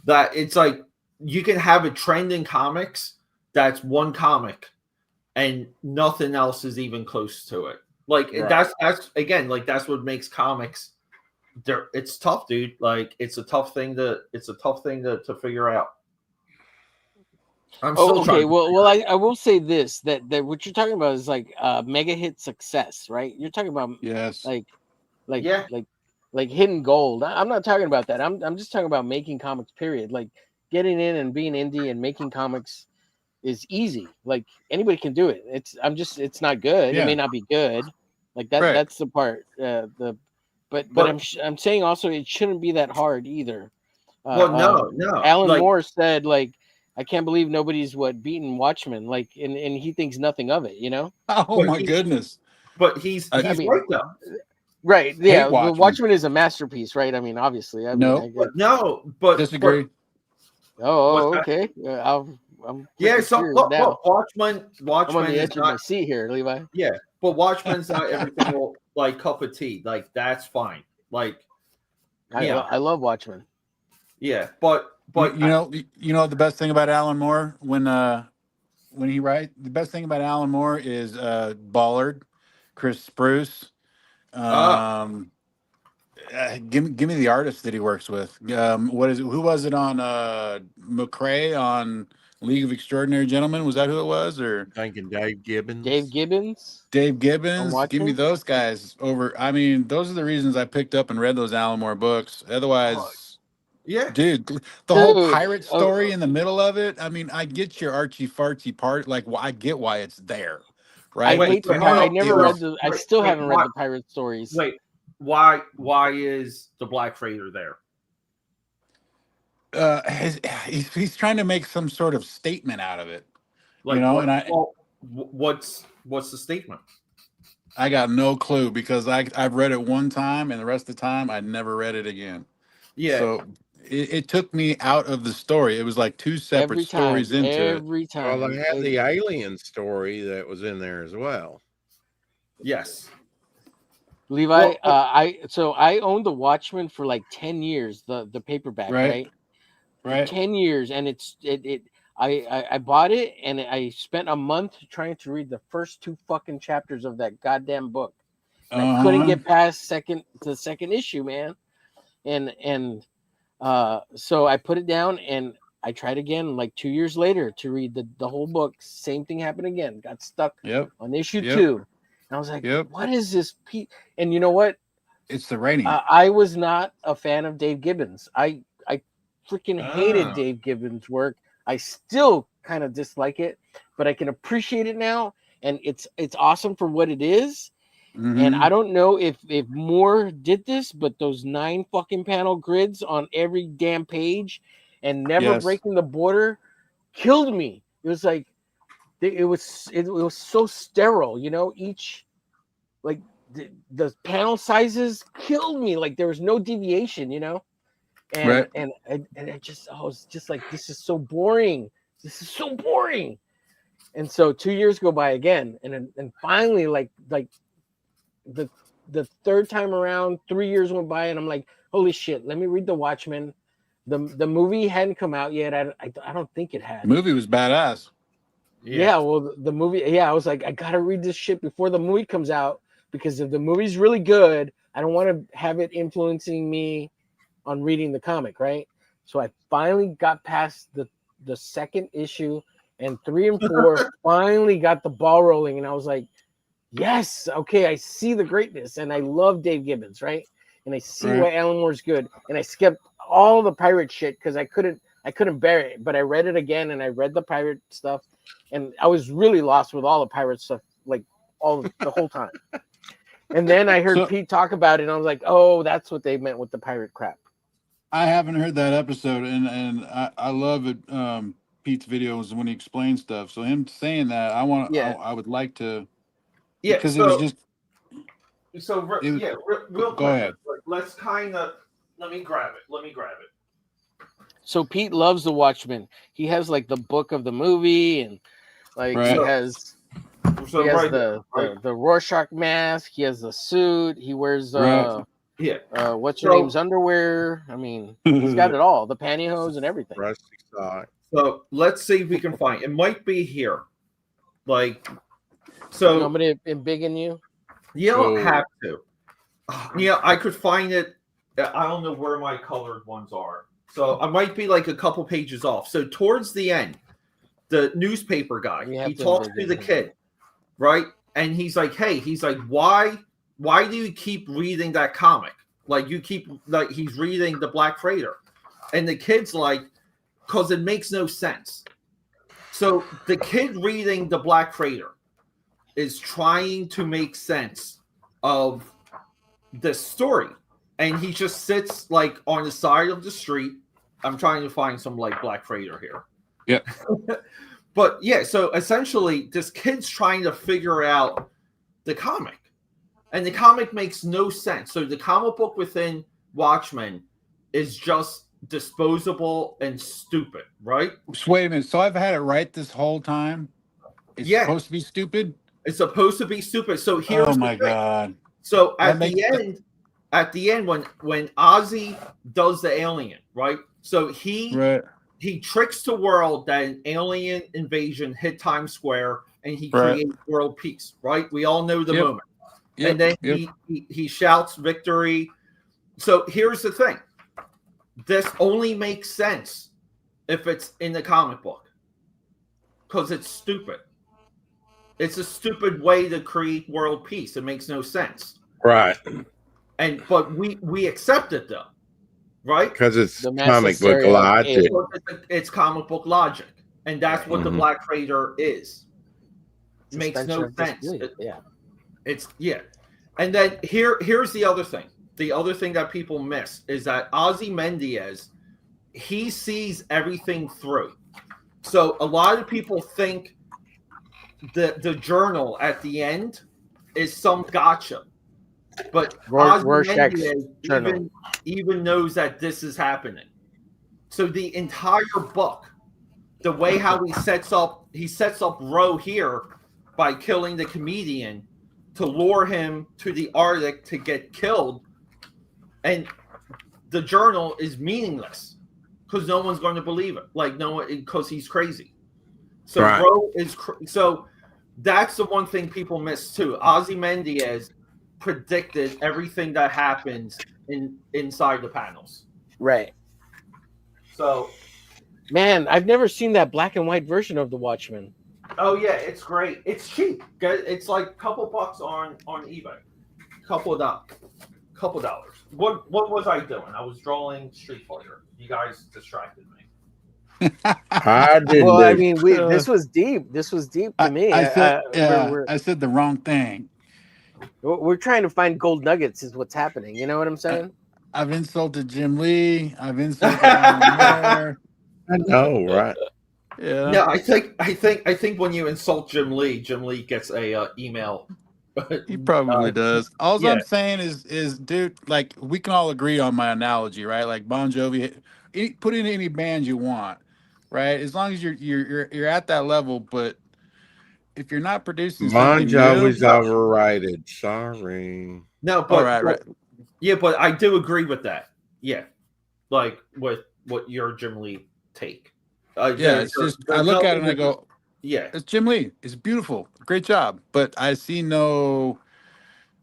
that. It's like you can have a trend in comics that's one comic and nothing else is even close to it. Like that's again, like that's what makes comics. It's tough, dude. Like it's a tough thing to figure out. I'm still okay. Well, I will say this that what you're talking about is like mega hit success, right? You're talking about like hidden gold. I'm not talking about that. I'm just talking about making comics. Period. Like getting in and being indie and making comics is easy. Like anybody can do it. It's not good. Yeah. It may not be good. Like that. Right. That's the part. But I'm saying also it shouldn't be that hard either. Well, no. Alan Like, Moore said, like, I can't believe nobody's beaten Watchmen. Like, and he thinks nothing of it. You know. Oh But my goodness. but he's I right mean, though. Right. Yeah. The Watchmen. Watchmen is a masterpiece, right? I mean, obviously. I No. mean, But no, but Disagree. Oh, What's okay. I'm yeah. freaking So curious look, now. Watchmen I'm on the is edge of my not. seat here, Levi. Yeah, but Watchmen's not everything will like cup of tea. Like that's fine. Like I love Watchmen. yeah, but you know the best thing about Alan Moore when he writes, the best thing about Alan Moore is Ballard, Chris Spruce. Give me the artist that he works with. Who was it on McRae on League of Extraordinary Gentlemen? Was that who it was? Or Thinking Dave Gibbons. Dave Gibbons. Dave Gibbons? Give me Watchmen? those guys over. I mean, those are the reasons I picked up and read those Alan Moore books. Otherwise, yeah, dude, the whole pirate story in the middle of it. I mean, I get your artsy fartsy part. Like, I get why it's there, right? I never read the. I still haven't read the pirate stories. Wait, why is the Black Freighter there? He's trying to make some sort of statement out of it, Like, you know. well, what's the statement? I got no clue because I've read it one time and the rest of the time I never read it again. Yeah. So it took me out of the story. It was like two separate stories into it. Every time. Well, they had the alien story that was in there as well. Yes. Levi, I owned the Watchmen for like 10 years, the paperback, right? Right. 10 years, and I bought it and I spent a month trying to read the first 2 fucking chapters of that goddamn book. And I couldn't get past the second issue, man. And so I put it down and I tried again like 2 years later to read the whole book. Same thing happened again. Got stuck on issue 2. And I was like, what is this? And you know what? It's the writing. I was not a fan of Dave Gibbons. I freaking hated Dave Gibbons' work. I still kind of dislike it, but I can appreciate it now. And it's awesome for what it is. Mm-hmm. And I don't know if Moore did this, but those 9 fucking panel grids on every damn page and never breaking the border killed me. It was like, it was so sterile, you know, each like the panel sizes killed me. Like there was no deviation, you know, and I was just like, this is so boring. This is so boring. And so 2 years go by again. And finally, like the third time around, 3 years went by and I'm like, holy shit, let me read The Watchmen. The movie hadn't come out yet. I don't think it had. The movie was badass. Yeah, well, the movie, I was like, I gotta read this shit before the movie comes out, because if the movie's really good, I don't want to have it influencing me on reading the comic, right? So I finally got past the second issue, and 3 and 4 finally got the ball rolling, and I was like, yes, okay, I see the greatness, and I love Dave Gibbons, right? And I see why Alan Moore's good, and I skipped all the pirate shit because I couldn't bear it, but I read it again, and I read the pirate stuff. And I was really lost with all the pirate stuff, like the whole time. And then I heard Pete talk about it, and I was like, "Oh, that's what they meant with the pirate crap." I haven't heard that episode, and I love it. Pete's videos when he explains stuff. So him saying that, I would like to. Yeah, because it was just. Real quick. Go ahead. Let's kind of let me grab it. So Pete loves The Watchmen. He has like the book of the movie, and like he has the Rorschach mask. He has the suit. He wears what's her name's underwear. I mean, he's got it all. The pantyhose and everything. So let's see if we can find. It might be here. Like, so somebody embiggen you. You don't have to. Yeah, I could find it. I don't know where my colored ones are. So I might be like a couple pages off. So towards the end, the newspaper guy, he talks to the kid, right? And he's like, hey, why do you keep reading that comic? Like he's reading the Black Freighter. And the kid's like, because it makes no sense. So the kid reading the Black Freighter is trying to make sense of this story, and he just sits like on the side of the street. I'm trying to find some like Black Freighter here. Yep. But yeah, so essentially this kid's trying to figure out the comic, and the comic makes no sense. So the comic book within Watchmen is just disposable and stupid, right? So wait a minute. So I've had it right this whole time. It's supposed to be stupid. It's supposed to be stupid. So here's oh my god. So at the end, when Ozzy does the alien, right? So he tricks the world that an alien invasion hit Times Square, and he creates world peace, right? We all know the moment. And then he shouts victory. So here's the thing. This only makes sense if it's in the comic book, because it's stupid. It's a stupid way to create world peace. It makes no sense. Right. But we accept it though, right? Because it's comic book logic. It's comic book logic, and that's what the Black Freighter is. It makes no sense. And then here's the other thing. The other thing that people miss is that Ozymandias, he sees everything through. So a lot of people think the journal at the end is some gotcha. But Ozymandias even knows that this is happening. So the entire book, the way how he sets up Roe here by killing the comedian to lure him to the Arctic to get killed, and the journal is meaningless because no one's going to believe it. Like no one, because he's crazy. So Roe is so that's the one thing people miss too. Ozymandias predicted everything that happens inside the panels. Right. So, man, I've never seen that black and white version of the Watchmen. Oh yeah, it's great. It's cheap. It's like a couple bucks on eBay. Couple of dollars. What was I doing? I was drawing Street Fighter. You guys distracted me. I did. Well, I mean, this was deep. This was deep to me. I said the wrong thing. We're trying to find gold nuggets, is what's happening. You know what I'm saying? I've insulted Jim Lee. I've insulted Alan I know, right? Yeah. Yeah, I think when you insult Jim Lee gets a email. He probably does. All I'm saying is, dude, like we can all agree on my analogy, right? Like Bon Jovi, put in any band you want, right? As long as you're at that level, but if you're not producing Bon something Jovi's new, overrated. Sorry. No, but right. Yeah, but I do agree with that. Yeah, like with what your Jim Lee take. It's just I look at it and I go, yeah, it's Jim Lee. It's beautiful, great job. But I see no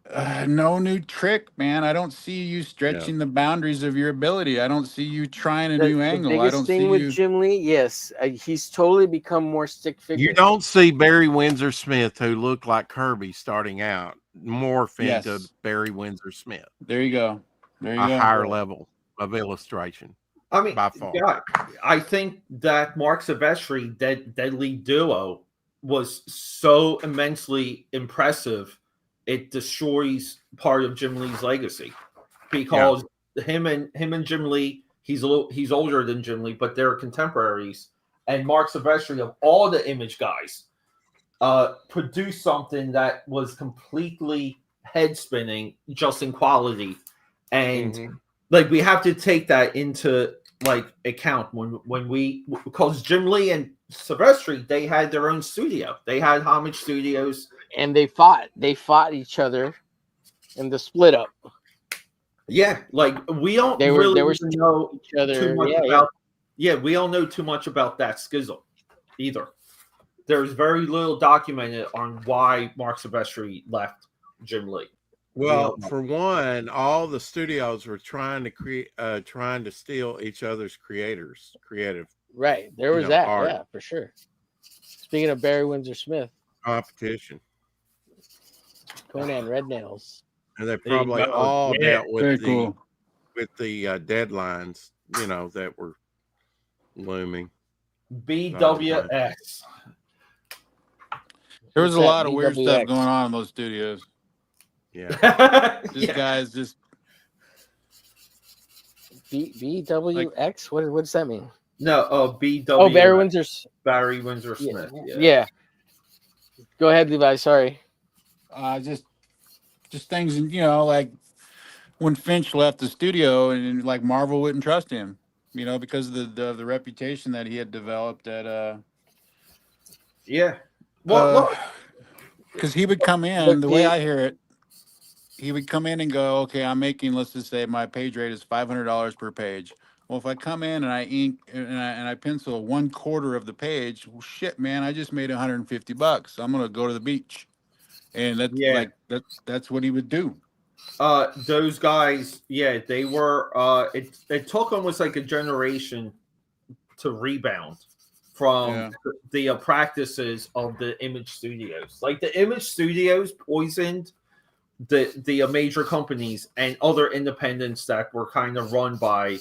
new trick, man. I don't see you stretching the boundaries of your ability. I don't see you trying a new angle. I don't see with Jim Lee, yes, he's totally become more stick figure. You don't see Barry Windsor Smith, who looked like Kirby starting out, morph into Barry Windsor Smith. There you go. A higher level of illustration. I mean, by far. Yeah, I think that Mark Silvestri, Deadly Duo, was so immensely impressive. It destroys part of Jim Lee's legacy because him and Jim Lee, he's older than Jim Lee, but they're contemporaries. And Mark Silvestri, of all the Image guys, produced something that was completely head spinning, just in quality, and like we have to take that into like account when we, because Jim Lee and Silvestri, they had their own studio. They had Homage Studios. And they fought each other in the split up. Yeah, like we don't really know each other too much about. Yeah, we don't know too much about that schism either. There's very little documented on why Mark Silvestri left Jim Lee. Well, for one, all the studios were trying to steal each other's creative. Right, there was that. Art. Yeah, for sure. Speaking of Barry Windsor Smith, competition. Conan Red Nails. And they probably all dealt with the deadlines, that were looming. BWX. There was What's a that, lot of weird stuff BWX? going on in those studios. Yeah. This guy's just BWX. What does that mean? No, BW. Oh, Barry Windsor. Barry Windsor Yeah, Smith. yeah. Go ahead, Levi. Sorry. just things, like when Finch left the studio and like Marvel wouldn't trust him, because of the reputation that he had developed at Yeah. Well, look. because he would come in, the way I hear it, he would come in and go, okay, I'm making, let's just say my page rate is $500 per page. Well, if I come in and I ink and I pencil 1/4 of the page, well, shit, man, I just made $150. I'm gonna go to the beach, and that's what he would do. Those guys, yeah, they were. It took almost like a generation to rebound from the practices of the image studios. Like the image studios poisoned the major companies and other independents that were kind of run by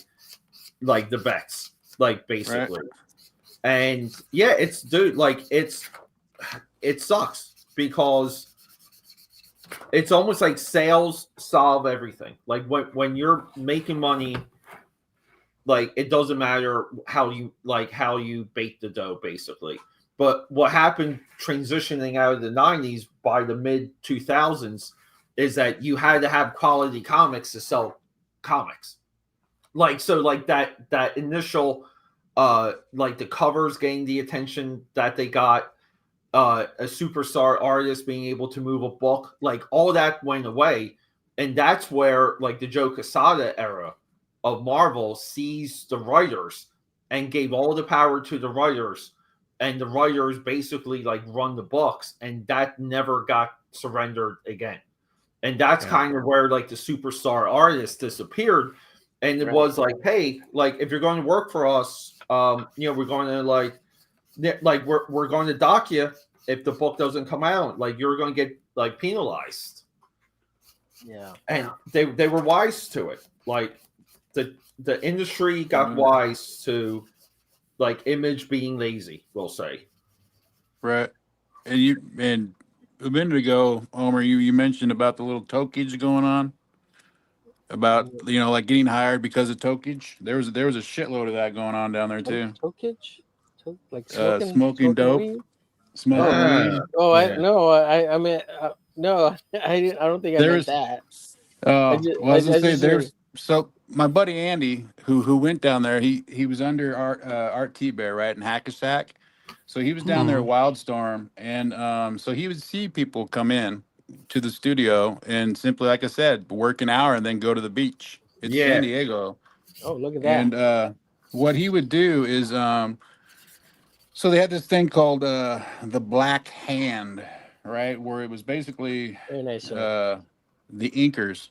like the vets, like basically. Right. And yeah, it sucks because it's almost like sales solve everything. Like when you're making money, like it doesn't matter how you bake the dough, basically. But what happened transitioning out of the 90s by the mid 2000s is that you had to have quality comics to sell comics. Like that initial like the covers getting the attention that they got, a superstar artist being able to move a book, like all that went away. And that's where like the Joe Quesada era of Marvel seized the writers and gave all the power to the writers, and the writers basically like run the books, and that never got surrendered again. And that's kind of where like the superstar artist disappeared. And it was like, hey, like if you're going to work for us, we're going to we're going to dock you if the book doesn't come out. Like you're going to get like penalized. Yeah. And they were wise to it. Like the industry got wise to like image being lazy, we'll say. Right. And a minute ago, Omer, you mentioned about the little tokage going on. About like getting hired because of tokage. There was a shitload of that going on down there too. Tokage? Like smoking dope, weed? smoking weed. Oh, yeah. I mean no, I don't think I meant that. So my buddy Andy, who went down there, he was under Art T-Bear, right, in Hackensack. So he was down there at Wildstorm, and so he would see people come in to the studio and simply, like I said, work an hour and then go to the beach. It's San Diego. Oh, look at that. And what he would do is so they had this thing called the Black Hand, right, where it was basically very nice, the inkers.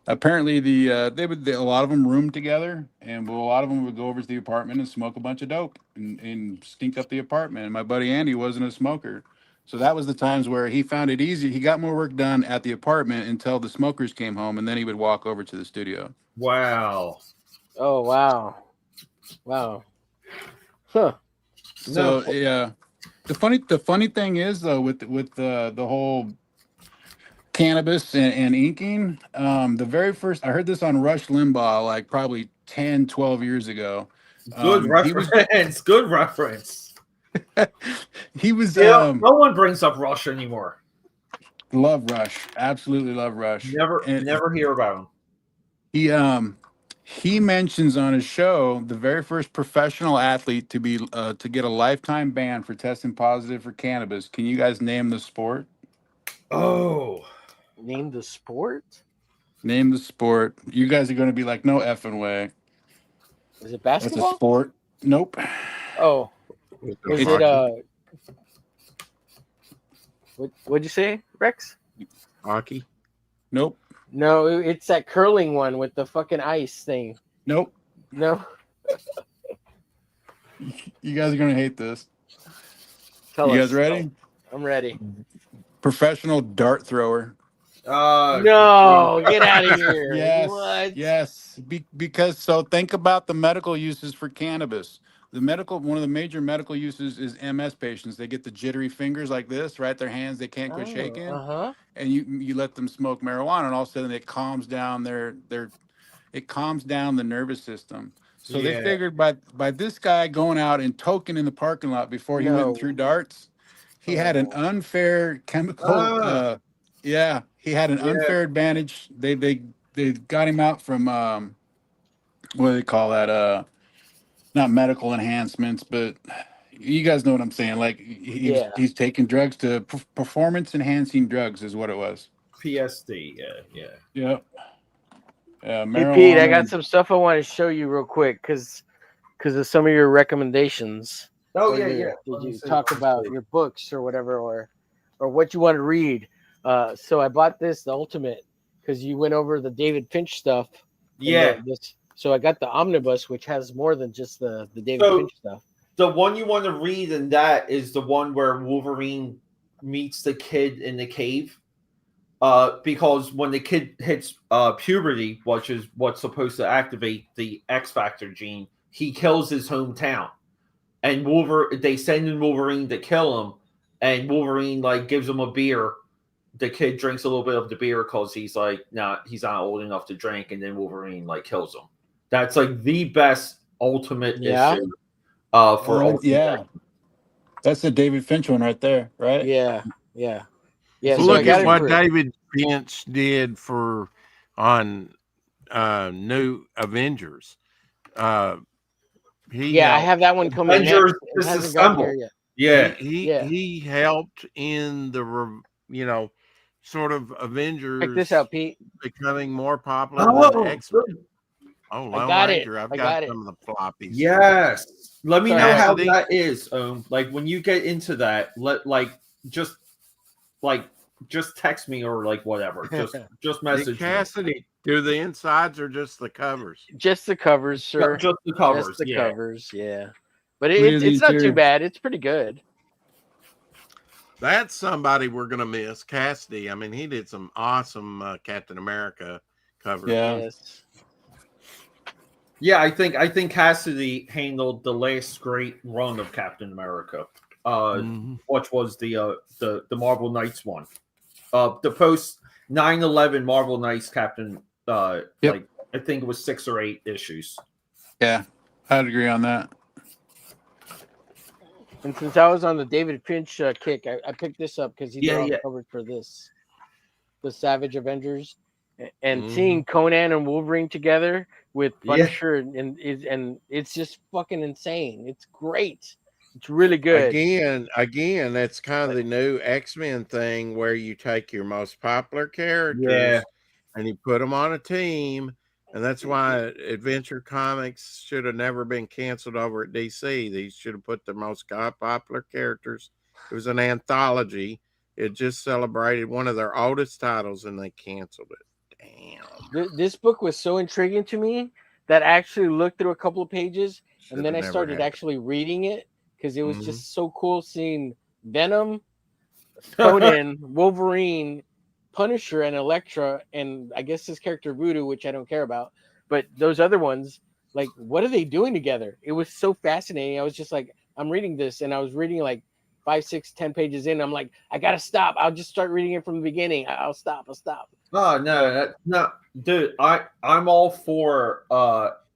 Apparently a lot of them roomed together, and a lot of them would go over to the apartment and smoke a bunch of dope and stink up the apartment. And my buddy Andy wasn't a smoker, so that was the times where he found it easy. He got more work done at the apartment until the smokers came home, and then he would walk over to the studio. Wow. Oh wow. Huh. So yeah, the funny thing is though with the whole cannabis and inking, the very first, I heard this on Rush Limbaugh like probably 10, 12 years ago. Good reference. Good reference. He was no one brings up Rush anymore. Love Rush. Absolutely love Rush. Never hear about him. He mentions on his show the very first professional athlete to get a lifetime ban for testing positive for cannabis. Can you guys name the sport? Oh. Name the sport? Name the sport. You guys are going to be like, no effing way. Is it basketball? It's a sport. Nope. Oh. Is it what'd you say, Rex? Hockey? Nope. No, it's that curling one with the fucking ice thing. Nope. No. You guys are going to hate this. Tell you us. Guys ready? I'm ready. Professional dart thrower. No, get out of here. Yes, What? yes. Because so think about the medical uses for cannabis. One of the major medical uses is MS patients. They get the jittery fingers like this, right? Their hands they can't quit Oh, shaking, uh-huh. and you let them smoke marijuana, and all of a sudden it calms down it calms down the nervous system. So they Yeah. figured by this guy going out and toking in the parking lot before he went and No. threw darts, he had an Oh. unfair chemical. Yeah, he had an Yeah. unfair advantage. They got him out from what do they call that? Not medical enhancements, but you guys know what I'm saying. Like Yeah. he's taking drugs to performance enhancing drugs is what it was. PSD. Yeah. Yep. Hey Pete, I Marijuana. got some stuff I want to show you real quick because of some of your recommendations. Oh Or yeah, your- yeah. Did Let me you see, talk let me about see. your books or whatever, or what you want to read? So I bought this, the Ultimate, because you went over the David Finch stuff. and Yeah. So I got the omnibus, which has more than just the David So- Finch stuff. The one you want to read in that is the one where Wolverine meets the kid in the cave. Because when the kid hits puberty, which is what's supposed to activate the X Factor gene, he kills his hometown. And they send in Wolverine to kill him, and Wolverine like gives him a beer. The kid drinks a little bit of the beer because he's like, he's not old enough to drink, and then Wolverine like kills him. That's like the best Ultimate Yeah. issue. For Ultimate. Yeah, that's the David Finch one right there, right? Yeah. Yeah. Well, So I Look got at it what for David Finch did on New Avengers. He I helped, have that one coming Avengers next. It hasn't gotten here yet. Yeah. he helped in the sort of Avengers Check this out, Pete. becoming more popular than X-Men. Oh, Lone got it. Ranger. I've I got got it. some of the floppies. Yes. Let me Sorry, know how Cassidy. that is. Like when you get into that, just text me or like whatever. Just message Did Cassidy do the insides or just the covers? Just the covers, sir. Just the covers. Just the yeah. covers, yeah. But What is it's not too interior? bad. It's pretty good. That's somebody we're gonna miss, Cassidy. I mean, he did some awesome Captain America covers. Yeah. Yes. Yeah, I think Cassidy handled the last great run of Captain America, which was the Marvel Knights one, the post 9/11 Marvel Knights Captain. Like I think it was 6 or 8 issues. Yeah, I'd agree on that. And since I was on the David Finch kick, I picked this up because he did all Yeah. the covers for this, the Savage Avengers, and seeing Conan and Wolverine together with Punisher and it's just fucking insane. It's great. It's really good. Again, that's kind of the new X-Men thing where you take your most popular characters and you put them on a team. And that's why Adventure Comics should have never been canceled over at DC. These should have put the most popular characters. It was an anthology. It just celebrated one of their oldest titles and they canceled it. Damn. This book was so intriguing to me that I actually looked through a couple of pages and then I started actually reading it because it was just so cool seeing Venom, Conan, Wolverine, Punisher, and Elektra, and I guess his character Voodoo, which I don't care about. But those other ones, like, what are they doing together? It was so fascinating. I was just like, I'm reading this, and I was reading like 5, 6, 10 pages in. I'm like, I gotta stop. I'll just start reading it from the beginning. I'll stop. Oh no, dude! I'm all for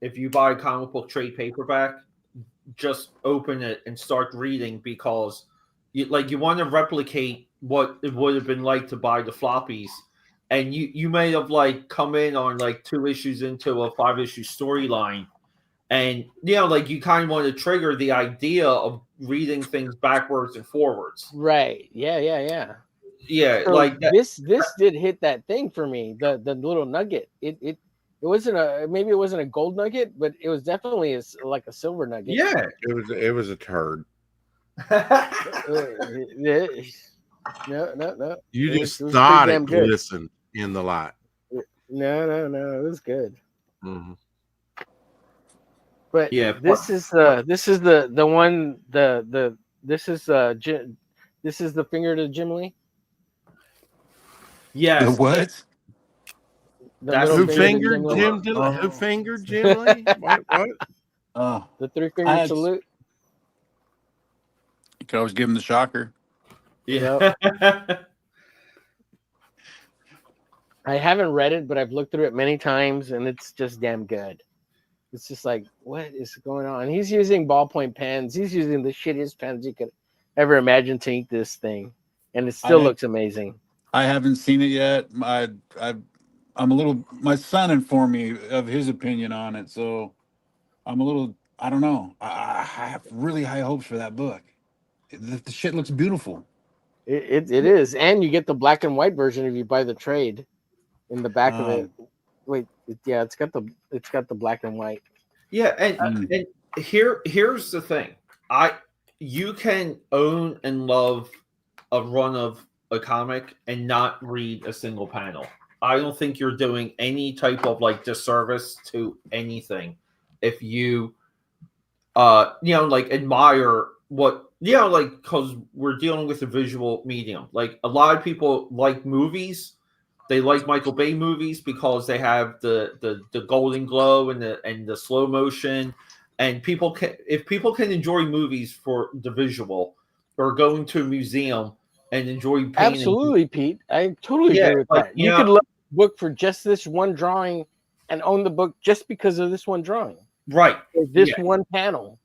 if you buy a comic book trade paperback, just open it and start reading because you want to replicate what it would have been like to buy the floppies, and you may have like come in on like 2 issues into a 5-issue storyline, and you kind of want to trigger the idea of reading things backwards and forwards. Right? Yeah. Yeah, So like that. this did hit that thing for me. The little nugget. It wasn't maybe it wasn't a gold nugget, but it was definitely like a silver nugget. Yeah, it was a turd. No. You It just was thought pretty it damn good. glistened in the light. No. It was good. Mm-hmm. But Yeah, this is the one this is the finger to Jim Lee. Yes. The what? The That's middle Who finger to fingered Jim Jim? Lee. Who fingered Jim Lee? What? Oh, The 3-finger I had- salute. you could always give him the shocker. Yeah. I haven't read it, but I've looked through it many times, and it's just damn good. It's just like, what is going on? He's using ballpoint pens. He's using the shittiest pens you could ever imagine to ink this thing, and it still looks amazing. I haven't seen it yet. I'm a little. My son informed me of his opinion on it, so I'm a little. I don't know. I have really high hopes for that book. The shit looks beautiful. It is, and you get the black and white version if you buy the trade in the back of it. Wait, it's got the black and white. Yeah, and here's the thing. You can own and love a run of a comic and not read a single panel. I don't think you're doing any type of like disservice to anything if you like admire what like, because we're dealing with a visual medium. Like a lot of people like movies. They like Michael Bay movies because they have the golden glow and the slow motion, and if people can enjoy movies for the visual or going to a museum and enjoy painting. Absolutely, Pete. I totally agree with that. You could love the book for just this one drawing and own the book just because of this one drawing. Right. Or this one panel.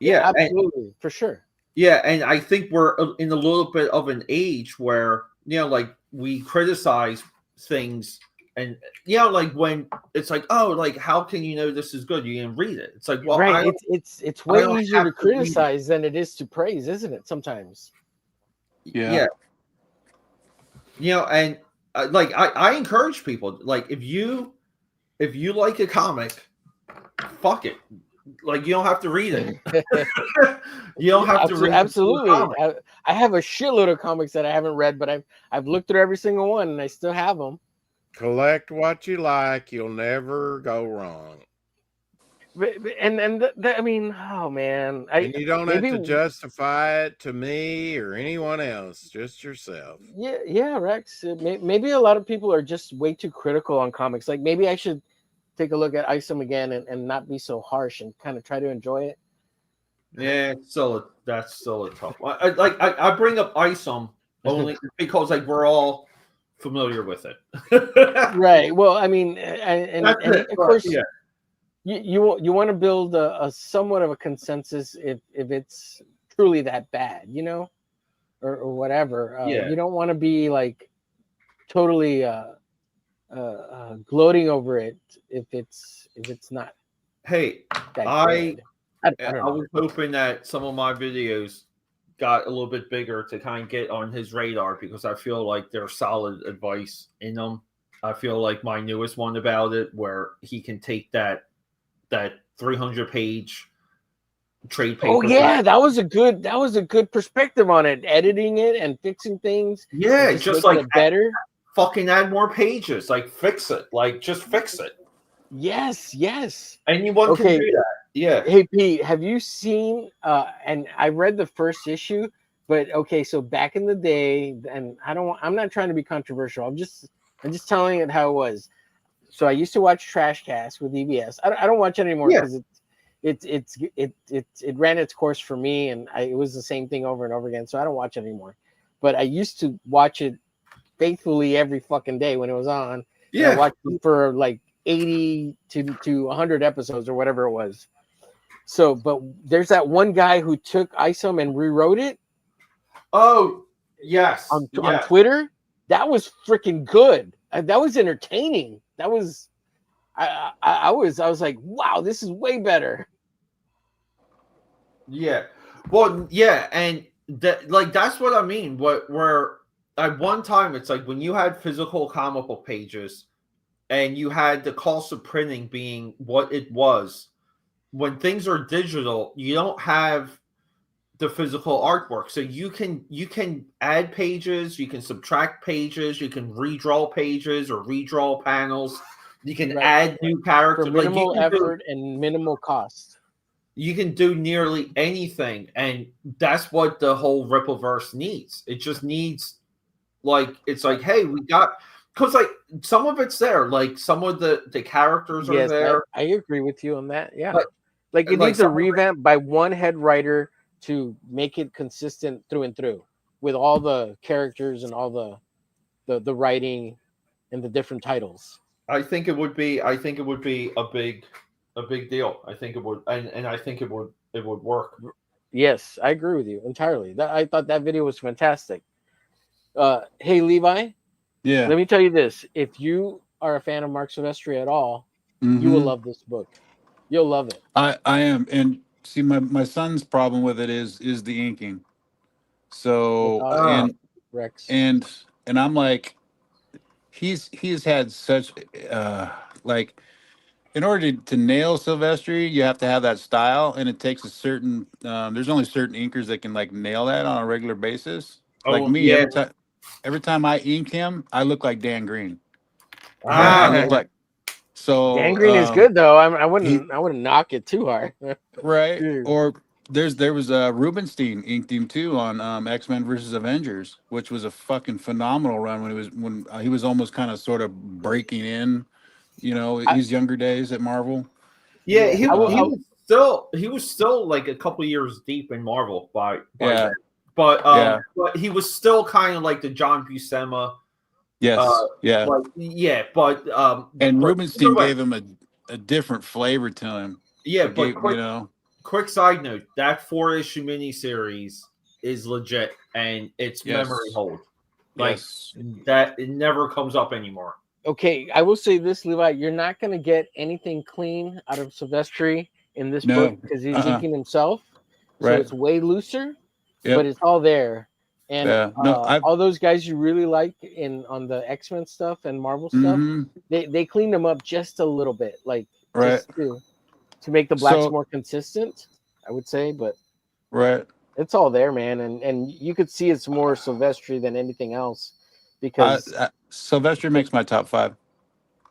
Yeah, absolutely, for sure. Yeah, and I think we're in a little bit of an age where like we criticize things, and like when it's like, oh, like how can you know this is good? You didn't read it. It's like, well, right. It's way easier to criticize than it is to praise, isn't it? Sometimes. Yeah. And like I encourage people, like if you like a comic, fuck it. Like you don't have to read it. You don't have to read. Absolutely. I have a shitload of comics that I haven't read, but I've looked through every single one, and I still have them. Collect what you like. You'll never go wrong. I mean, oh man, and you don't have to justify it to me or anyone else, just yourself. Yeah, Rex. Maybe a lot of people are just way too critical on comics. Like maybe I should take a look at Isom again and not be so harsh and kind of try to enjoy it. Yeah, that's still a tough one. I bring up Isom only because like we're all familiar with it. Right. Well, I mean, and of course, yeah. You want to build a somewhat of a consensus if it's truly that bad, or whatever. You don't want to be like totally gloating over it if it's not. Hey, I was hoping that some of my videos got a little bit bigger to kind of get on his radar because I feel like there's solid advice in them. I feel like my newest one about it, where he can take that 300-page trade paper. Oh yeah, that was a good perspective on it. Editing it and fixing things. Yeah, just like it better. Fucking add more pages. Like fix it. Like just fix it. Yes. Anyone can do that. Yeah. Hey Pete, have you seen? And I read the first issue, but okay. So back in the day, and I'm not trying to be controversial. I'm just telling it how it was. So I used to watch Trashcast with EBS. I don't watch it anymore because it ran its course for me, and it was the same thing over and over again. So I don't watch it anymore. But I used to watch it faithfully every fucking day when it was on. Yeah, I watched it for like 80 to 100 episodes or whatever it was. So, but there's that one guy who took Isom and rewrote it. Oh, yes. On Twitter. That was freaking good. That was entertaining. That was, I was like, wow, this is way better. Yeah. Well, yeah, and that's what I mean. Where at one time it's like when you had physical comic book pages and you had the cost of printing being what it was. When things are digital, you don't have the physical artwork, so you can add pages, you can subtract pages, you can redraw pages or redraw panels, you can add new characters for minimal effort and minimal cost. You can do nearly anything, and that's what the whole Rippleverse needs. It just needs Like it's like, hey, we got because like some of it's there, like some of the characters are Yes, there. I agree with you on that. Yeah, But- like it like needs a some of it- revamp by one head writer to make it consistent through and through with all the characters and all the writing and the different titles. I think it would be a big deal. I think it would, and I think it would work. Yes, I agree with you entirely. I thought that video was fantastic. Hey Levi, Yeah. let me tell you this: if you are a fan of Mark Silvestri at all, you will love this book. You'll love it. I am, and see, my son's problem with it is the inking. So Awesome. Rex. and I'm like, he's had such like, in order to nail Silvestri, you have to have that style, and it takes a certain. There's only certain inkers that can like nail that on a regular basis. Like me, yeah. every time I ink him, I look like Dan Green. Ah, I look like so. Dan Green is good though. I wouldn't knock it too hard. Right. Dude. Or there was Rubenstein inked him too on X-Men versus Avengers, which was a fucking phenomenal run when he was almost kind of sort of breaking in, his younger days at Marvel. Yeah, he was still like a couple years deep in Marvel by then. But but he was still kind of like the John Buscema. Yes. And Rubenstein gave him a different flavor to him. Yeah, but quick side note, that 4-issue miniseries is legit and it's memory hold. Like that, it never comes up anymore. Okay, I will say this, Levi, you're not going to get anything clean out of Silvestri in this book because he's inking himself. So it's way looser, but it's all there. And all those guys you really like on the X-Men stuff and Marvel stuff, they cleaned them up just a little bit, like just to make the blacks more consistent, I would say. But it's all there, man, and you could see it's more Silvestri than anything else because Silvestri makes my top 5.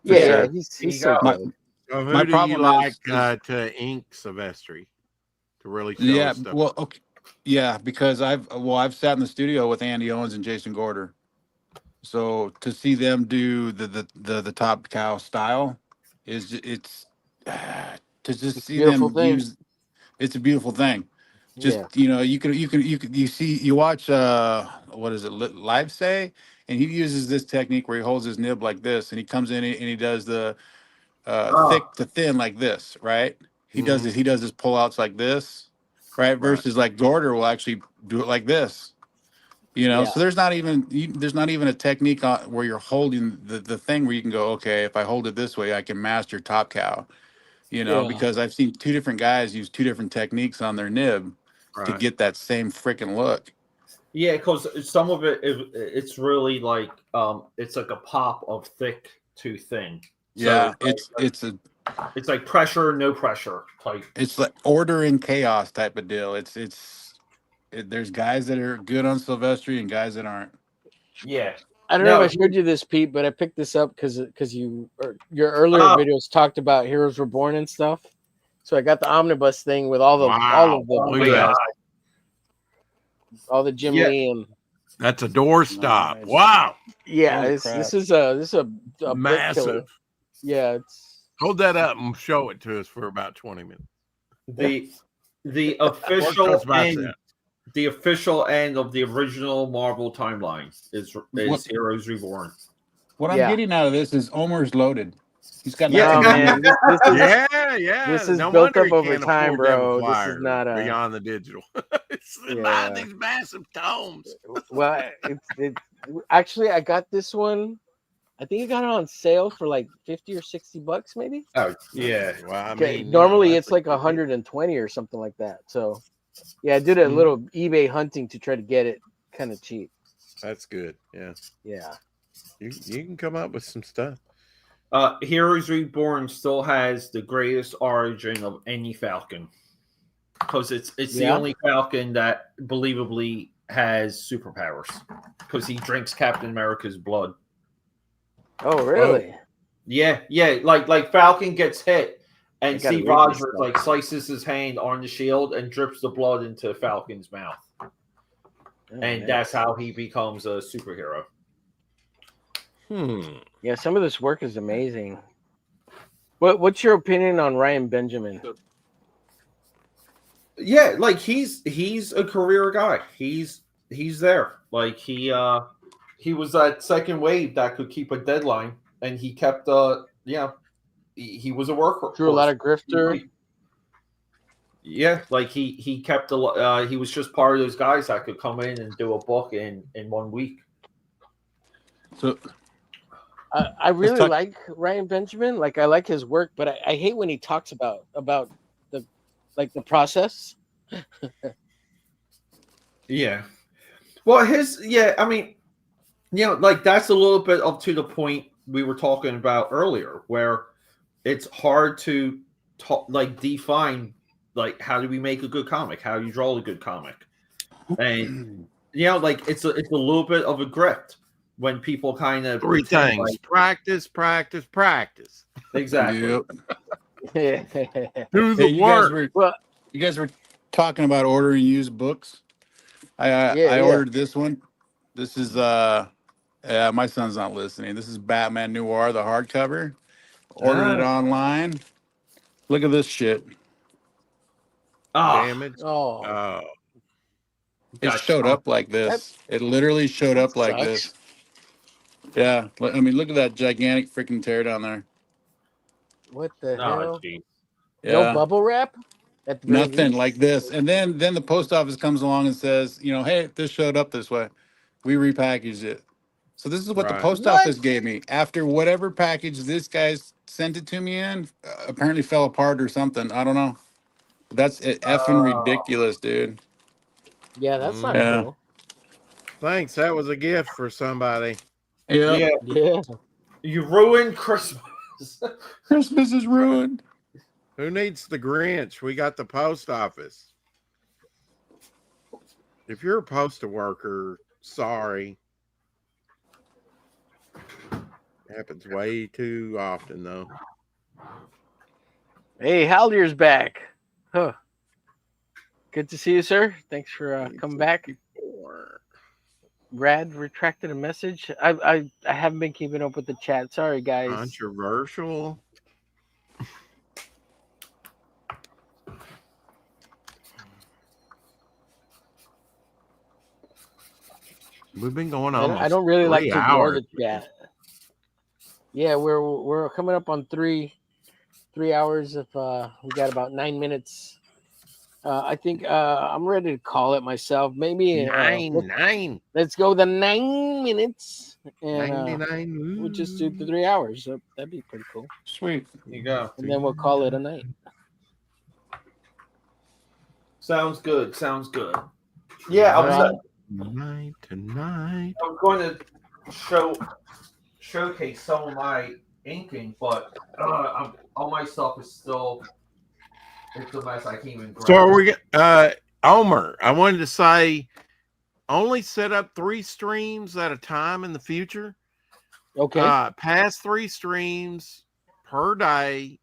Yeah, he's so good. So who do you like to ink Silvestri to really show stuff? Well, okay. Yeah, because I've sat in the studio with Andy Owens and Jason Gorder, so to see them do the Top Cow style it's to just see them use. It's a beautiful thing. Just you watch what is it, Live Say, and he uses this technique where he holds his nib like this, and he comes in and he does the thick to thin like this, right? He does his pullouts like this. Right, versus like Gorder will actually do it like this, So there's not even a technique where you're holding the thing where you can go, okay, if I hold it this way, I can master Top Cow, because I've seen 2 different guys use 2 different techniques on their nib to get that same freaking look. Yeah, because some of it's really like it's like a pop of thick to thin. Yeah, so it's like pressure, no pressure type. It's like order and chaos type of deal. There's guys that are good on Silvestri and guys that aren't. Yeah. I don't know if I showed you this, Pete, but I picked this up because your earlier videos talked about Heroes Reborn and stuff. So I got the omnibus thing with all of them. All the Jim Lee and that's a doorstop. Wow. Yeah, this is a massive. Yeah, it's. Hold that up and show it to us for about 20 minutes. The official end of the original Marvel timeline is Heroes Reborn. What I'm getting out of this is Omer's loaded. He's got man. This is built up over time, bro. This is not beyond the digital. It's these massive tomes. Well, actually I got this one. I think you got it on sale for like $50 or $60, maybe. Oh yeah. Well, normally it's like 120 or something like that. So yeah, I did a little eBay hunting to try to get it kind of cheap. That's good. Yeah. Yeah. You can come up with some stuff. Heroes Reborn still has the greatest origin of any Falcon because it's the only Falcon that believably has superpowers because he drinks Captain America's blood. Oh, really? Yeah. Like Falcon gets hit, and Steve Rogers like slices his hand on the shield and drips the blood into Falcon's mouth, and that's how he becomes a superhero. Yeah, some of this work is amazing. What's your opinion on Ryan Benjamin? Yeah, like he's a career guy. He's there. Like he was that second wave that could keep a deadline, and he kept he was a worker. Drew a lot of grifter. Yeah, like he kept he was just part of those guys that could come in and do a book in 1 week. So I really like Ryan Benjamin. Like I like his work, but I hate when he talks about the process. Yeah. Well, I mean, like that's a little bit up to the point we were talking about earlier, where it's hard to define like how do we make a good comic, how do you draw a good comic, and like it's a little bit of a grift when people kind of Three things: practice. Exactly. Yep. Do the work. You guys were talking about ordering used books. I ordered this one. This is my son's not listening. This is Batman Noir, the hardcover. Ordered it online. Look at this shit. Damage. Oh. It showed up like this. It literally showed up like this. Yeah. I mean, look at that gigantic freaking tear down there. What the hell? Geez. Yeah. No bubble wrap? Nothing like this. And then the post office comes along and says, hey, this showed up this way. We repackaged it. So this is what the post office gave me. After whatever package this guy's sent it to me in, apparently fell apart or something. I don't know. That's effing ridiculous, dude. Yeah, that's not cool. Thanks. That was a gift for somebody. Yeah. You ruined Christmas. Christmas is ruined. Who needs the Grinch? We got the post office. If you're a postal worker, sorry. Happens way too often, though. Hey, Haldier's back. Huh. Good to see you, sir. Thanks for coming back. Brad retracted a message. I haven't been keeping up with the chat. Sorry, guys. Controversial. We've been going on. I don't really like to ignore the chat. Yeah, we're coming up on 3 hours. If we got about 9 minutes. I think I'm ready to call it myself. Maybe nine. Let's go the 9 minutes, and 99. we'll just do the 3 hours. So that'd be pretty cool. Sweet. There you go. And then we'll call it a night. Sounds good. Yeah, I was going to showcase some of my inking, but all my stuff is still. It's a mess. I can't even grab. So are we? Omer, I wanted to say, only set up 3 streams at a time in the future. Okay. Past 3 streams per day,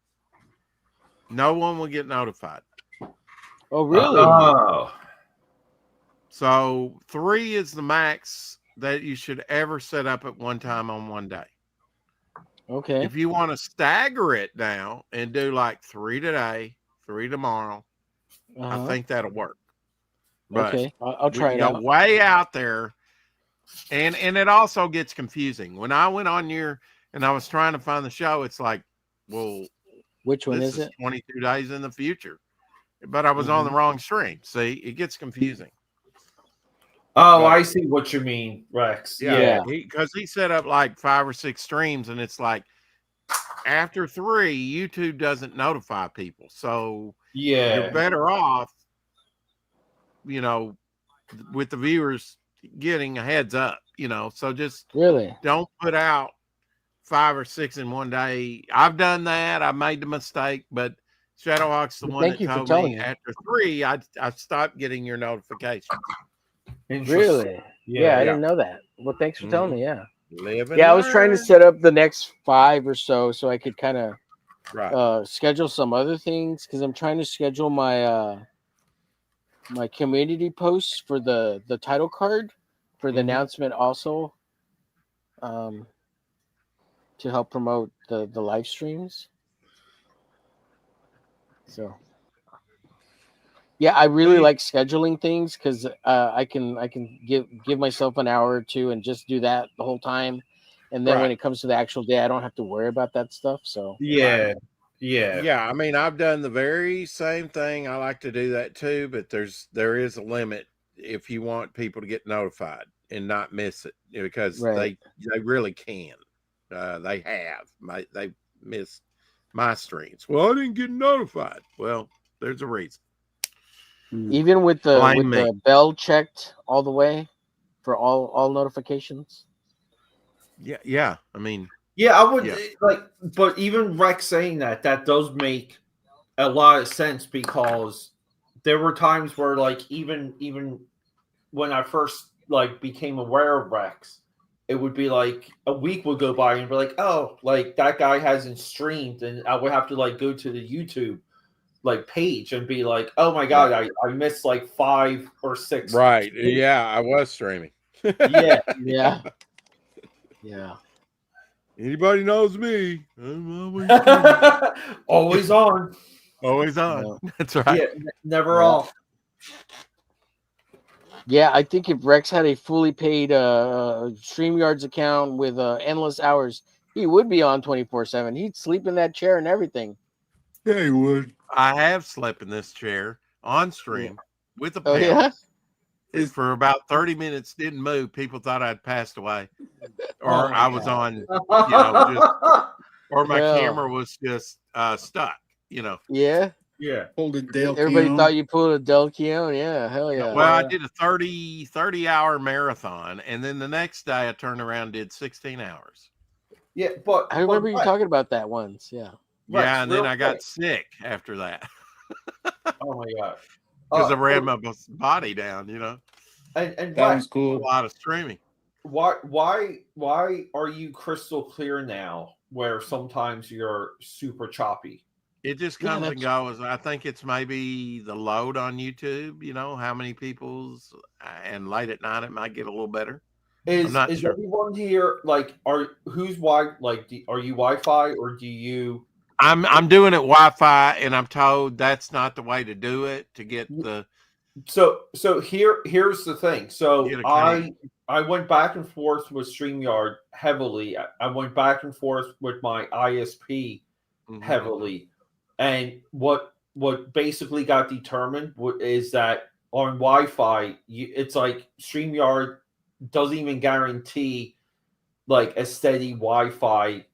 no one will get notified. Oh, really? So 3 is the max that you should ever set up at one time on one day. Okay. If you want to stagger it now and do like 3 today, 3 tomorrow, I think that'll work. But okay, I'll try it out. Way out there, and it also gets confusing. When I went on your and I was trying to find the show, it's like, well, which one is it? 22 days in the future, but I was on the wrong stream. See, it gets confusing. Oh, I see what you mean, Rex. Yeah, because he set up like 5 or 6 streams, and it's like after 3, YouTube doesn't notify people, so you're better off, with the viewers getting a heads up, So just don't put out 5 or 6 in one day. I've done that. I made the mistake, but Shadowhawk's the one that told me after 3, I stopped getting your notifications. Really? Yeah, I didn't know that. Well, thanks for telling me. Yeah. I was trying to set up the next 5 or so I could kind of schedule some other things, because I'm trying to schedule my my community posts for the title card for the announcement also. to help promote the live streams. So yeah, I really like scheduling things because I can give myself an hour or two and just do that the whole time, and then when it comes to the actual day, I don't have to worry about that stuff. So Yeah. I mean, I've done the very same thing. I like to do that too, but there is a limit if you want people to get notified and not miss it, because Right. they really can. They missed my streams. Well, I didn't get notified. Well, there's a reason. Even with Blame me. the bell checked all the way for all notifications. Yeah. I mean, yeah, I would like, but even Rex saying that does make a lot of sense, because there were times where, like, even when I first like became aware of Rex, it would be like a week would go by and be like, oh, like that guy hasn't streamed, and I would have to like go to the YouTube like page and be like, oh my god, I missed like 5 or 6. Right. Yeah, I was streaming. Yeah. Anybody knows me, I'm always on. Always on. Yeah. That's right. Yeah, never off. Yeah, I think if Rex had a fully paid StreamYards account with endless hours, he would be on 24/7. He'd sleep in that chair and everything. Yeah, he would. I have slept in this chair on stream with a pillow. Oh, yeah? For about 30 minutes, didn't move. People thought I'd passed away, or I was on, or my camera was just stuck. Yeah. Pulled a Dale Everybody Keown. thought you pulled a Del Keown. Yeah, hell yeah. Well, I did a 30-hour marathon, and then the next day I turned around and did 16 hours. Yeah, but I remember you talking about that once. Yeah. Yeah, and then I got sick after that. Oh my god. Because I ran my body down, And That was cool. A lot of streaming. Why are you crystal clear now where sometimes you're super choppy? It just comes and goes. I think it's maybe the load on YouTube, how many people's, and late at night it might get a little better. Is everyone here like are you Wi-Fi, or do you? I'm doing it Wi-Fi, and I'm told that's not the way to do it to get the. So here's the thing. So I went back and forth with StreamYard heavily. I went back and forth with my ISP heavily, and what basically got determined is that on Wi-Fi, it's like StreamYard doesn't even guarantee like a steady Wi-Fi,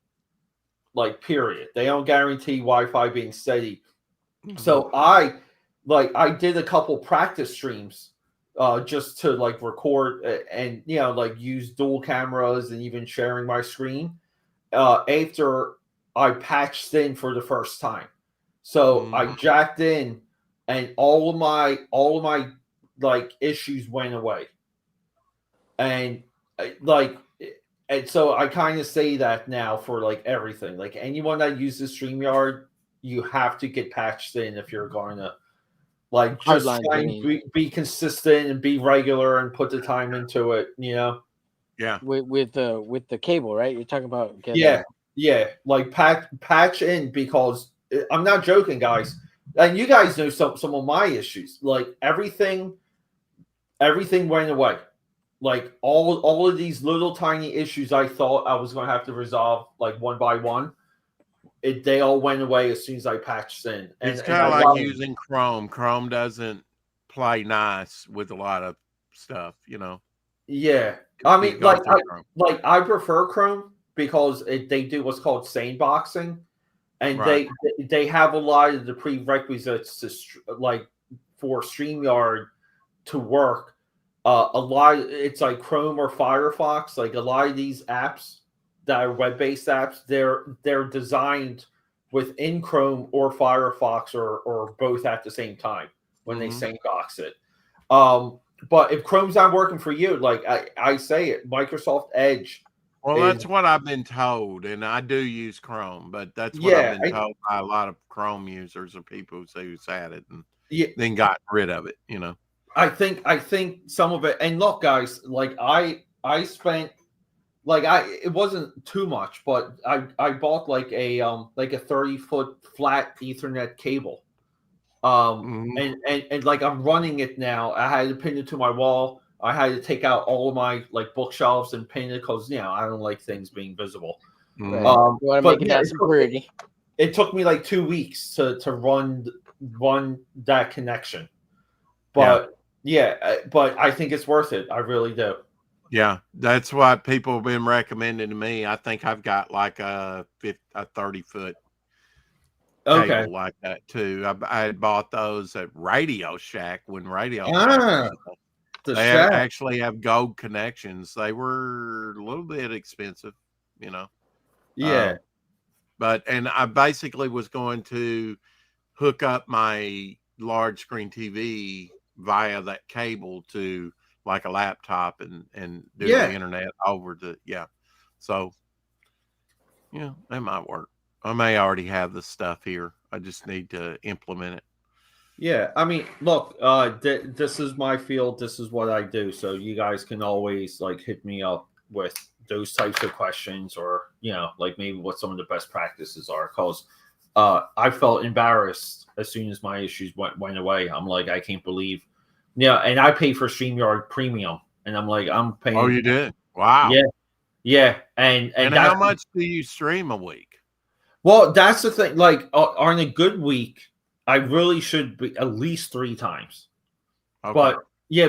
like, period. They don't guarantee Wi-Fi being steady. So I did a couple practice streams just to like record and like use dual cameras and even sharing my screen after I patched in for the first time. So I jacked in, and all of my like issues went away. And so I kind of say that now for like everything. Like anyone that uses StreamYard, you have to get patched in if you're going to like just try and be consistent and be regular and put the time into it. Yeah. With the cable, right? You're talking about yeah. Like patch in, because I'm not joking, guys. And you guys know some of my issues. Like everything went away. Like all of these little tiny issues I thought I was going to have to resolve like one by one, they all went away as soon as I patched in. And it's kind of like using Chrome. Chrome doesn't play nice with a lot of stuff, Yeah, I mean, I prefer Chrome because they do what's called sandboxing, and they have a lot of the prerequisites to like for StreamYard to work. It's like Chrome or Firefox. Like a lot of these apps that are web-based apps, they're designed within Chrome or Firefox or both at the same time when they sandbox it. But if Chrome's not working for you, like I say it, Microsoft Edge. Well, that's what I've been told, and I do use Chrome, but that's what I've been told by a lot of Chrome users or people who's had it and then got rid of it, I think some of it, and look, guys, like I spent like it wasn't too much, but I bought like a 30-foot flat Ethernet cable. And like I'm running it now. I had to pin it to my wall. I had to take out all of my like bookshelves and pin it because I don't like things being visible. Right. You want to make it nice and pretty. It took me like 2 weeks to run that connection. But but I think it's worth it. I really do. Yeah, that's what people have been recommending to me. I think I've got like a 30-foot cable like that too. I had bought those at Radio Shack when Radio Shack they actually have gold connections. They were a little bit expensive, Yeah. And I basically was going to hook up my large screen TV via that cable to like a laptop and do the internet over the So that might work. I may already have the stuff here. I just need to implement it. Yeah, I mean, look, this is my field. This is what I do. So you guys can always like hit me up with those types of questions, or like maybe what some of the best practices are. Because I felt embarrassed as soon as my issues went away. I'm like, I can't believe, and I pay for StreamYard Premium, and I'm like, I'm paying. Oh, you did? Wow. Yeah, and how much do you stream a week? Well, that's the thing. Like on a good week, I really should be at least 3 times. Okay.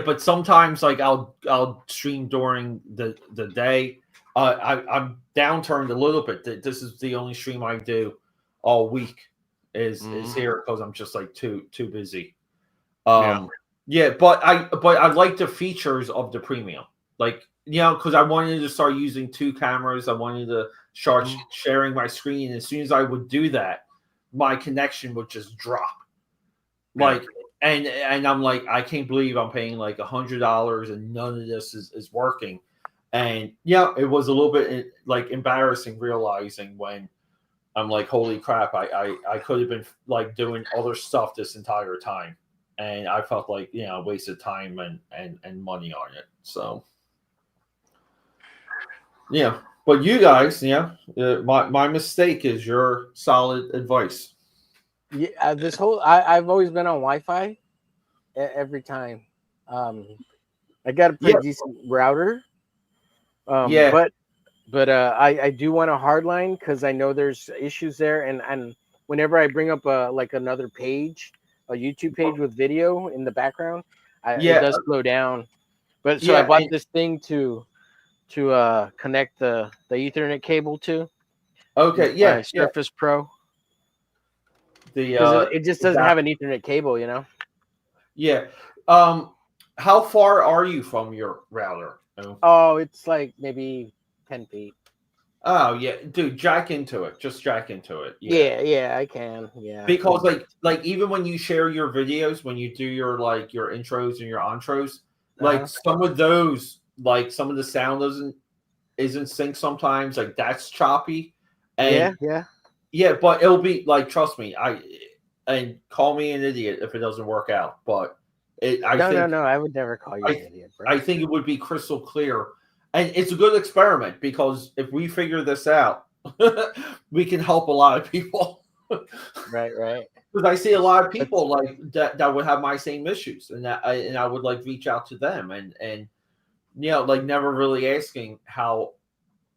But sometimes like I'll stream during the day. I'm downturned a little bit. This is the only stream I do all week is here because I'm just like too busy. But I like the features of the premium. Like, because I wanted to start using 2 cameras. I wanted to start sharing my screen. And as soon as I would do that, my connection would just drop. Like, and I'm like, I can't believe I'm paying like $100 and none of this is working. And it was a little bit like embarrassing realizing when I'm like, holy crap, I could have been like doing other stuff this entire time. And I felt like, wasted time and money on it. So, but you guys, my mistake is your solid advice. Yeah, I've always been on Wi-Fi every time. I got a pretty decent router. But I do want a hard line because I know there's issues there, and whenever I bring up like another page, a YouTube page with video in the background, it does slow down. But so I bought this thing to connect the Ethernet cable to. Okay, Surface Pro. It just doesn't have an Ethernet cable, Yeah. How far are you from your router? Oh, it's like maybe 10 feet. Oh yeah, dude, jack into it. Just jack into it. Yeah, I can. Yeah. Because like even when you share your videos, when you do your intros and your outros, like some of those, like some of the sound isn't sync sometimes. Like that's choppy. And yeah, but it'll be like, trust me, and call me an idiot if it doesn't work out. But no, I would never call you an idiot, bro. I think it would be crystal clear. And it's a good experiment because if we figure this out, we can help a lot of people. Right. Because I see a lot of people like that would have my same issues, and I would like reach out to them and like never really asking how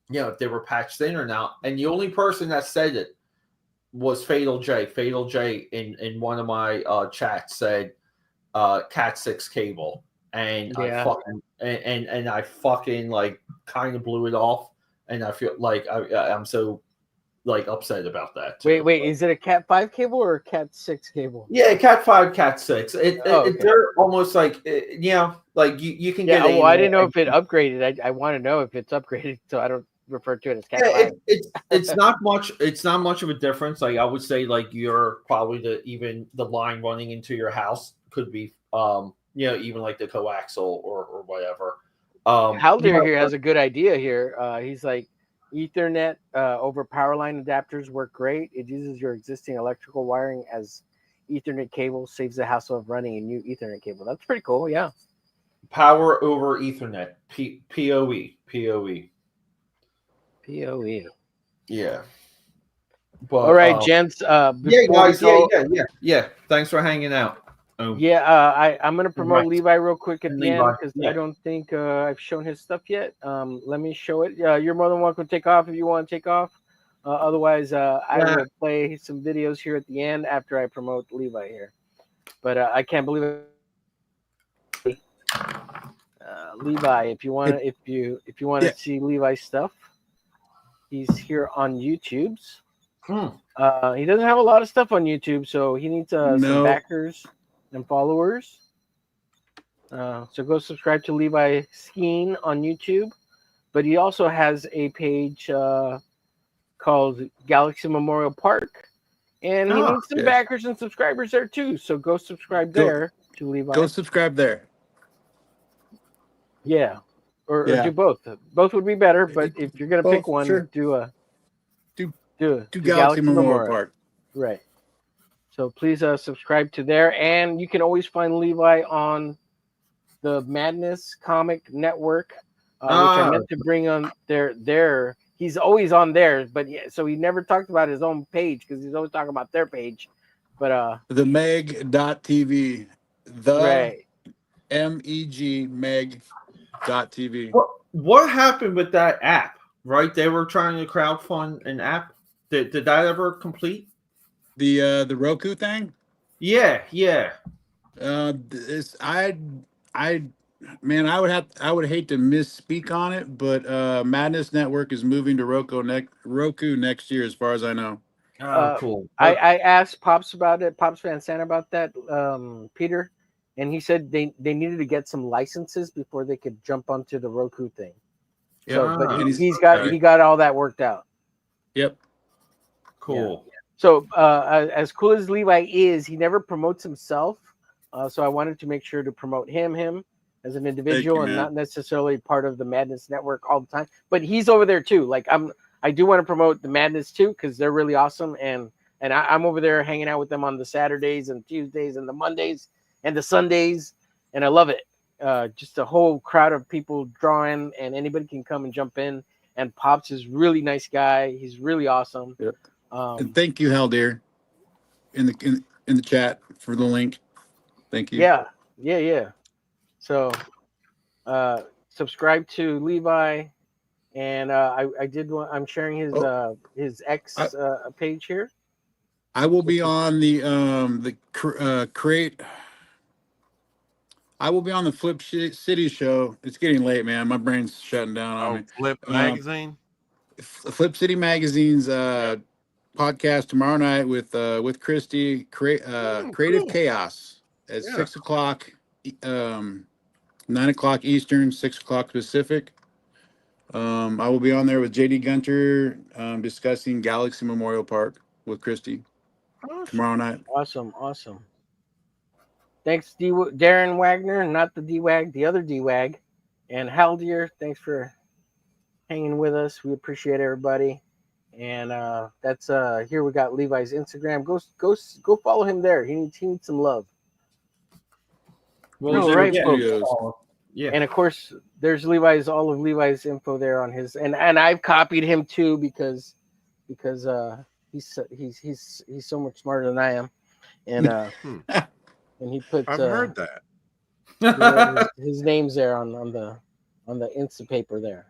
if they were patched in or not. And the only person that said it was Fatal J. Fatal J in one of my chats said Cat 6 cable. And I fucking like kind of blew it off, and I feel like I'm so like upset about that too. Wait, is it a Cat 5 cable or a Cat 6 cable? Yeah, Cat 5, Cat 6. They're almost like like you can get. Well, I didn't know if it upgraded. I want to know if it's upgraded, so I don't refer to it as Cat 5. It's not much. It's not much of a difference. Like I would say, like you're probably even the line running into your house could be even like the coaxial or whatever. Halder here has a good idea here. He's like, Ethernet over power line adapters work great. It uses your existing electrical wiring as Ethernet cable, saves the hassle of running a new Ethernet cable. That's pretty cool, yeah. Power over Ethernet, PoE. POE. Yeah. But, All right, gents. yeah, Before guys. we go, Yeah. Thanks for hanging out. yeah, I'm gonna promote Right. Levi real quick at And the Levi, end because yeah. I don't think I've shown his stuff yet. Let me show it. You're more than welcome to take off if you want to take off. Otherwise, I will play some videos here at the end after I promote Levi here. But I can't believe it. Levi, if you want to, if you want to see Levi's stuff, he's here on YouTube's. He doesn't have a lot of stuff on YouTube, so he needs some backers and followers. So go subscribe to Levi Skeen on YouTube. But he also has a page called Galaxy Memorial Park. And he needs some backers and subscribers there too. So go subscribe there to Levi. Go subscribe there. Yeah. Or do both. Both would be better, but if you're gonna pick one, do Galaxy Memorial Park. Right. So please subscribe to there, and you can always find Levi on the Madness Comic Network, which I meant to bring on there. He's always on there, but so he never talked about his own page because he's always talking about their page. But the meg.tv, MEG meg.tv. What happened with that app? Right, they were trying to crowdfund an app. Did that ever complete? The Roku thing? Yeah. I would hate to misspeak on it, but Madness Network is moving to Roku next year, as far as I know. Cool. I asked Pops about it, Pops Van Sant about that, Peter, and he said they needed to get some licenses before they could jump onto the Roku thing. So, but he got all that worked out. Yep. Cool. Yeah. So as cool as Levi is, he never promotes himself. So I wanted to make sure to promote him as an individual and not necessarily part of the Madness Network all the time. But he's over there too. Like I do want to promote the Madness too because they're really awesome, and I'm over there hanging out with them on the Saturdays and Tuesdays and the Mondays and the Sundays, and I love it. Just a whole crowd of people drawing, and anybody can come and jump in. And Pops is really nice guy. He's really awesome. Yep. And thank you, Haldir, in the chat for the link. Thank you. Yeah. So, subscribe to Levi, and I did. I'm sharing his X page here. I will be on the create. I will be on the Flip City show. It's getting late, man. My brain's shutting down on me. Flip Magazine. Flip City Magazine's podcast tomorrow night with Christy. Creative Chaos at 6 o'clock, 9 o'clock Eastern, 6 o'clock Pacific. I will be on there with JD Gunter discussing Galaxy Memorial Park with Christy tomorrow night. Awesome. Thanks, Darren Wagner, not the D-Wag, the other D-Wag. And Haldir, thanks for hanging with us. We appreciate everybody. And that's here we got Levi's Instagram. Go follow him there. He needs some love. Well, right, folks. Yeah. And of course, there's all of Levi's info there on his, and I've copied him too because he's so much smarter than I am, and and he puts I've heard that his name's there on the Insta paper there.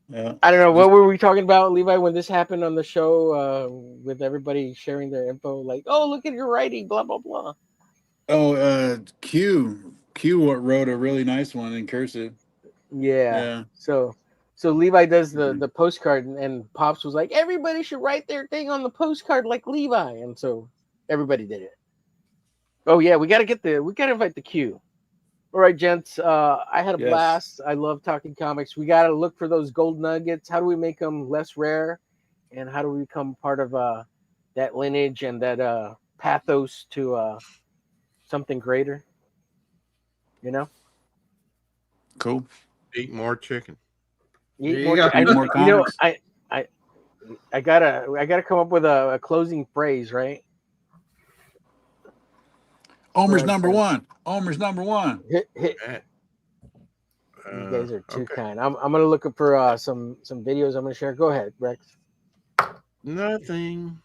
Yeah. I don't know what were we talking about, Levi, when this happened on the show with everybody sharing their info, like, oh, look at your writing, blah blah blah. Oh, Q wrote a really nice one in cursive. Yeah. So Levi does the postcard, and Pops was like, everybody should write their thing on the postcard like Levi, and so everybody did it. Oh yeah, we gotta invite the Q. All right, gents. I had a blast. I love talking comics. We gotta look for those gold nuggets. How do we make them less rare, and how do we become part of that lineage and that pathos to something greater? You know. Cool. Eat more chicken. Eat more comics. You know, I gotta come up with a closing phrase, right? Omer's number one. Omer's number one. Hit. You guys are too Okay. kind. I'm gonna look up for some videos. I'm gonna share. Go ahead, Rex. Nothing.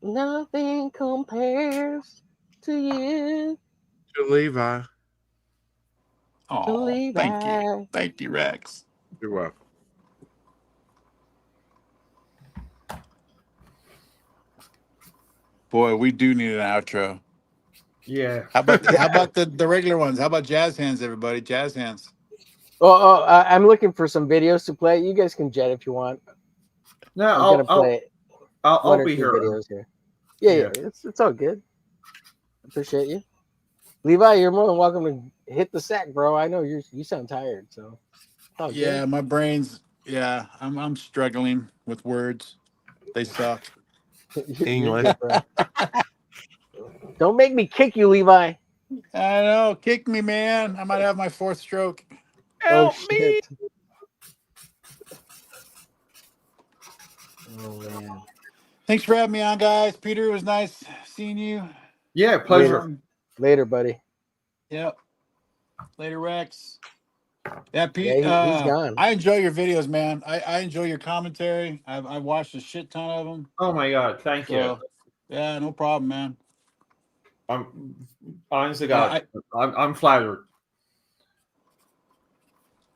Nothing compares to you. To Levi. Oh, thank you. Thank you, Rex. You're welcome. Boy, we do need an outro. Yeah. How about the regular ones? How about jazz hands, everybody? Jazz hands. I'm looking for some videos to play. You guys can jet if you want. No, I'm gonna play one I'll or be two here. videos here. Yeah, it's all good. Appreciate you, Levi. You're more than welcome to hit the sack, bro. I know you sound tired, so it's all Yeah, good. my brain's I'm struggling with words. They suck. You're English. good, bro. Don't make me kick you, Levi. I know. Kick me, man. I might have my fourth stroke. Help me. Shit. Oh man. Thanks for having me on, guys. Peter, it was nice seeing you. Yeah, pleasure. Later, buddy. Yep. Later, Rex. Yeah, Pete. Yeah, he's gone. I enjoy your videos, man. I enjoy your commentary. I've watched a shit ton of them. Oh my God, thank you. Yeah, no problem, man. I'm honestly, God, I'm flattered.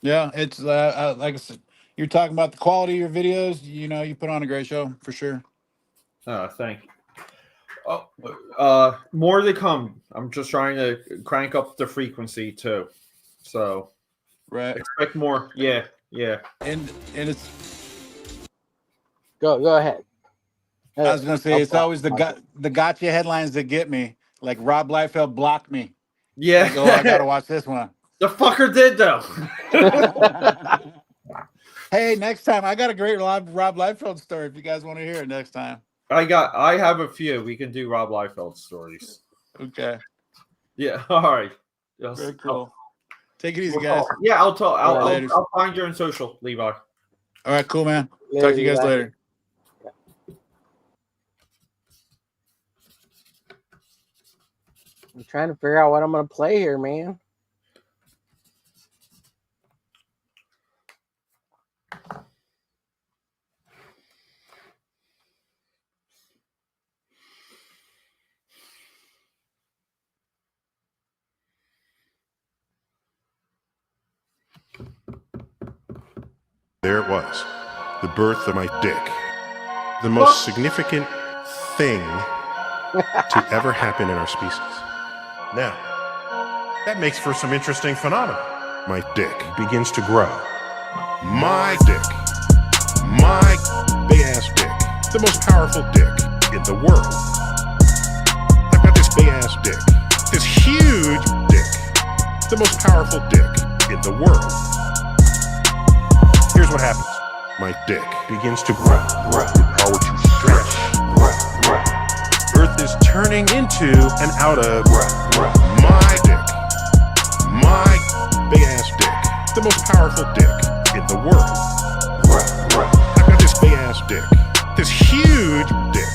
Yeah, it's like I said, you're talking about the quality of your videos. You know, you put on a great show for sure. Thank you. Oh, more to come. I'm just trying to crank up the frequency too. So, right, expect more. Yeah. And it's go ahead. I was gonna say it's always the gotcha headlines that get me. Like Rob Liefeld blocked me. Yeah. Like, oh, I gotta watch this one. The fucker did though. Hey, next time I got a great Rob Liefeld story. If you guys want to hear it next time. I have a few. We can do Rob Liefeld stories. Okay. Yeah. All right. Very cool. Take it easy, guys. Yeah, I'll talk. Later. I'll find you on social, Levi. All right, cool, man. Later, Talk to you guys Levi. later. I'm trying to figure out what I'm gonna play here, man. There it was, the birth of my dick. The most significant thing to ever happen in our species. Now, that makes for some interesting phenomena. My dick begins to grow. My dick. My big-ass dick. The most powerful dick in the world. I've got this big-ass dick. This huge dick. The most powerful dick in the world. Here's what happens. My dick begins to grow. The power to stretch. Earth is turning into and out of my dick. My big ass dick. The most powerful dick in the world. I've got this big ass dick. This huge dick.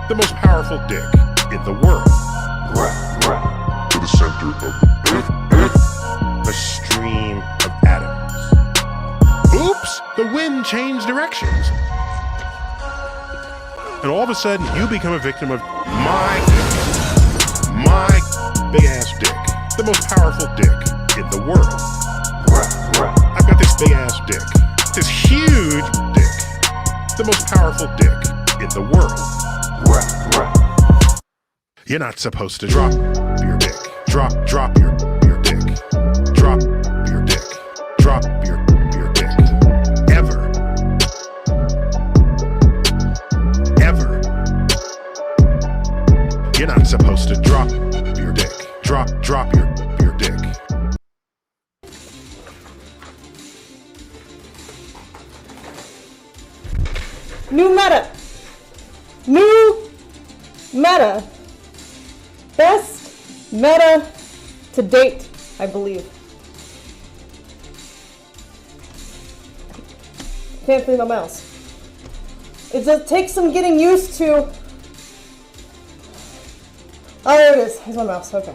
The most powerful dick in the world. To the center of the earth. A stream of atoms. Oops! The wind changed directions. And all of a sudden, you become a victim of my dick. My big-ass dick. The most powerful dick in the world. I've got this big-ass dick. This huge dick. The most powerful dick in the world. You're not supposed to drop your dick. Drop your dick. Drop your dick. Drop your dick. Ever. You're not supposed to drop your dick. Drop your dick. New meta. Best meta to date, I believe. Can't feel my mouse. It just takes some getting used to. Oh, there it is. Here's my mouse. Okay.